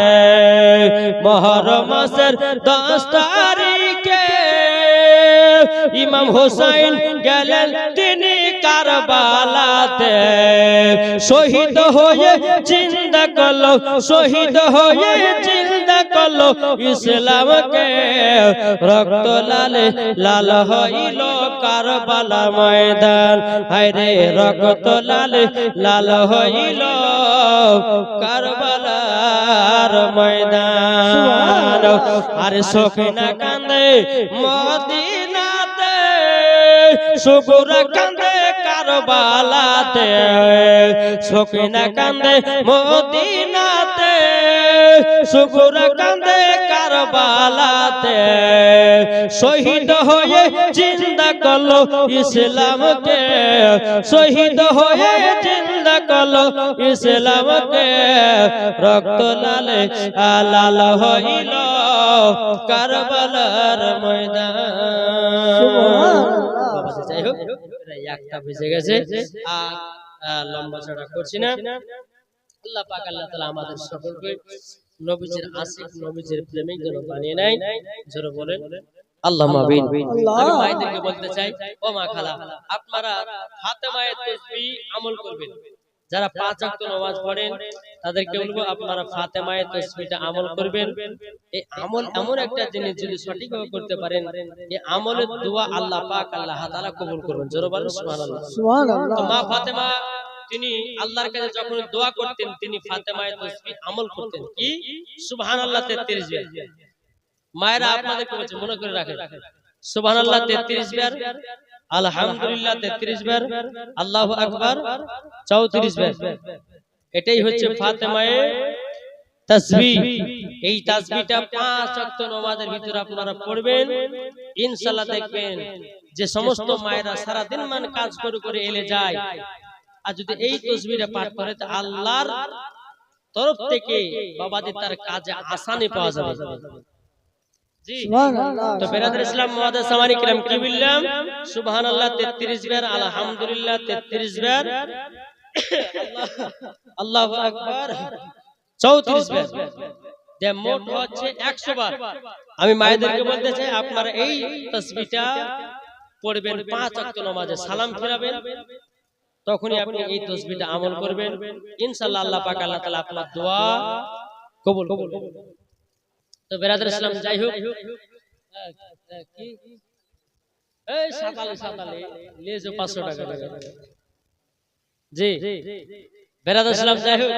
মুহররম মাসের 10 তারিখে ইমাম হোসেন গেলেন তিনি কারবালাতে শহীদ হয়ে জিন্দা করলো শহীদ হয়ে জিন্দা করলো ইসলামকে রক্ত লালে লাল হইল কারবালা ময়দান হায়রে রক্ত লালে লাল হইল কারবালার ময়দান আরে সখিনা কান্দে মদিনাতে সুগুরা কান্দে কারবালাতে সখিনা কান্দে মদিনাতে সুগুরা কান্দে কারবালাতে শহীদ হয়ে জিন্দা করলো ইসলামকে শহীদ হয়ে জিন্দা করলো ইসলামকে রক্ত লালে লাল হইল কারবালার ময়দান যাই হোক একটা বেজে গেছে আর লম্বা চড়া করছি না আল্লাহ পাক আল্লাহ তাআলা আমাদের সকলকে নবীজির আশিক নবীজির প্রেমিক যেন বানিয়ে নেয় জোরে বলেন আল্লাহুম্মা আমিন আমি মায়েদেরকে বলতে চাই ও মা খালা আপনারা ফাতেমায়ে তাসবিহ আমল করবেন যারা 5 ওয়াক্ত নামাজ পড়েন তাদেরকে বলবো আপনারা ফাতেমায়ে তাসবিহটা আমল করবেন এই আমল এমন একটা জিনিস যদি সঠিকভাবে করতে পারেন এই আমলের দোয়া আল্লাহ পাক আল্লাহ তাআলা কবুল করবেন জোরে বলেন সুবহানাল্লাহ সুবহানাল্লাহ তো মা ফাতেমা তিনি আল্লাহর কাছে যখন দোয়া করতেন তিনি ফাতেমায়ে তাসবিহ আমল করতেন কি সুবহানাল্লাহ 33 বার মায়েরা আপনাদেরকে বলছে মনে করে রাখেন সুবহানাল্লাহ 33 বার আলহামদুলিল্লাহ 33 বার আল্লাহু আকবার 34 বার এটাই হচ্ছে ফাতেমায়ে তাসবিহ এই তাসবিহটা 5 ওয়াক্ত নামাজের ভিতরে আপনারা পড়বেন ইনশাআল্লাহ দেখবেন যে সমস্ত মায়েরা সারা দিন মান কাজ করে করে এলে যায় আর যদি এই তাসবিহটা পাঠ করে তো আল্লাহর তরফ থেকে বাবাদের তার কাজে আসানি পাওয়া যাবে জি তো বিরাদর ইসলাম মুআদ্দাস সামানি کرام কি বললাম সুবহানাল্লাহ 33 বার আলহামদুলিল্লাহ 33 বার আল্লাহু আকবার 34 বার যে মোট হচ্ছে 100 বার আমি মায়েদেরকে বলতে চাই আপনারা এই তাসবিহটা পড়বেন 5 ওয়াক্ত নামাজে সালাম ফিরাবেন তখনই আপনি এই তাসবিহটা আমল করবেন ইনশাআল্লাহ আল্লাহ পাক আল্লাহ তাআলা আপনার দোয়া কবুল করবেন তো বিরাদর ইসলাম যাই হোক কি এই সাতালে লেজে 500 টাকা জি বিরাদর ইসলাম যাই হোক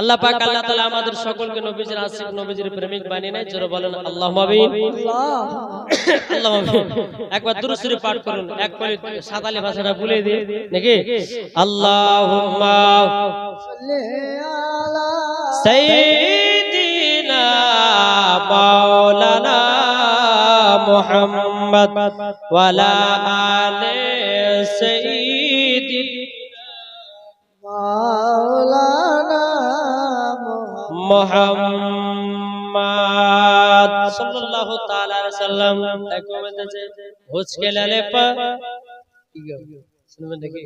আল্লাহ পাক আল্লাহ তাআলা আমাদের সকলকে নবীজির আশিক নবীজির প্রেমিক বানিয়ে নেয় জোরে বলেন আল্লাহুম্মা আমিন আল্লাহুম্মা আমিন একবার দুরূদ শরীফ পাঠ করুন এক পরে সাতালি ভাষাটা ভুলে দিই নাকি আল্লাহুম্মা সাল্লি আলা সাইয়্যিদিনা মাওলানা মুহাম্মদ ওয়া আলা আলি সাইয়্যিদিনা মাওলানা মুহাম্মদ সাল্লাল্লাহু তাআলা আলাইহি সাল্লাম তাকে বলতেছে হুজকে লালে পা শুনবেন দেখি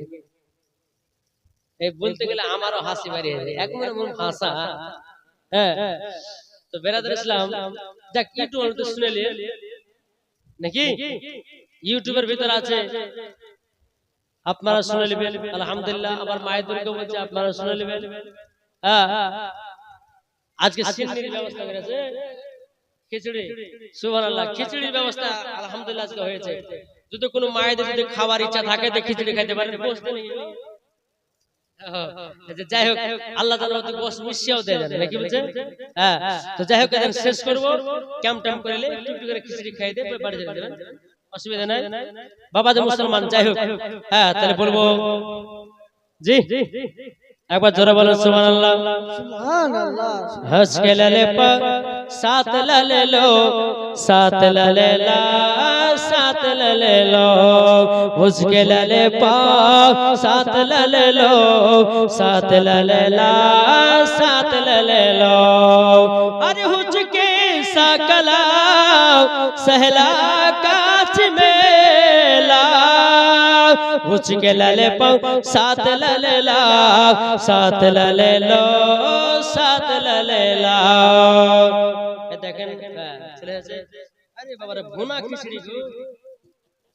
এই বলতে গেলে আমারও হাসি বেরিয়ে যায় একবার মন ভাষা হ্যাঁ তো বিরাদর ইসলাম যাক ইউটিউবে তো শুনেলে নাকি ইউটিউবের ভিতর আছে আপনারা শুনে নেবেন আলহামদুলিল্লাহ আবার মায়েদেরকে বলছে আপনারা শুনে নেবেন হ্যাঁ আজকে সিন্নির ব্যবস্থা করেছে খিচুড়ি সুবহানাল্লাহ খিচুড়ির ব্যবস্থা আলহামদুলিল্লাহ আজকে হয়েছে যদি কোনো মায়েদের যদি খাবার ইচ্ছা থাকে তো খিচুড়ি খেতে পারেন বসতে নেই যাই হোক আল্লাহ তাআলা ওদের বস মিশিয়েও দেয় জানে নাকি বলছে হ্যাঁ তো যাই হোক এখন শেষ করব ক্যাম টাম করলে একটু করে খিচুড়ি খাই দিয়ে বাড়ি যেতে দেবেন অসুবিধা নাই বাবা যে মুসলমান যাই হোক হ্যাঁ তাহলে বলবো জি একবার জোরে বলেন সুবহানাল্লাহ সুবহানাল্লাহ হজ কে লালে পা সাত লালে লো সাত লালে লা সাত লালে লো হজ কে লালে পা সাত লালে লো সাত লালে লা সাত লালে লো আরে হজ কে সকলা सहला काच मेला उसके लले पाओ साथ लले ला साथ लले लो साथ लले ला देखें चले जाए अरे बाबा रे भुना खिचड़ी को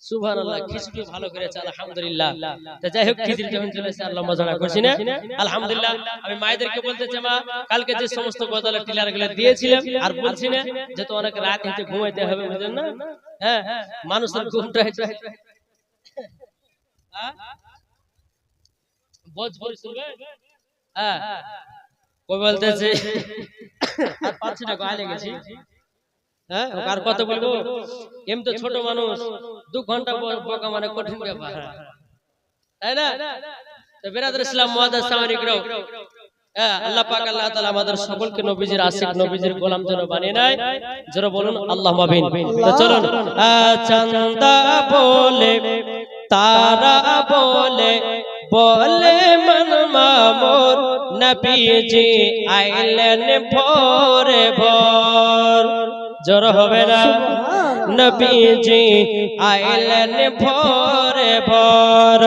সুবহানাল্লাহ খিচুড়ি ভালো করেছে আলহামদুলিল্লাহ। তো যাই হোক খিচুড়ি যখন চলেছে আর লম্বা জড়া করছি না আলহামদুলিল্লাহ। আমি মায়েদেরকে বলতে চাই মা কালকে যে সমস্ত গজালা টিলার গুলো দিয়েছিলাম আর বলছি না যে তো অনেক রাত হতে ঘুমাইতে হবে বুঝলেন না। হ্যাঁ মানুষের ঘুমটা ভোজপুরি শুনবে হ্যাঁ কই বলতেছে আর পাচ্ছি না গায়ে লেগেছি হ্যাঁ আর কত বলবো এম তো ছোট মানুষ 2 ঘন্টা বকা মানে কঠিন ব্যাপার তাই না। তো বিরাদর ইসলাম মুআদ্দাস সামানিকরাও হ্যাঁ আল্লাহ পাক আল্লাহ তাআলা আমাদের সকলকে নবীজির আশিক নবীজির গোলাম যেন বানিয়ে নেয় যারা বলুন আল্লাহুম্মা আমিন। তো চলুন চাঁদা বলে তারা বলে বলে মন মামুর নবীজি আইলেন ভোরে ভোর জোর হবে না নবীজি আইলেন ভোরে ভোর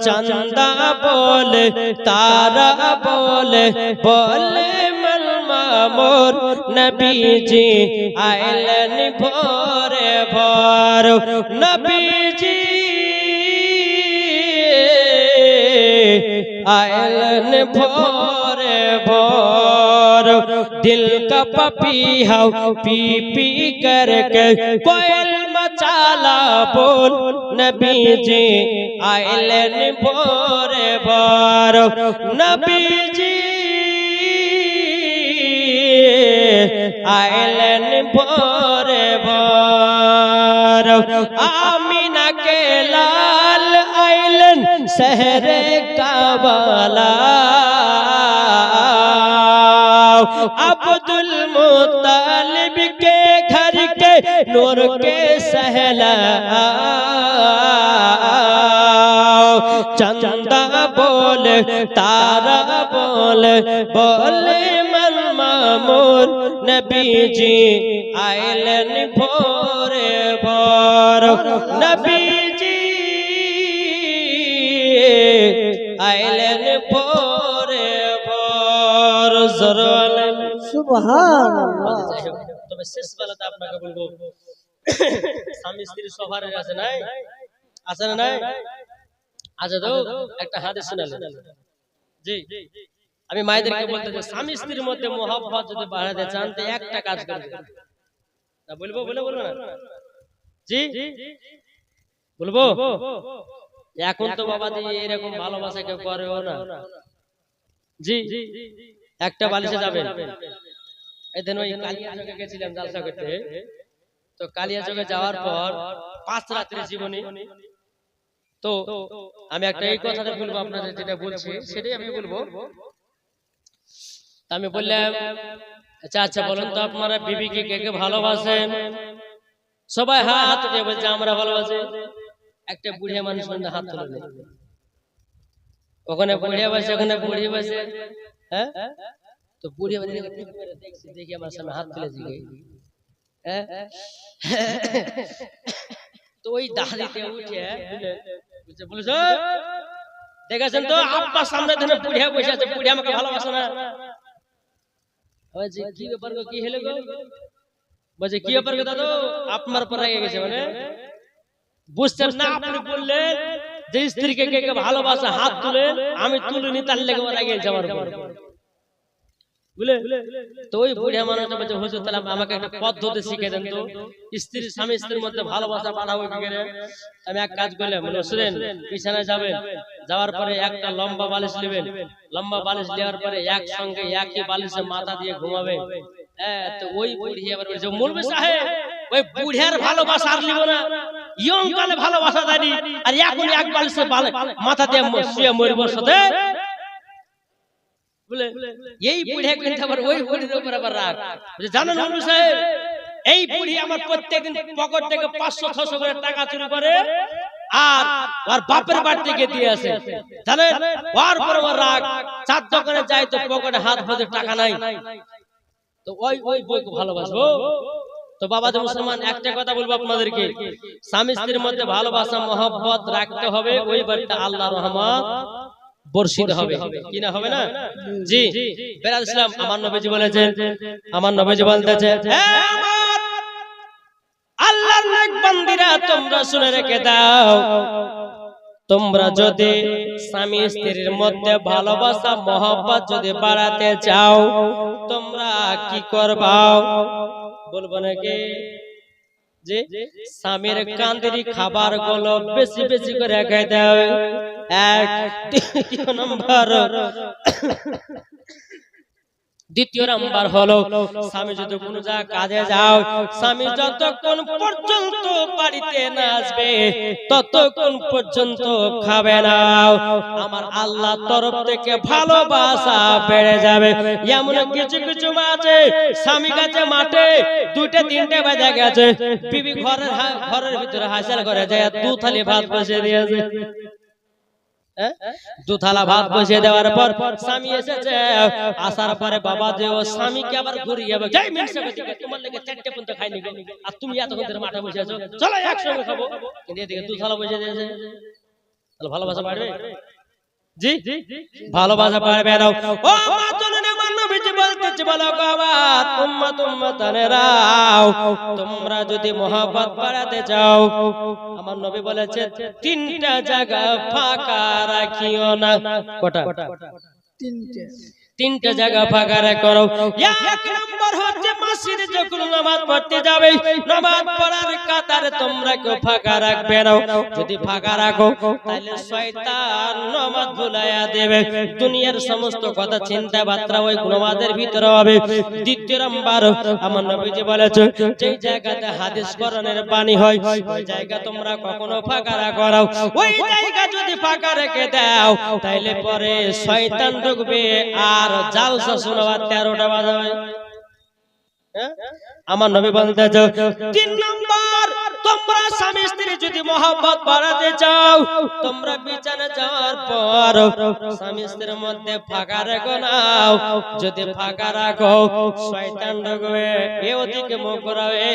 চাঁদা বলে তারা বলে বলে মন মামুর নবীজি আইলেন ভোরে ভোর নবীজি आयलन भोरे भोर दिल का पपीहा पी पी करके कोयल मचाला बोल नबी जी आयलन भोरे भोर नबी जी आयलन भोरे भोर आमीना के लाल आइलन शहरे काबला अब्दुल मुत्तलिब के घर के नूर के सहला चंदा बोले तारा बोले बोले मन मामूर नबी जी आइलन भोरे भोर नबी जी आइलन भोरे भोर जरवालन সুবহানাল্লাহ। তবে শেষ বেলাতে আপনাকে বলবো স্বামী স্ত্রী সবার আছে নাই আছে না নাই আচ্ছা তো একটা হাদিস শুনালেন জি আমি মায়েদেরকে বলতে চাই স্বামী স্ত্রীর মধ্যে মহব্বত যদি বাড়াতে চান তো একটা কাজ করবেন না বলবো বলবো না জি বলবো এখন তো বাবা দি এরকম ভালোবাসা কেউ করেও না জি একটা বালিশে যাবেন এদিন ওই কালিয়া চকে গেছিলাম জালসা করতে তো কালিয়া চকে যাওয়ার পর 5 রাতের জীবনী তো আমি একটা এই কথাটা বলবো আপনাদের যেটা বলছি সেটাই আমি বলবো আমি বললাম আচ্ছা আচ্ছা বলুন তো আপনারা বিবিকে কে কে ভালোবাসেন সবাই হাত উঠিয়ে বলছে আমরা ভালোবাসি একটা বুড়িয়া মানুষ বন্ধু হাত তুলে ওখানে বুড়িয়া বসে ওখানে বুড়ি বসে হ্যাঁ তো বুড়িয়া বসে দেখি আমার সামনে হাত তুলে দিকে হ্যাঁ তো ওই দাঁড়িতে উঠে বলেছে দেখেছেন তো আপনার সামনে ধরে বুড়িয়া বসে আছে বুড়িয়া আমাকে ভালোবাসে না বলছে কি ব্যাপার গো কি হলো গো বলছে কি ব্যাপার গো দাদু আপনার পর রেগে গেছে মানে বুঝছেন না আপনি বললেন যে স্ত্রীকে কে কে ভালোবাসে হাত তুলে আমি তুলিনি তার লেগে রেগে গেছে আমার উপর বুঝলে তো ওই বুড়িয়া মানুষটা বলছে হুজুর তাহলে আমাকে একটা পদ্ধতি শিখিয়ে দেন তো স্ত্রী স্বামী স্ত্রীর মধ্যে ভালোবাসা বাড়াবো কি করে আমি এক কাজ করলাম বলে শুনেন বিছানায় যাবেন যাওয়ার পরে একটা লম্বা বালিশ নেবেন লম্বা বালিশ নেওয়ার পরে একসঙ্গে একই বালিশে মাথা দিয়ে ঘুমাবেন হ্যাঁ তো ওই বুড়িয়া আবার বলছে মুরবি সাহেব ওই বুড়িয়ার ভালোবাসা আর নিব না ইয়ং কালে ভালোবাসা দেয়নি আর এখন এক বালিশে মাথা দিয়ে শুয়ে মরব সাথে বলে এই বুড়িয়া কিন্তু আবার ওই বুড়ির উপর আবার রাগ বলে জানেন মুরবি সাহেব এই বুড়ি আমার প্রত্যেকদিন পকেট থেকে 500-600 করে টাকা চুরি করে আর ওর বাপের বাড়ি থেকে দিয়ে আসে জানেন ওর পর ওর রাগ চার দোকানে যায় তো পকেটে হাত ভরে টাকা নাই তো ওই বইকে ভালোবাসবো তো বাবা যে মুসলমান একটা কথা বলবো আপনাদেরকে স্বামী স্ত্রীর মধ্যে ভালোবাসা মহব্বত রাখতে হবে ওই বাড়িতে আল্লাহর রহমত বর্ষিত হবে কি না হবে না জি বেরাদ ইসলাম আমার নবীজি বলেছেন আমার নবীজি বলতেছে হে আমার আল্লাহর নেক বান্দিরা তোমরা শুনে রেখে দাও, তোমরা যদি স্বামী স্ত্রীর মধ্যে ভালোবাসা মহব্বত যদি বাড়াতে চাও, তোমরা কি করবা বলবো নাকি? যে স্বামীর কান্দিরি খাবার গুলো বেশি বেশি করে খাইতে হবে। এক দ্বিতীয় নাম্বার হলো স্বামী যদি কোনো জায়গায় কাজে যাও, স্বামী যতক্ষণ পর্যন্ত বাড়িতে না আসবে ততক্ষণ পর্যন্ত খাবে না। আমার আল্লাহ তরফ থেকে ভালোবাসা বেড়ে যাবে। এমন কিছু কিছু আছে স্বামী গেছে মাঠে 2টা 3টে বাজে গেছে, বিবি ঘরের ভিতরে হাসিল করে যায় 2 থালি ভাত বসিয়ে দিয়েছে। 2 থালা ভাত বসিয়ে দেওয়ার পর স্বামী এসেছে, আসার পরে বাবা যে ও স্বামীকে আবার ঘুরিয়ে যাবে, যাই মিনসে দিকে তোমার লেগে 4টে পর্যন্ত খাইনি গো, আর তুমি এতক্ষণ ধরে মাঠে বসে আছো, চলো একসঙ্গে খাবো। কিন্তু এদিকে 2 থালা বসিয়ে দিয়েছে, তাহলে ভালোবাসা বাড়বে? জি ভালোবাসা বাড়বে না। ও মা জননী আমার নবীজি বলতেছে, বলো গো আমার উম্মত উম্মতানেরাও, তোমরা যদি মহব্বত বাড়াতে চাও, আমার নবী বলেছে 3টা জায়গা ফাঁকা রাখিও না। কটা? 3টে জায়গা ফাঁকা রাখো। এক নম্বর হচ্ছে মসজিদে যখন নামাজ পড়তে যাবে, নামাজ পড়ার কাতারে তোমরা কেউ ফাঁকা রাখবে না। যদি ফাঁকা রাখো তাহলে শয়তান নামাজ ভুলাইয়া দেবে, দুনিয়ার সমস্ত কথা চিন্তা বার্তা ওই নামাজের ভিতরে হবে। দ্বিতীয় নাম্বার আমার নবীজি বলেছে, যে জায়গাতে হাদিস কোরআনের বাণী হয় ওই জায়গা তোমরা কখনো ফাঁকা রাখো না। ওই জায়গা যদি ফাঁকা রেখে দাও তাহলে পরে শয়তান ঢুকবে আর জালসা শোনাবার 13টা বাজাবে। আমার নবী বলতেছে 3 নম্বর, তোমরা স্বামী স্ত্রী যদি মহব্বত বাড়াতে চাও, তোমরা বিছানা যাওয়ার পর স্বামী স্ত্রীর মধ্যে ফাঁকা রেখো না। যদি ফাঁকা রাখো শয়তান ঢুকবে, ওদিকে মুখ ঘোরাবে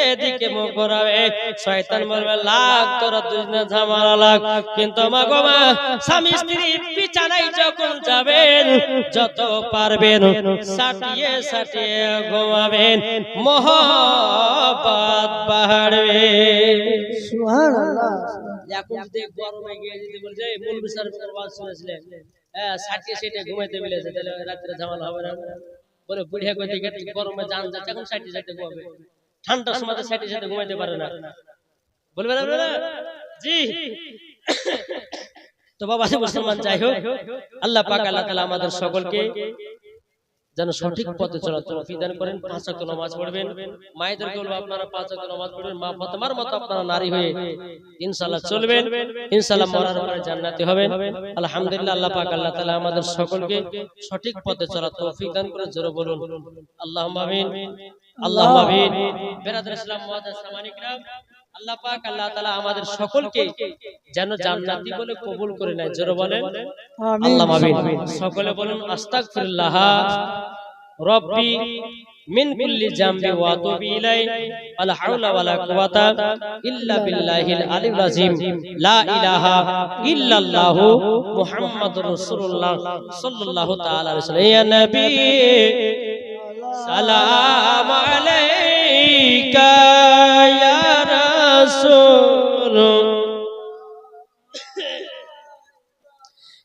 এদিকে মুখ ঘোরাবে, শয়তান বলবে লাগ তোরা দুজনে ঝামেলা লাগ। কিন্তু মা গো মা, স্বামী স্ত্রী বিছানায় যখন যাবেন যত পারবেন সাটিয়ে সাটিয়ে ঘুমাবেন, মহব্বত বাড়বে। সুবহানাল্লাহ। এখন যদি গরমে গিয়ে যদি বলছে মৌলভী সাহেবের ওয়াজ শুনেছিলেন, সাটিয়ে সাটিয়ে ঘুমাইতে বলেছে, তাহলে রাত্রে ঝামেলা হবে না? বলে বুড়িয়া কই থেকে গরমে জান যাচ্ছে, এখন সাটিয়ে সাটিয়ে ঘুমাবে, ঠান্ডার সময় তো সাটিয়ে সাটিয়ে ঘুমাইতে পারে না, বলবে না? জি। তো বাবা মুসলমান, যাই হোক, আল্লাহ পাক আল্লাহ তাআলা আমাদের সকলকে যেন সঠিক পথে চলার তৌফিক দান করেন। 5 ওয়াক্ত নামাজ পড়বেন, মায়েদেরকে বলবো আপনারা 5 ওয়াক্ত নামাজ পড়বেন, মা ফাতেমার মতো আপনারা নারী হয়ে ইনশাআল্লাহ চলবেন, ইনশাআল্লাহ মরার পরে জান্নাতি হবেন। আলহামদুলিল্লাহ, আল্লাহ পাক আল্লাহ তাআলা আমাদের সকলকে সঠিক পথে চলার তৌফিক দান করেন। জোরে বলুন আল্লাহুম্মা আমিন, আল্লাহুম্মা আমিন। বিরাদর ইসলাম মুআজ্জাজ সামানিক রাম, আল্লাহ পাক আল্লাহ তাআলা আমাদের সকলকে যেন জান্নাতি বলে কবুল করে নেয়। জোরে বলেন আল্লাহুম্মা আমিন। সকলে বলুন আস্তাগফিরুল্লাহ রব্বি মিন কুল্লি জামবি ওয়া আতুবু ইলাই, লা হাওলা ওয়ালা কুওয়াতা ইল্লা বিল্লাহিল আলিয়্যিল আযীম, লা ইলাহা ইল্লাল্লাহু মুহাম্মাদুর রাসূলুল্লাহ সাল্লাল্লাহু তাআলা আলাইহি ওয়াসাল্লাম। ইয়া নবী সালাম আলাইকা ইয়া রাসূল,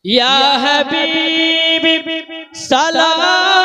ইয়া হাবিবি সালাম